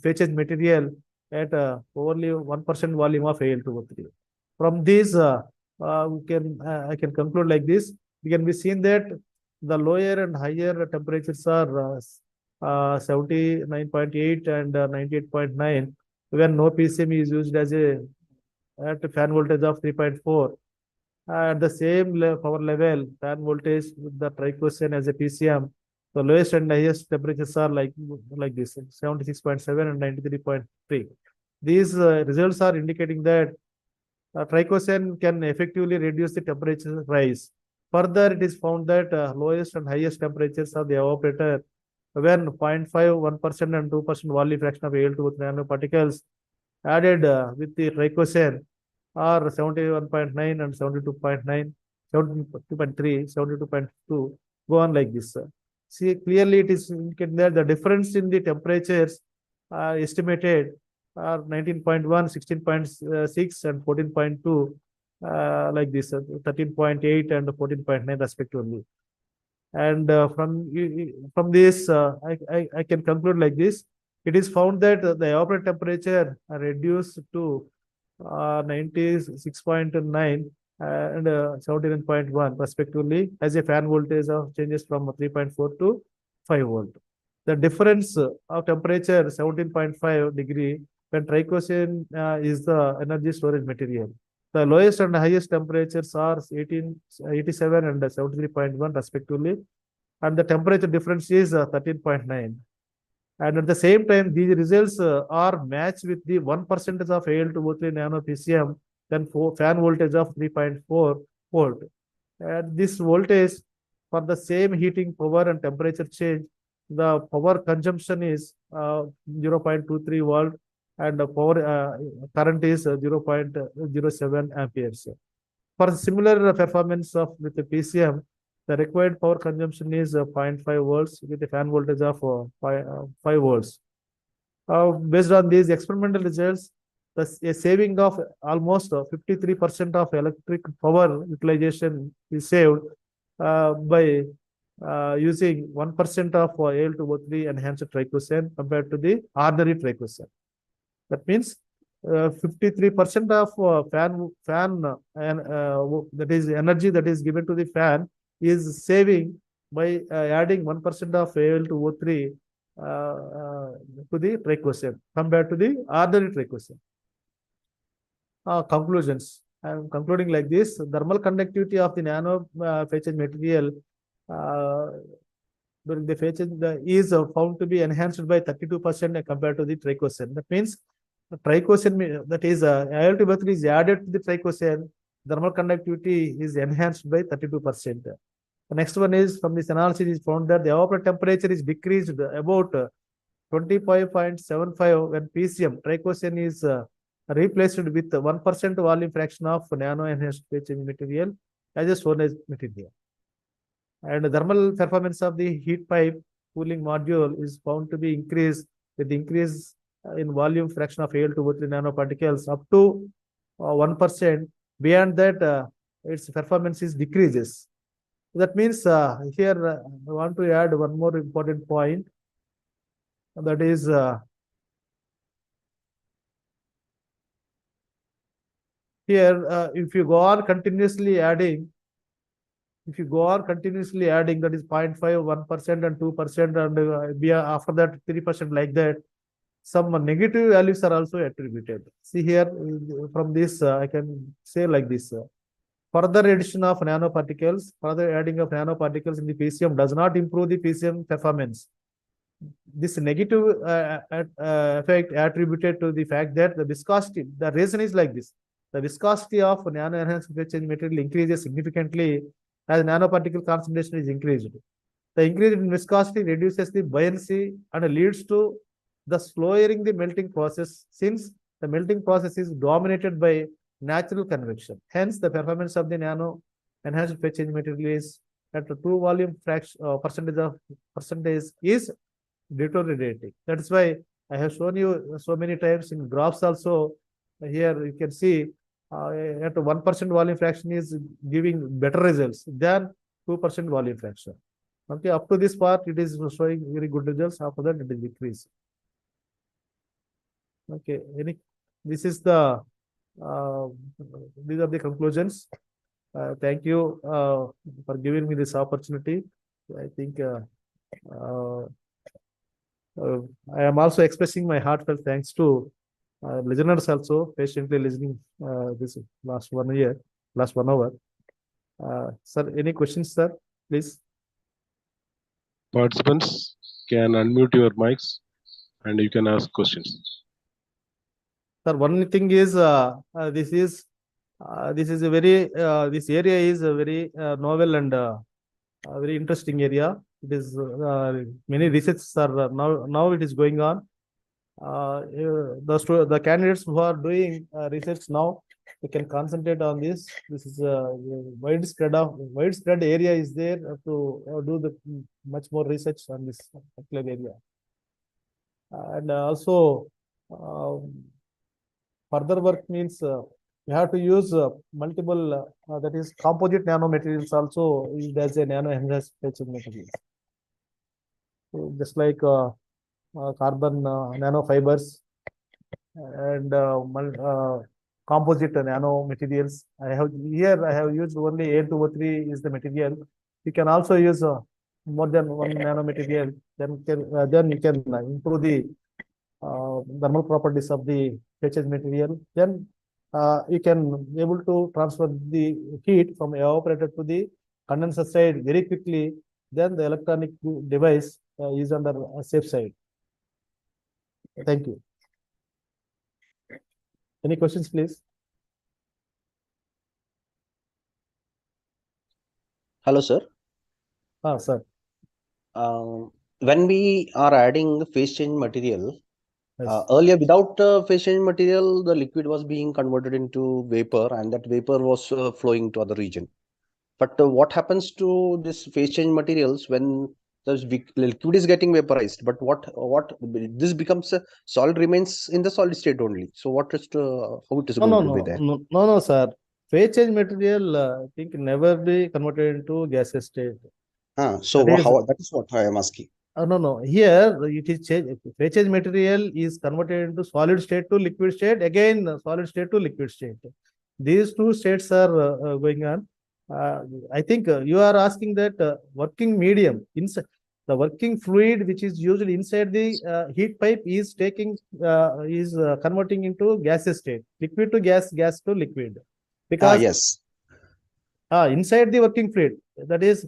Speaker 12: phase material at only 1% volume of Al2O3. From this, I can conclude like this. We can be seen that the lower and higher temperatures are 79.8 and 98.9 when no PCM is used as at fan voltage of 3.4. At the same power level, fan voltage with the trichosan as a PCM, the lowest and highest temperatures are like this, 76.7 and 93.3. These results are indicating that trichosan can effectively reduce the temperature rise. Further, it is found that lowest and highest temperatures of the evaporator when 0.5, 1% and 2% volume fraction of Al2O3 nanoparticles added with the trichosan are 71.9 and 72.9, 72.3, 72.2, go on like this. See, clearly it is indicating that the difference in the temperatures are estimated are 19.1, 16.6 and 14.2, like this, 13.8 and 14.9 respectively. And from this, I can conclude like this. It is found that the evaporator temperature reduced to 96.9 and 79.1 respectively, as a fan voltage of changes from 3.4 to 5 volt. The difference of temperature 17.5 degree when trichosan is the energy storage material. The lowest and highest temperatures are 87 and 73.1 respectively, and the temperature difference is 13.9. And at the same time, these results are matched with the 1% of Al2O3 Nano PCM, then fan voltage of 3.4 volt. And this voltage for the same heating power and temperature change, the power consumption is 0.23 volt and the power current is 0.07 amperes. For similar performance of with the PCM, the required power consumption is 0.5 volts with a fan voltage of 5 volts. Based on these experimental results, a saving of almost 53% of electric power utilization is saved by using 1% of Al2O3 enhanced trichosan compared to the ordinary trichosan. That means 53% of fan and that is energy that is given to the fan is saving by adding 1% of Al2O3 to the trichosan compared to the ordinary trichosan. Conclusions. I am concluding like this. Thermal conductivity of the nano phase material during the phase is found to be enhanced by 32% compared to the trichosan. That means the trichosan, that is Al2O3 is added to the trichosan, thermal conductivity is enhanced by 32%. The next one is, from this analysis is found that the evaporator temperature is decreased about 25.75 when PCM trichosan is replaced with 1% volume fraction of nano enhanced phase change material as a storage material. And the thermal performance of the heat pipe cooling module is found to be increased with increase in volume fraction of Al2O3 nanoparticles up to 1%. Beyond that, its performance is decreases. That means here I want to add one more important point. That is here, if you go on continuously adding, that is 0.5, 1% and 2% and after that 3% like that, some negative values are also attributed. See here, from this I can say like this. further addition of nanoparticles, further adding of nanoparticles in the PCM does not improve the PCM performance. This negative effect attributed to the fact that the viscosity, the reason is like this. The viscosity of nano-enhanced phase change material increases significantly as nanoparticle concentration is increased. The increase in viscosity reduces the buoyancy and leads to the slowing the melting process, since the melting process is dominated by natural convection. Hence, the performance of the nano-enhanced phase change material is at the true volume fraction percentage is deteriorating. That is why I have shown you so many times in graphs also. Here you can see at 1% volume fraction is giving better results than 2% volume fraction. Okay, up to this part it is showing very good results. After that it is decreased. Okay, this is the these are the conclusions. Thank you for giving me this opportunity. I think I am also expressing my heartfelt thanks to listeners also patiently listening this last 1 hour. Sir, any questions, sir? Please.
Speaker 15: Participants can unmute your mics and you can ask questions.
Speaker 12: Sir, one thing is this is a very this area is a very novel and very interesting area. It is many researches are now it is going on. The candidates who are doing research now, they can concentrate on this. This is a widespread area is there to do the much more research on this particular area, and also further work means you have to use multiple that is composite nanomaterials also used as a nano-enhanced materials. So just like carbon nanofibers and composite nanomaterials. I have used only A2O3 is the material. You can also use more than one nanomaterial. Then you can improve the thermal properties of the HH material. Then you can be able to transfer the heat from evaporator to the condenser side very quickly. Then the electronic device is under a safe side. Thank you. Any questions, please?
Speaker 13: Hello, sir.
Speaker 12: Sir.
Speaker 13: When we are adding the phase change material, earlier without phase change material, the liquid was being converted into vapor, and that vapor was flowing to other region. But what happens to this phase change materials when the liquid is getting vaporized? But what this becomes a solid, remains in the solid state only. So what is how it is going to be there?
Speaker 12: No, sir. Phase change material, I think, never be converted into gaseous state.
Speaker 13: So that is what I am asking.
Speaker 12: No. Here it is change. Phase change material is converted into solid state to liquid state. Again, solid state to liquid state. These two states are going on. I think you are asking that working medium inside the working fluid which is used inside the heat pipe is converting into gaseous state, liquid to gas, gas to liquid. Because
Speaker 13: yes.
Speaker 12: Inside the working fluid, that is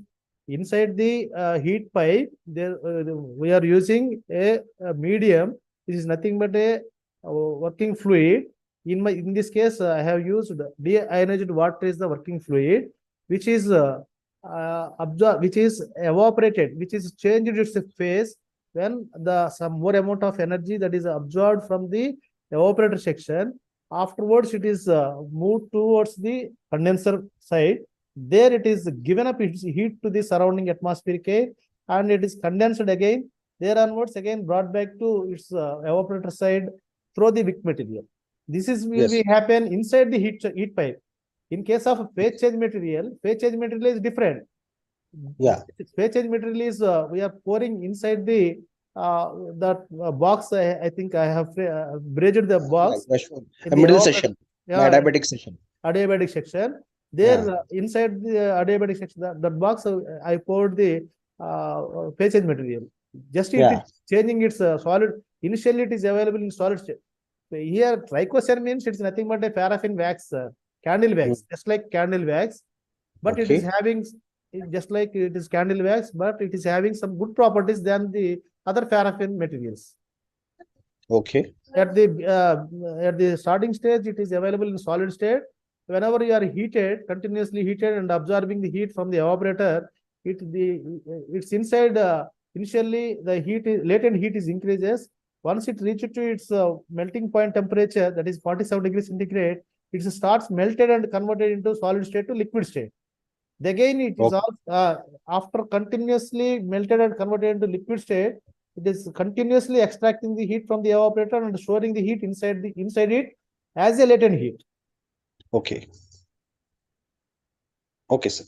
Speaker 12: inside the heat pipe, there we are using a medium. This is nothing but a working fluid. In this case, I have used deionized water is the working fluid, which is which is evaporated, which is changed its phase when some more amount of energy that is absorbed from the evaporator section. Afterwards, it is moved towards the condenser side. There it is given up its heat to the surrounding atmospheric air, and it is condensed again. There onwards again brought back to its evaporator side through the wick material. This is will be happen inside the heat pipe. In case of phase change material is different.
Speaker 13: Yeah.
Speaker 12: Phase change material is we are pouring inside the that box. I think I have bridged the box.
Speaker 13: A middle section. Adiabatic section.
Speaker 12: Adiabatic section. There inside the adiabatic section, that box I poured the phase change material. Just it is changing its solid. Initially, it is available in solid state. So here, triclosan means it's nothing but a paraffin wax. candle wax, just like candle wax, but it is
Speaker 13: Okay.
Speaker 12: having just like it is candle wax, but it is having some good properties than the other paraffin materials.
Speaker 13: Okay.
Speaker 12: At the starting stage, it is available in solid state. Whenever you are heated, continuously heated and absorbing the heat from the evaporator, it's inside. Initially, the latent heat is increases. Once it reaches to its melting point temperature, that is 47 degrees centigrade, it starts melted and converted into solid state to liquid state. Again, it is all after continuously melted and converted into liquid state. It is continuously extracting the heat from the evaporator and storing the heat inside it as a latent heat.
Speaker 13: Okay. Okay, sir.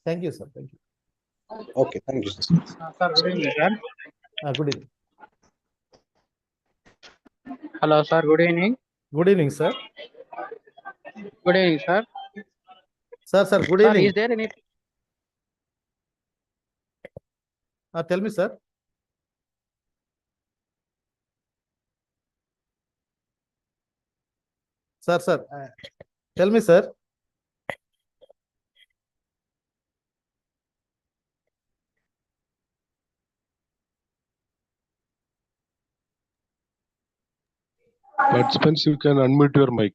Speaker 12: Thank you, sir. Thank you.
Speaker 13: Okay, thank you, sir.
Speaker 11: Sir, good evening, sir.
Speaker 12: Good evening.
Speaker 11: Hello, sir. Good evening.
Speaker 12: Good evening, sir.
Speaker 11: Good evening, sir.
Speaker 12: Sir, good
Speaker 11: Sir,
Speaker 12: evening.
Speaker 11: is there any?
Speaker 12: Tell me, sir. Sir, tell me, sir.
Speaker 15: Participants, you can unmute your mic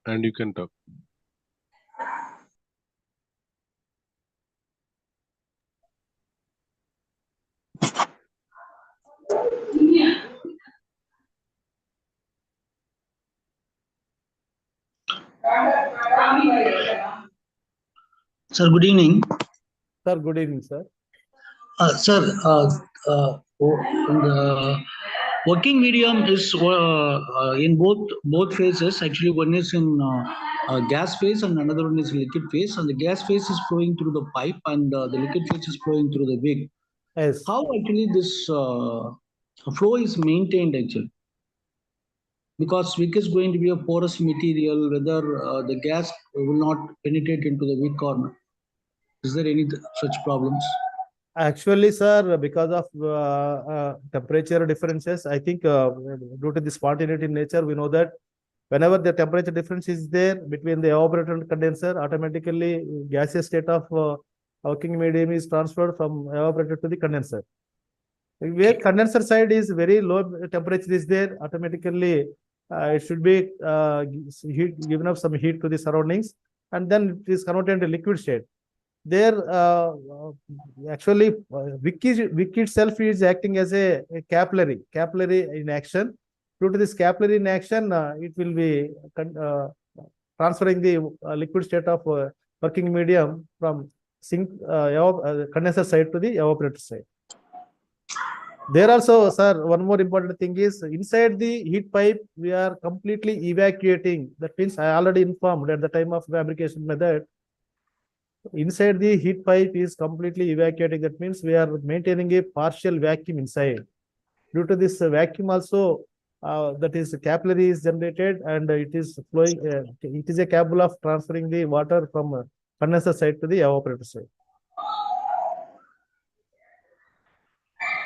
Speaker 15: and you can talk.
Speaker 16: Sir, good evening.
Speaker 12: Sir, good evening, sir.
Speaker 16: Sir, the working medium is in both phases. Actually, one is in gas phase and another one is liquid phase. And the gas phase is flowing through the pipe, and the liquid phase is flowing through the wick.
Speaker 12: Yes.
Speaker 16: How actually this flow is maintained actually? Because wick is going to be a porous material, whether the gas will not penetrate into the wick or not. Is there any such problems?
Speaker 12: Actually, sir, because of temperature differences, I think due to the spontaneity nature, we know that whenever the temperature difference is there between the evaporator and condenser, automatically gaseous state of working medium is transferred from evaporator to the condenser. Where condenser side is very low temperature is there, automatically it should be given up some heat to the surroundings, and then it is converted into liquid state. There, actually, wick itself is acting as a capillary in action. Due to this capillary in action, it will be transferring the liquid state of working medium from condenser side to the evaporator side. There also, sir, one more important thing is inside the heat pipe, we are completely evacuating. That means I already informed at the time of fabrication method. Inside the heat pipe is completely evacuating. That means we are maintaining a partial vacuum inside. Due to this vacuum also, that is capillary is generated and it is flowing. It is a capable of transferring the water from condenser side to the evaporator side.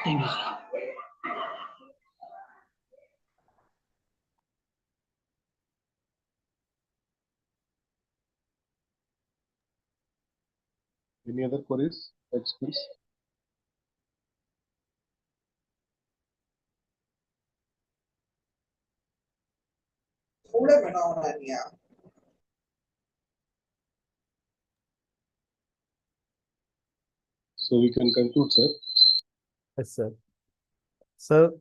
Speaker 16: Thank you, sir.
Speaker 15: Any other queries, experts? So we can conclude, sir.
Speaker 12: Yes, sir. Sir,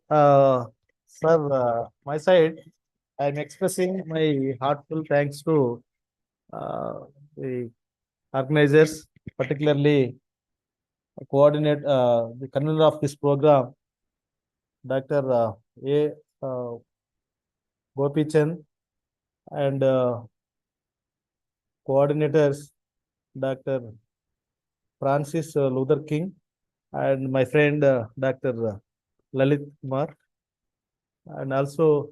Speaker 12: my side, I'm expressing my heartfelt thanks to the organizers, particularly the convener of this program, Dr. A. Gopichan, and coordinators, Dr. Francis Luther King, and my friend Dr. Lalit Kumar, and also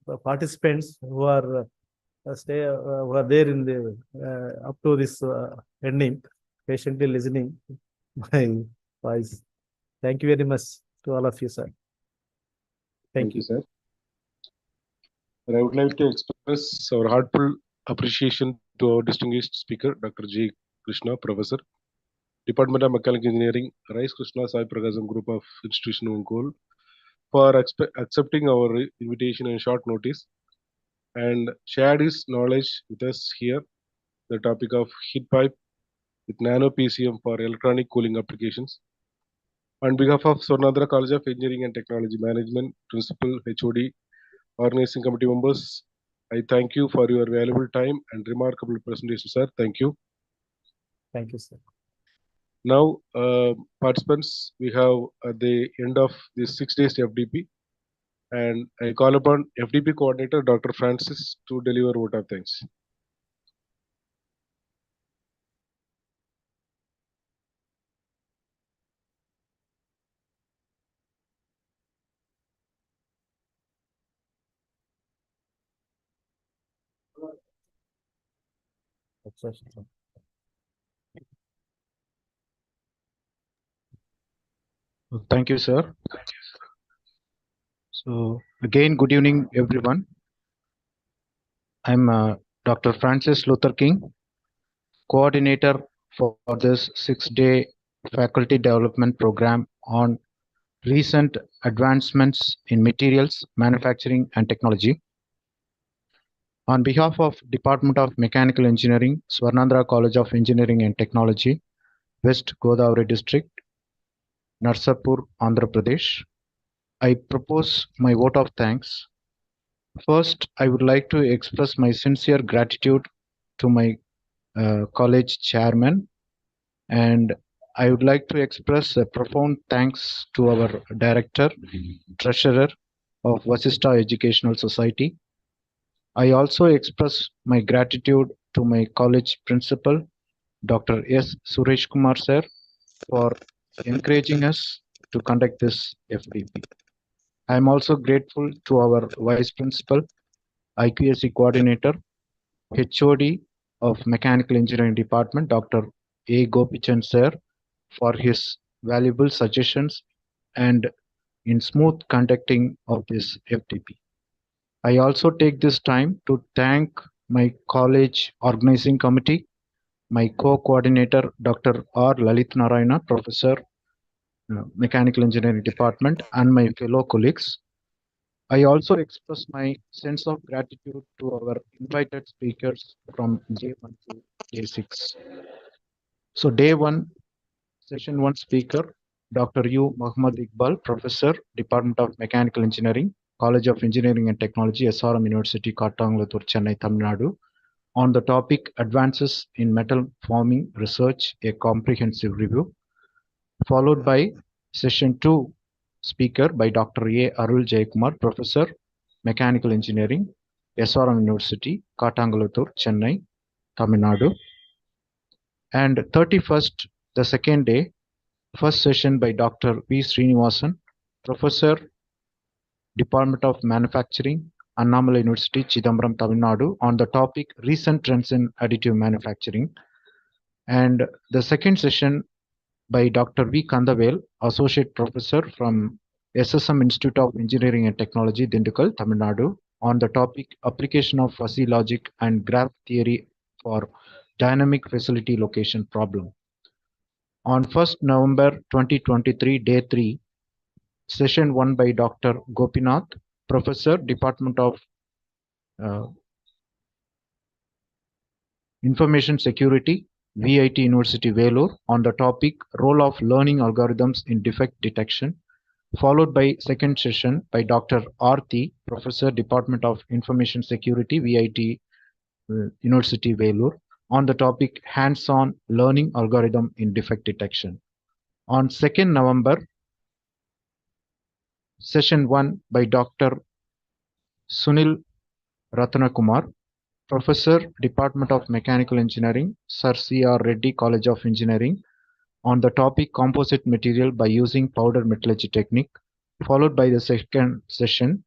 Speaker 12: the participants who are who are there in the up to this ending, patiently listening my voice. Thank you very much to all of you, sir. Thank you,
Speaker 15: sir. And I would like to express our heartfelt appreciation to our distinguished speaker, Dr. J. Krishna, Professor, Department of Mechanical Engineering, Rice Krishna Sai Prakasam Group of Institution Ongole, for accepting our invitation on short notice and shared his knowledge with us here, the topic of heat pipe with Nano PCM for electronic cooling applications. On behalf of Swarnandhra College of Engineering and Technology Management, Principal, HOD, Organizing Committee members, I thank you for your valuable time and remarkable presentation, sir. Thank you.
Speaker 12: Thank you, sir.
Speaker 15: Now, participants, we have at the end of this 6 days FDP, and I call upon FDP coordinator Dr. Francis to deliver vote of thanks.
Speaker 9: Thank you, sir. So again, good evening, everyone. I'm Dr. Francis Luther King, coordinator for this 6-day faculty development program on recent advancements in materials, manufacturing, and technology. On behalf of Department of Mechanical Engineering, Swarnandhra College of Engineering and Technology, West Godavari District, Narasapur, Andhra Pradesh, I propose my vote of thanks. First, I would like to express my sincere gratitude to my college chairman, and I would like to express a profound thanks to our director, treasurer of Vasista Educational Society. I also express my gratitude to my college principal, Dr. S. Suresh Kumar sir, for encouraging us to conduct this FDP. I am also grateful to our vice principal, IQSC coordinator, HOD of Mechanical Engineering Department, Dr. A. Gopichan sir, for his valuable suggestions and in smooth conducting of this FDP. I also take this time to thank my college organizing committee, my co-coordinator, Dr. R. Lalit Narayana, Professor, Mechanical Engineering Department, and my fellow colleagues. I also express my sense of gratitude to our invited speakers from J1 to J6. So day 1, session 1 speaker, Dr. U. Muhammad Iqbal, Professor, Department of Mechanical Engineering, College of Engineering and Technology, SRM University, Kattangalattur, Chennai, Tamil Nadu, on the topic Advances in Metal Forming Research, a Comprehensive Review, followed by session 2 speaker by Dr. A. Arul Jayakumar, Professor, Mechanical Engineering, SRM University, Kattangalattur, Chennai, Tamil Nadu. And 31st, the second day, first session by Dr. P. Srinivasan, Professor, Department of Manufacturing, Annamala University, Chidambaram, Tamil Nadu, on the topic Recent Trends in Additive Manufacturing. And the second session by Dr. V. Kandavel, Associate Professor from SSM Institute of Engineering and Technology, Dindigul, Tamil Nadu, on the topic Application of Fuzzy Logic and Graph Theory for Dynamic Facility Location Problem. On 1st November 2023, Day 3, Session 1 by Dr. Gopinath, Professor, Department of Information Security, VIT University, Vellore, on the topic Role of Learning Algorithms in Defect Detection, followed by second session by Dr. Arti, Professor, Department of Information Security, VIT University, Vellore, on the topic Hands-on Learning Algorithm in Defect Detection. On 2nd November, Session 1 by Dr. Sunil Ratnakumar, Professor, Department of Mechanical Engineering, Sir C.R. Reddy College of Engineering, on the topic Composite Material by Using Powder Metallurgy Technique, followed by the second session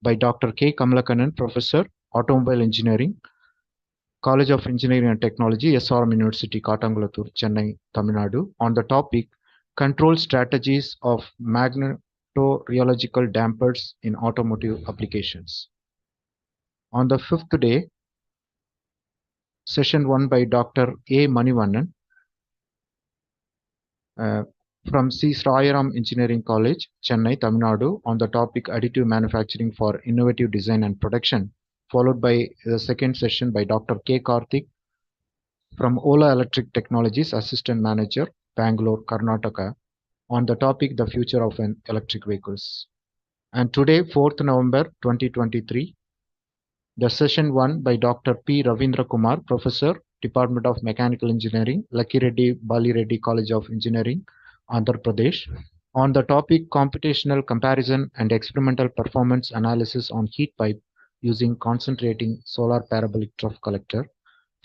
Speaker 9: by Dr. K. Kamalakanan, Professor, Automobile Engineering, College of Engineering and Technology, SRM University, Kattangalattur, Chennai, Tamil Nadu, on the topic Control Strategies of Magnetorheological Dampers in Automotive Applications. On the fifth day, session 1 by Dr. A. Manivannan from C. Srayaram Engineering College, Chennai, Tamil Nadu, on the topic Additive Manufacturing for Innovative Design and Production, followed by the second session by Dr. K. Karthik from Ola Electric Technologies, Assistant Manager, Bangalore, Karnataka, on the topic The Future of Electric Vehicles. And today, 4th November 2023, the session 1 by Dr. P. Ravindra Kumar, Professor, Department of Mechanical Engineering, Lakireddy, Bali Reddy College of Engineering, Andhra Pradesh, on the topic Computational Comparison and Experimental Performance Analysis on Heat Pipe using Concentrating Solar Parabolic Trough Collector,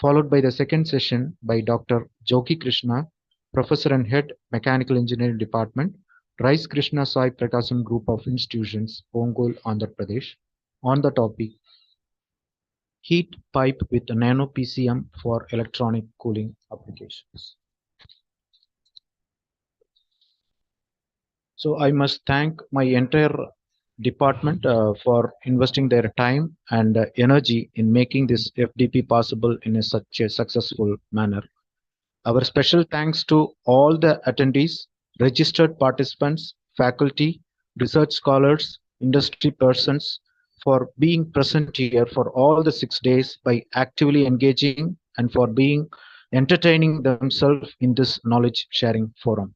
Speaker 9: followed by the second session by Dr. Jogi Krishna, Professor and Head, Mechanical Engineering Department, Rice Krishna Sai Prakasam Group of Institutions, Ongole, Andhra Pradesh, on the topic Heat Pipe with Nano PCM for Electronic Cooling Applications. So I must thank my entire department for investing their time and energy in making this FDP possible in such a successful manner. Our special thanks to all the attendees, registered participants, faculty, research scholars, industry persons for being present here for all the 6 days by actively engaging and for being entertaining themselves in this knowledge sharing forum.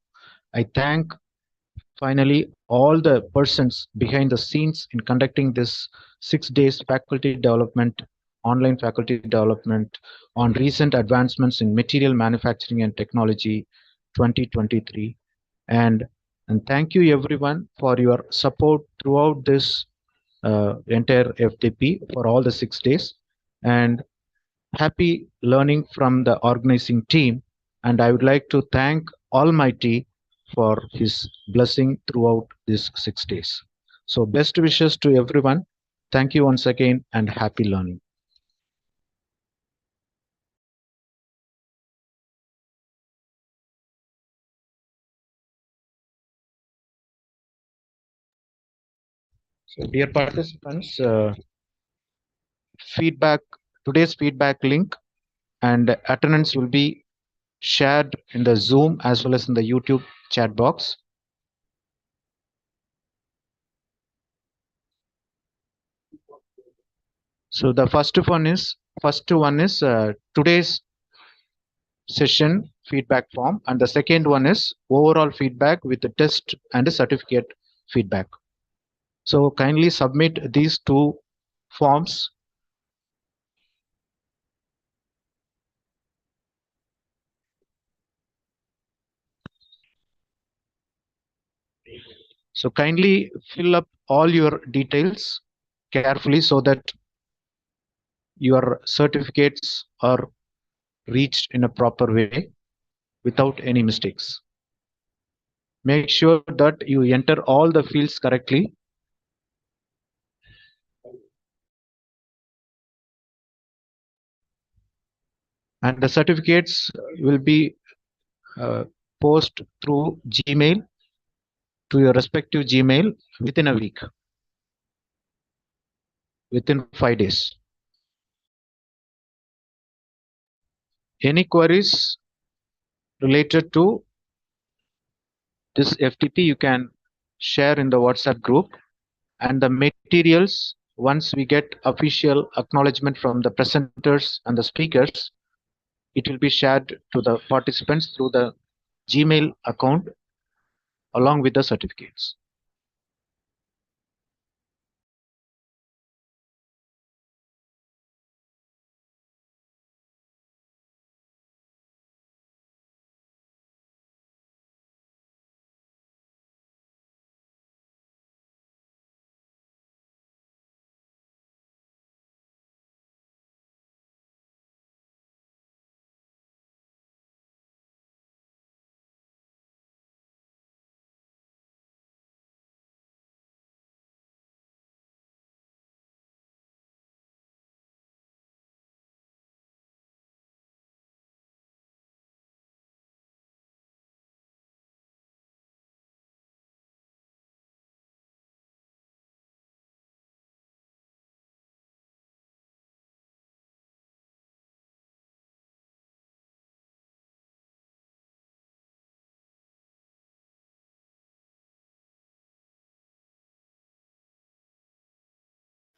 Speaker 9: I thank finally all the persons behind the scenes in conducting this 6 days faculty development, online faculty development on recent advancements in material manufacturing and technology 2023. And thank you everyone for your support throughout this entire FDP for all the 6 days. And happy learning from the organizing team. And I would like to thank Almighty for his blessing throughout these 6 days. So best wishes to everyone. Thank you once again and happy learning. So dear participants, today's feedback link and attendance will be shared in the Zoom as well as in the YouTube chat box. So the first one is today's session feedback form, and the second one is overall feedback with the test and a certificate feedback. So kindly submit these two forms. So kindly fill up all your details carefully so that your certificates are reached in a proper way without any mistakes. Make sure that you enter all the fields correctly. And the certificates will be posted through Gmail to your respective Gmail within a week, within 5 days. Any queries related to this FTP you can share in the WhatsApp group, and the materials, once we get official acknowledgement from the presenters and the speakers, it will be shared to the participants through the Gmail account along with the certificates.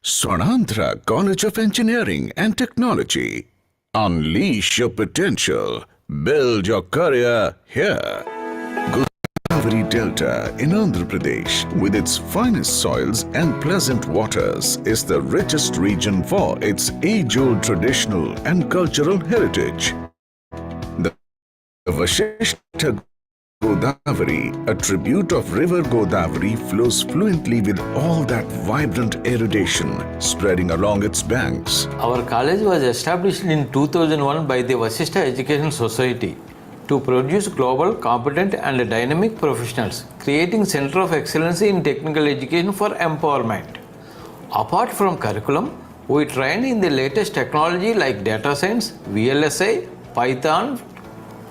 Speaker 1: Swarnandhra College of Engineering and Technology. Unleash your potential. Build your career here. Godavari Delta in Andhra Pradesh, with its finest soils and pleasant waters, is the richest region for its age-old traditional and cultural heritage. The Vashishta Godavari, a tribute of river Godavari, flows fluently with all that vibrant erudition spreading along its banks.
Speaker 2: Our college was established in 2001 by the Vasishta Education Society to produce global, competent and dynamic professionals, creating Center of Excellence in Technical Education for Empowerment. Apart from curriculum, we train in the latest technology like data science, VLSI, Python,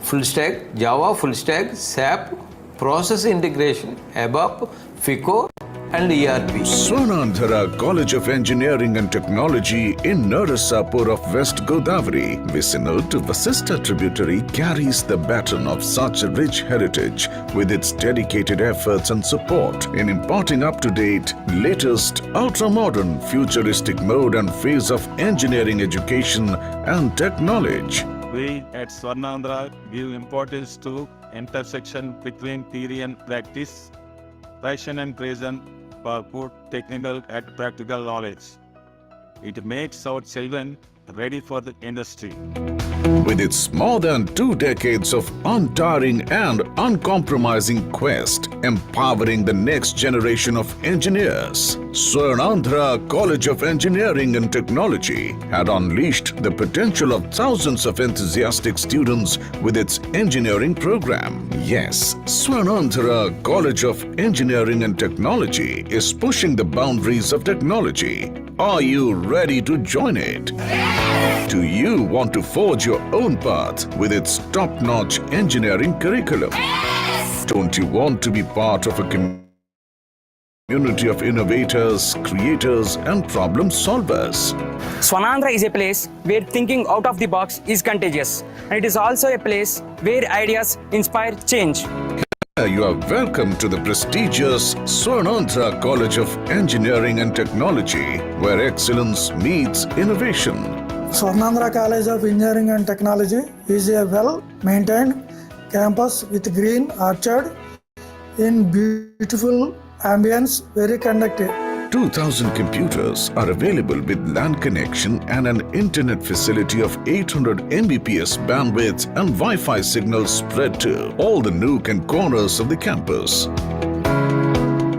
Speaker 2: full stack, Java full stack, SAP, process integration, ABAP, FICO and ERP.
Speaker 1: Swarnandhra College of Engineering and Technology in Narasapur of West Godavari, vicinal to Vasishta tributary, carries the baton of such a rich heritage with its dedicated efforts and support in imparting up-to-date, latest, ultra-modern, futuristic mode and phase of engineering education and tech knowledge.
Speaker 3: We at Swarnandhra give importance to intersection between theory and practice, passion and present for good technical and practical knowledge. It makes our children ready for the industry.
Speaker 1: With its more than 2 decades of untiring and uncompromising quest, empowering the next generation of engineers, Swarnandhra College of Engineering and Technology had unleashed the potential of thousands of enthusiastic students with its engineering program. Yes, Swarnandhra College of Engineering and Technology is pushing the boundaries of technology. Are you ready to join it? Do you want to forge your own path with its top-notch engineering curriculum? Don't you want to be part of a community of innovators, creators, and problem solvers?
Speaker 4: Swarnandhra is a place where thinking out of the box is contagious, and it is also a place where ideas inspire change.
Speaker 1: You are welcome to the prestigious Swarnandhra College of Engineering and Technology, where excellence meets innovation.
Speaker 5: Swarnandhra College of Engineering and Technology is a well-maintained campus with green orchard in beautiful ambience, very conducive.
Speaker 1: 2,000 computers are available with LAN connection and an internet facility of 800 Mbps bandwidth and Wi-Fi signals spread to all the nook and corners of the campus.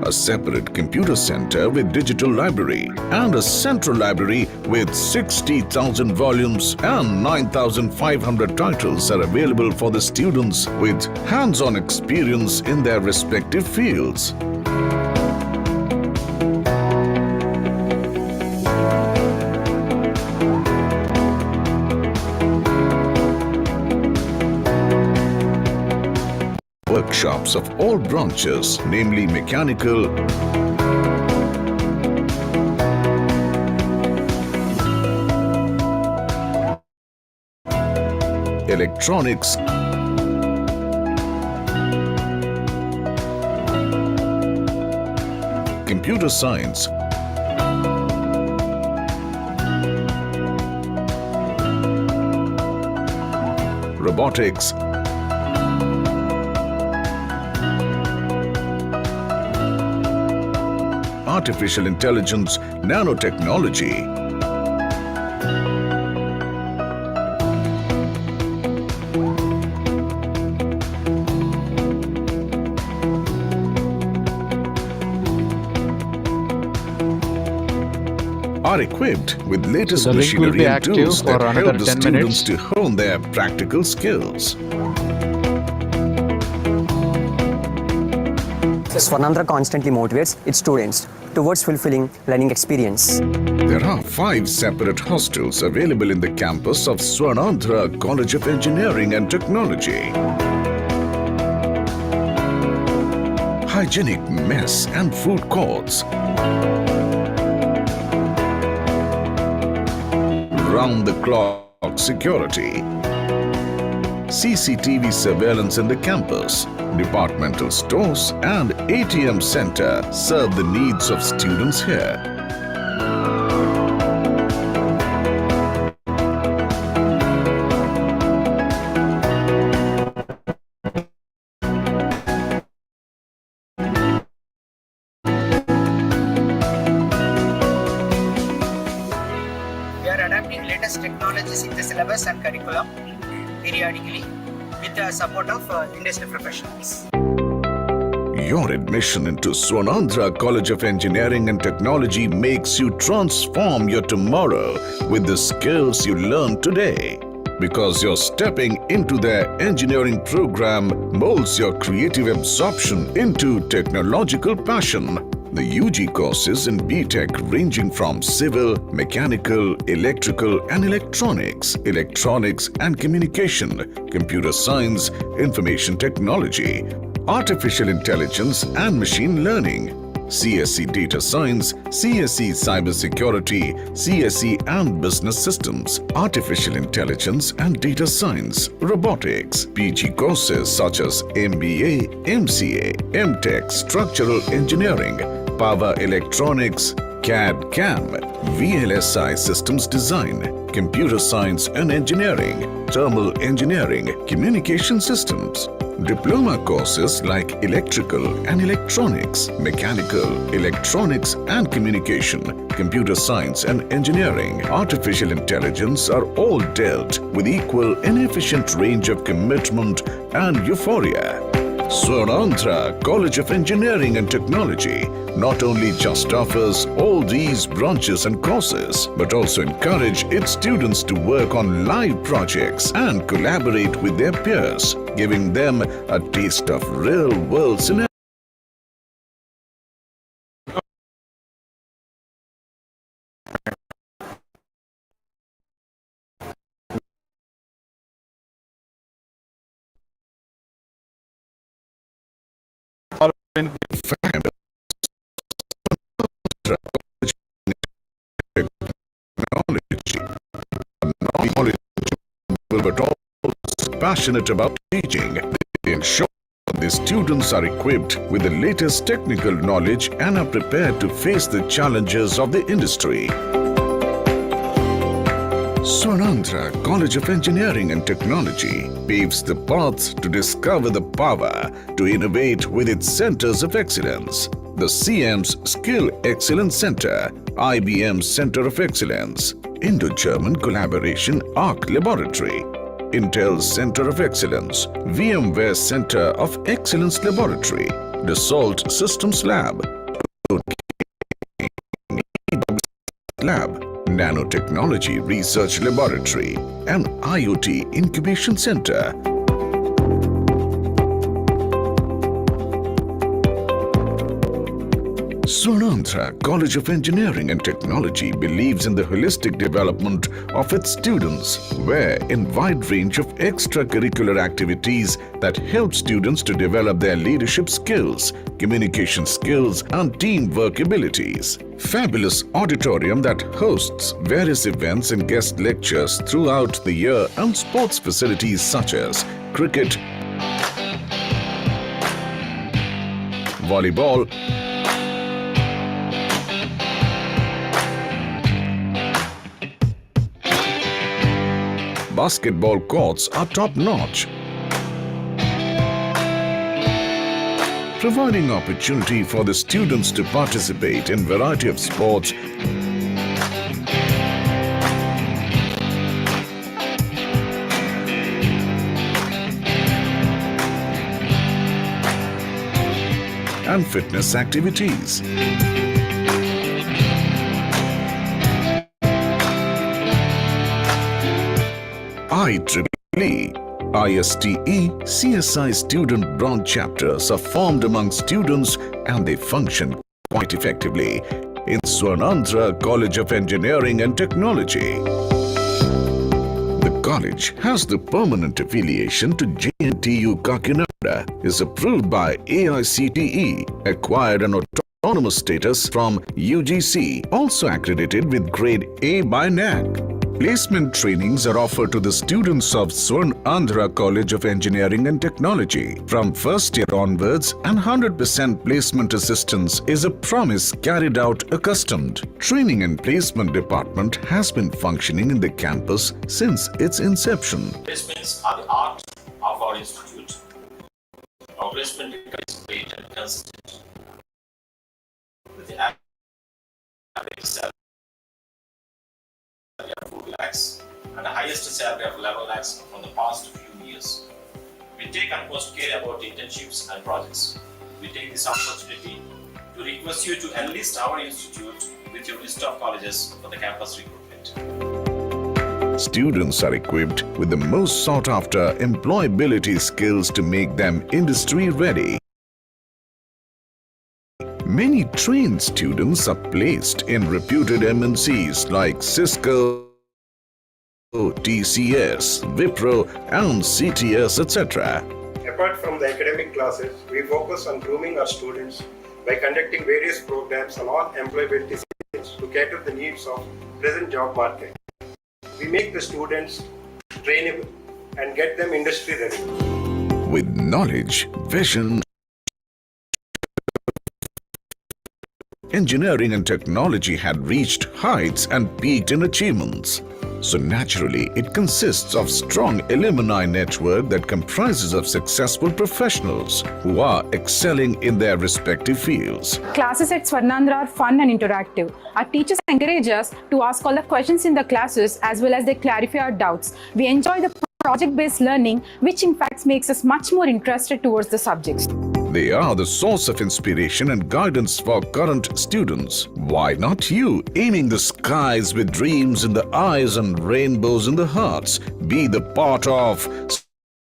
Speaker 1: A separate computer center with digital library and a central library with 60,000 volumes and 9,500 titles are available for the students with hands-on experience in their respective fields. Workshops of all branches, namely mechanical, electronics, computer science, robotics, artificial intelligence, nanotechnology, are equipped with latest
Speaker 9: The link will be
Speaker 1: machinery and
Speaker 9: active
Speaker 1: tools
Speaker 9: for
Speaker 1: that
Speaker 9: another
Speaker 1: help the
Speaker 9: 10
Speaker 1: students
Speaker 9: minutes.
Speaker 1: to hone their practical skills.
Speaker 17: Swarnandhra constantly motivates its students towards fulfilling learning experience.
Speaker 1: There are 5 separate hostels available in the campus of Swarnandhra College of Engineering and Technology. Hygienic mess and food courts. Round-the-clock security. CCTV surveillance in the campus. Departmental stores and ATM center serve the needs of students here.
Speaker 18: technologies in the syllabus and curriculum periodically with the support of industry professionals.
Speaker 1: Your admission into Swarnandhra College of Engineering and Technology makes you transform your tomorrow with the skills you learn today. Because you're stepping into their engineering program molds your creative absorption into technological passion. The UG courses in BTech ranging from civil, mechanical, electrical and electronics and communication, computer science, information technology, artificial intelligence and machine learning, CSE Data Science, CSE Cybersecurity, CSE and Business Systems, Artificial Intelligence and Data Science, Robotics, PG courses such as MBA, MCA, MTech, Structural Engineering, Power Electronics, CAD/CAM, VLSI Systems Design, Computer Science and Engineering, Thermal Engineering, Communication Systems, Diploma courses like Electrical and Electronics, Mechanical, Electronics and Communication, Computer Science and Engineering, Artificial Intelligence are all dealt with equal and efficient range of commitment and euphoria. Swarnandhra College of Engineering and Technology not only just offers all these branches and courses, but also encourage its students to work on live projects and collaborate with their peers, giving them a taste of real-world scenarios. But also passionate about teaching. They ensure the students are equipped with the latest technical knowledge and are prepared to face the challenges of the industry. Swarnandhra College of Engineering and Technology paves the path to discover the power to innovate with its centers of excellence. The CM's Skill Excellence Center, IBM Center of Excellence, Indo-German Collaboration ARC Laboratory, Intel Center of Excellence, VMware Center of Excellence Laboratory, Dassault Systems Lab, Nanotechnology Research Laboratory, and IoT Incubation Center. Swarnandhra College of Engineering and Technology believes in the holistic development of its students, where in wide range of extracurricular activities that help students to develop their leadership skills, communication skills, and teamwork abilities. Fabulous auditorium that hosts various events and guest lectures throughout the year, and sports facilities such as cricket, volleyball, basketball courts are top-notch, providing opportunity for the students to participate in variety of sports and fitness activities. IEEE, ISTE, CSI student branch chapters are formed among students and they function quite effectively in Swarnandhra College of Engineering and Technology. The college has the permanent affiliation to JNTU Kakinada, is approved by AICTE, acquired an autonomous status from UGC, also accredited with grade A by NAC. Placement trainings are offered to the students of Swarnandhra College of Engineering and Technology. From first year onwards, and 100% placement assistance is a promise carried out accustomed. Training and placement department has been functioning in the campus since its inception.
Speaker 6: Placements are the art of our institute. Our placement is great and consistent. With the average salary of 4 lakhs and the highest salary of 11 lakhs from the past few years. We take utmost care about internships and projects. We take this opportunity to request you to enlist our institute with your list of colleges for the campus recruitment.
Speaker 1: Students are equipped with the most sought after employability skills to make them industry ready. Many trained students are placed in reputed MNCs like Cisco, TCS, Wipro and CTS, etc.
Speaker 7: Apart from the academic classes, we focus on grooming our students by conducting various programs on all employability skills to cater the needs of present job market. We make the students trainable and get them industry ready.
Speaker 1: With knowledge, vision, engineering and technology had reached heights and peaked in achievements. So naturally, it consists of strong alumni network that comprises of successful professionals who are excelling in their respective fields.
Speaker 8: Classes at Swarnandhra are fun and interactive. Our teachers encourage us to ask all the questions in the classes as well as they clarify our doubts. We enjoy the project-based learning, which in fact makes us much more interested towards the subjects.
Speaker 1: They are the source of inspiration and guidance for current students. Why not you, aiming the skies with dreams in the eyes and rainbows in the hearts? Be the part of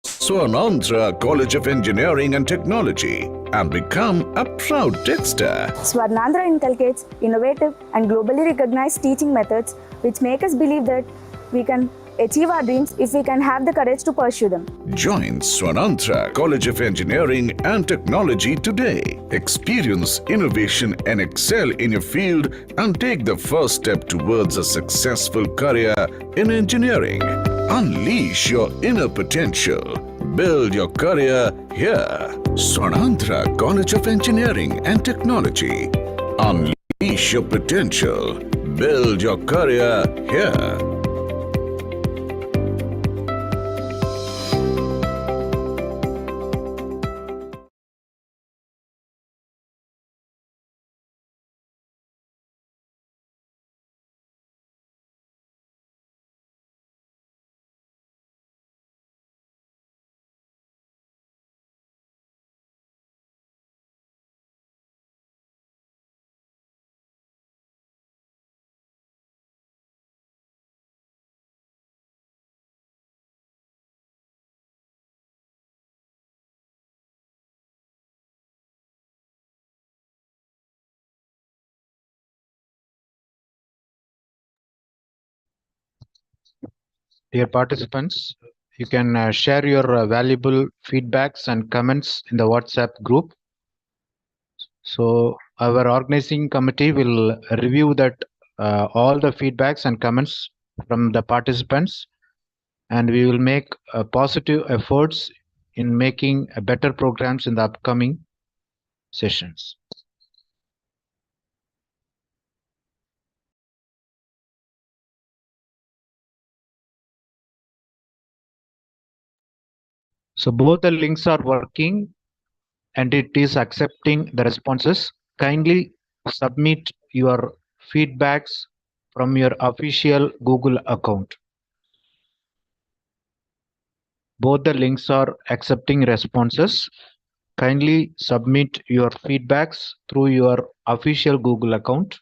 Speaker 1: Swarnandhra College of Engineering and Technology and become a proud Dexter.
Speaker 19: Swarnandhra inculcates innovative and globally recognized teaching methods which make us believe that we can achieve our dreams if we can have the courage to pursue them.
Speaker 1: Join Swarnandhra College of Engineering and Technology today. Experience innovation and excel in your field and take the first step towards a successful career in engineering. Unleash your inner potential. Build your career here. Swarnandhra College of Engineering and Technology. Unleash your potential. Build your career here.
Speaker 9: Dear participants, you can share your valuable feedbacks and comments in the WhatsApp group. So our organizing committee will review that all the feedbacks and comments from the participants, and we will make positive efforts in making better programs in the upcoming sessions. So both the links are working and it is accepting the responses. Kindly submit your feedbacks from your official Google account. Both the links are accepting responses. Kindly submit your feedbacks through your official Google account.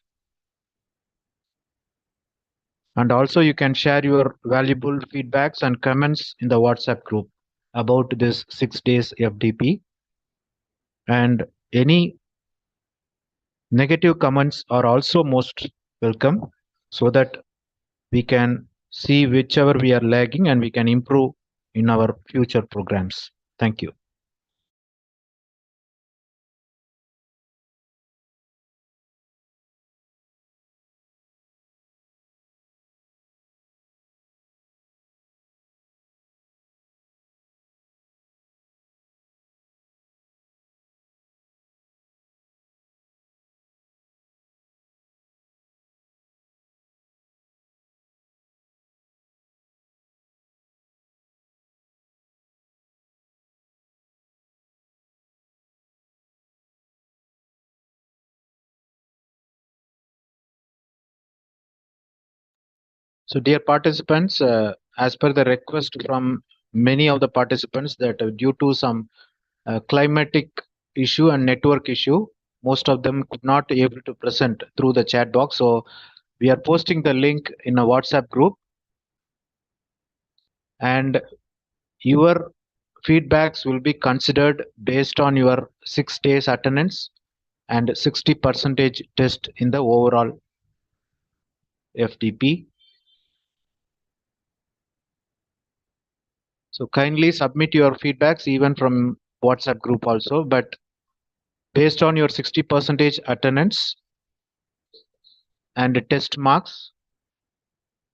Speaker 9: And also you can share your valuable feedbacks and comments in the WhatsApp group about this 6 days FDP. And any negative comments are also most welcome so that we can see whichever we are lagging and we can improve in our future programs. Thank you. So dear participants, as per the request from many of the participants that due to some climatic issue and network issue, most of them could not able to present through the chat box. So we are posting the link in a WhatsApp group, and your feedbacks will be considered based on your 6 days attendance and 60% test in the overall FDP. So kindly submit your feedbacks even from WhatsApp group also, but based on your 60% attendance and test marks,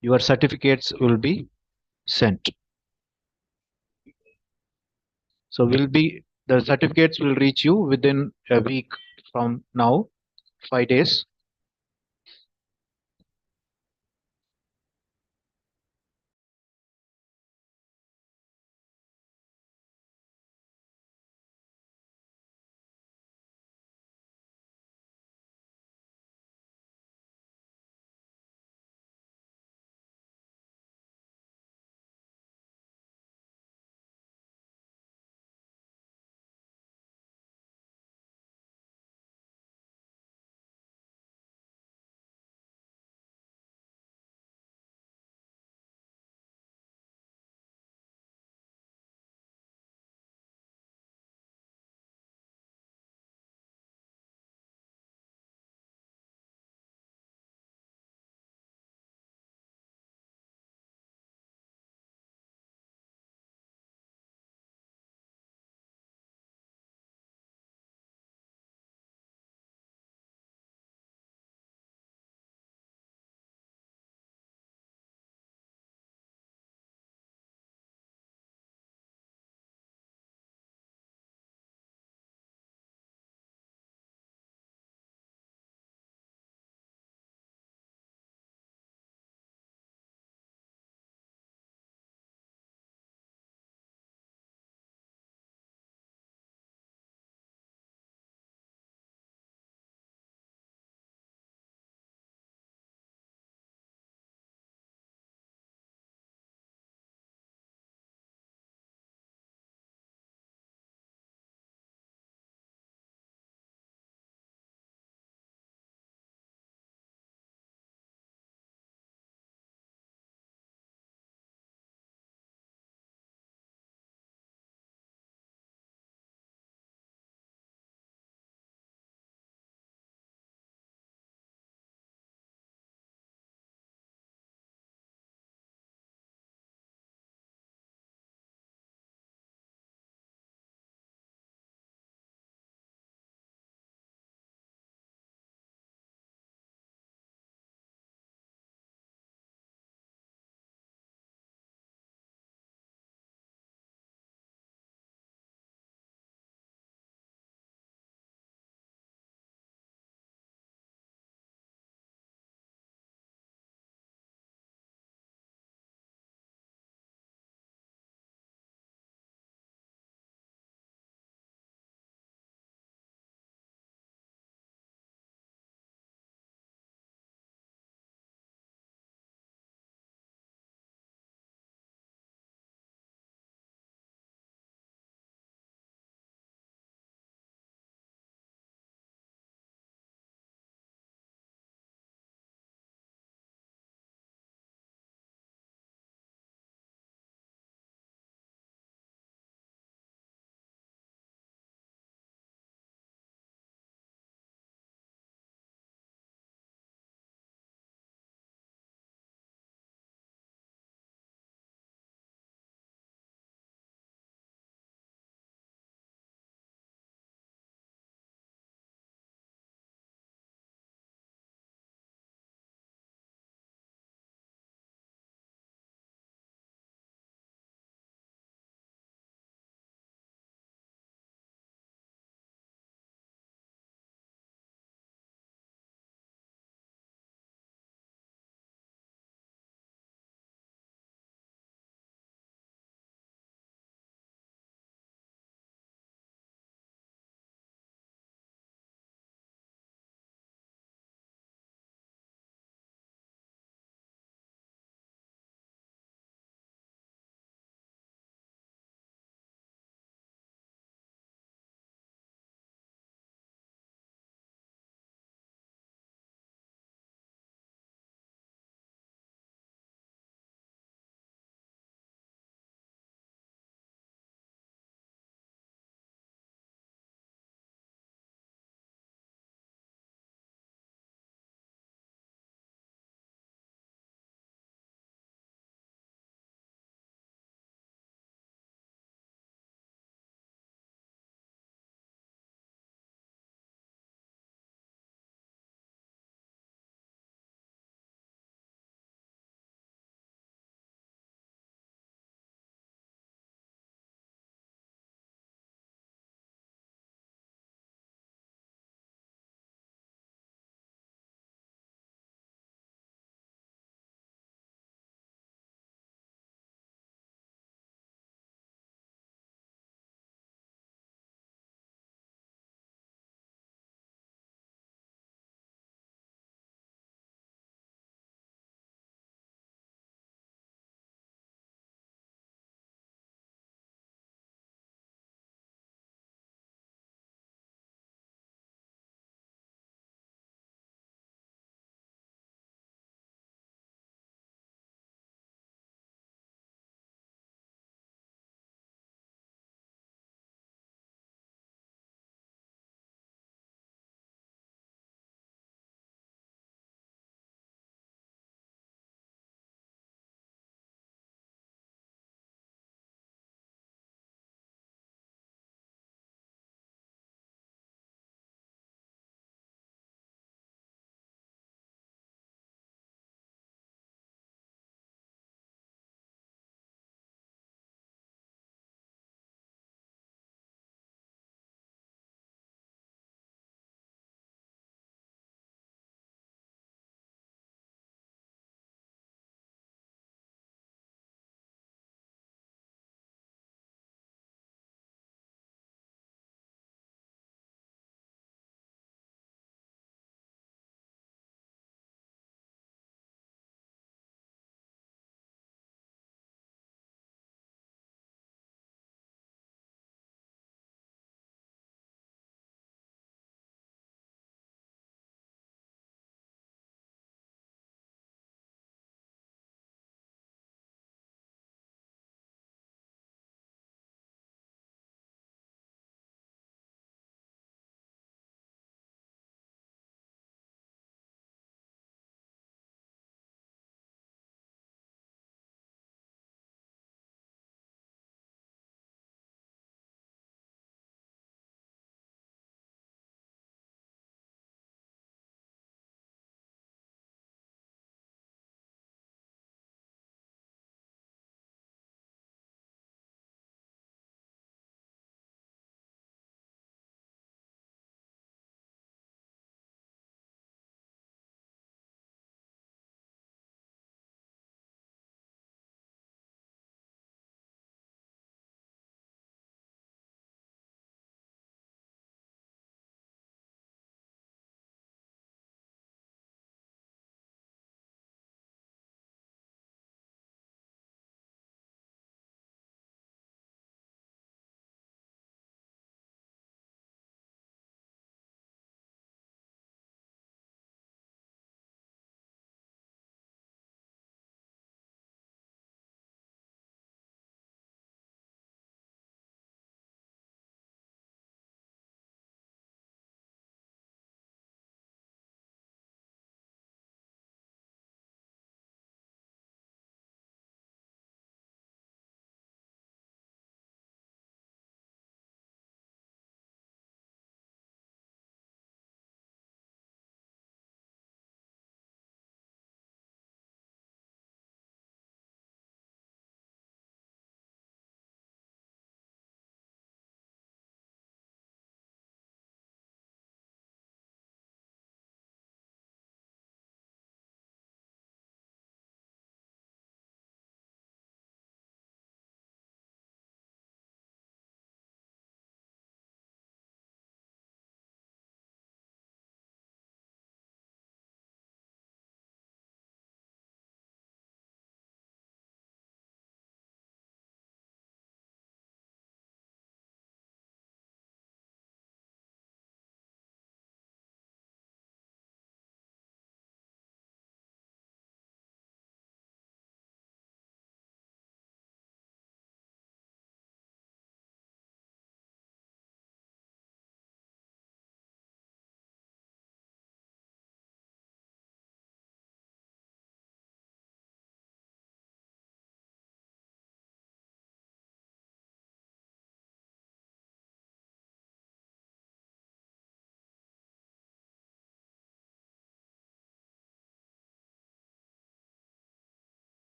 Speaker 9: your certificates will be sent. So the certificates will reach you within a week from now, 5 days.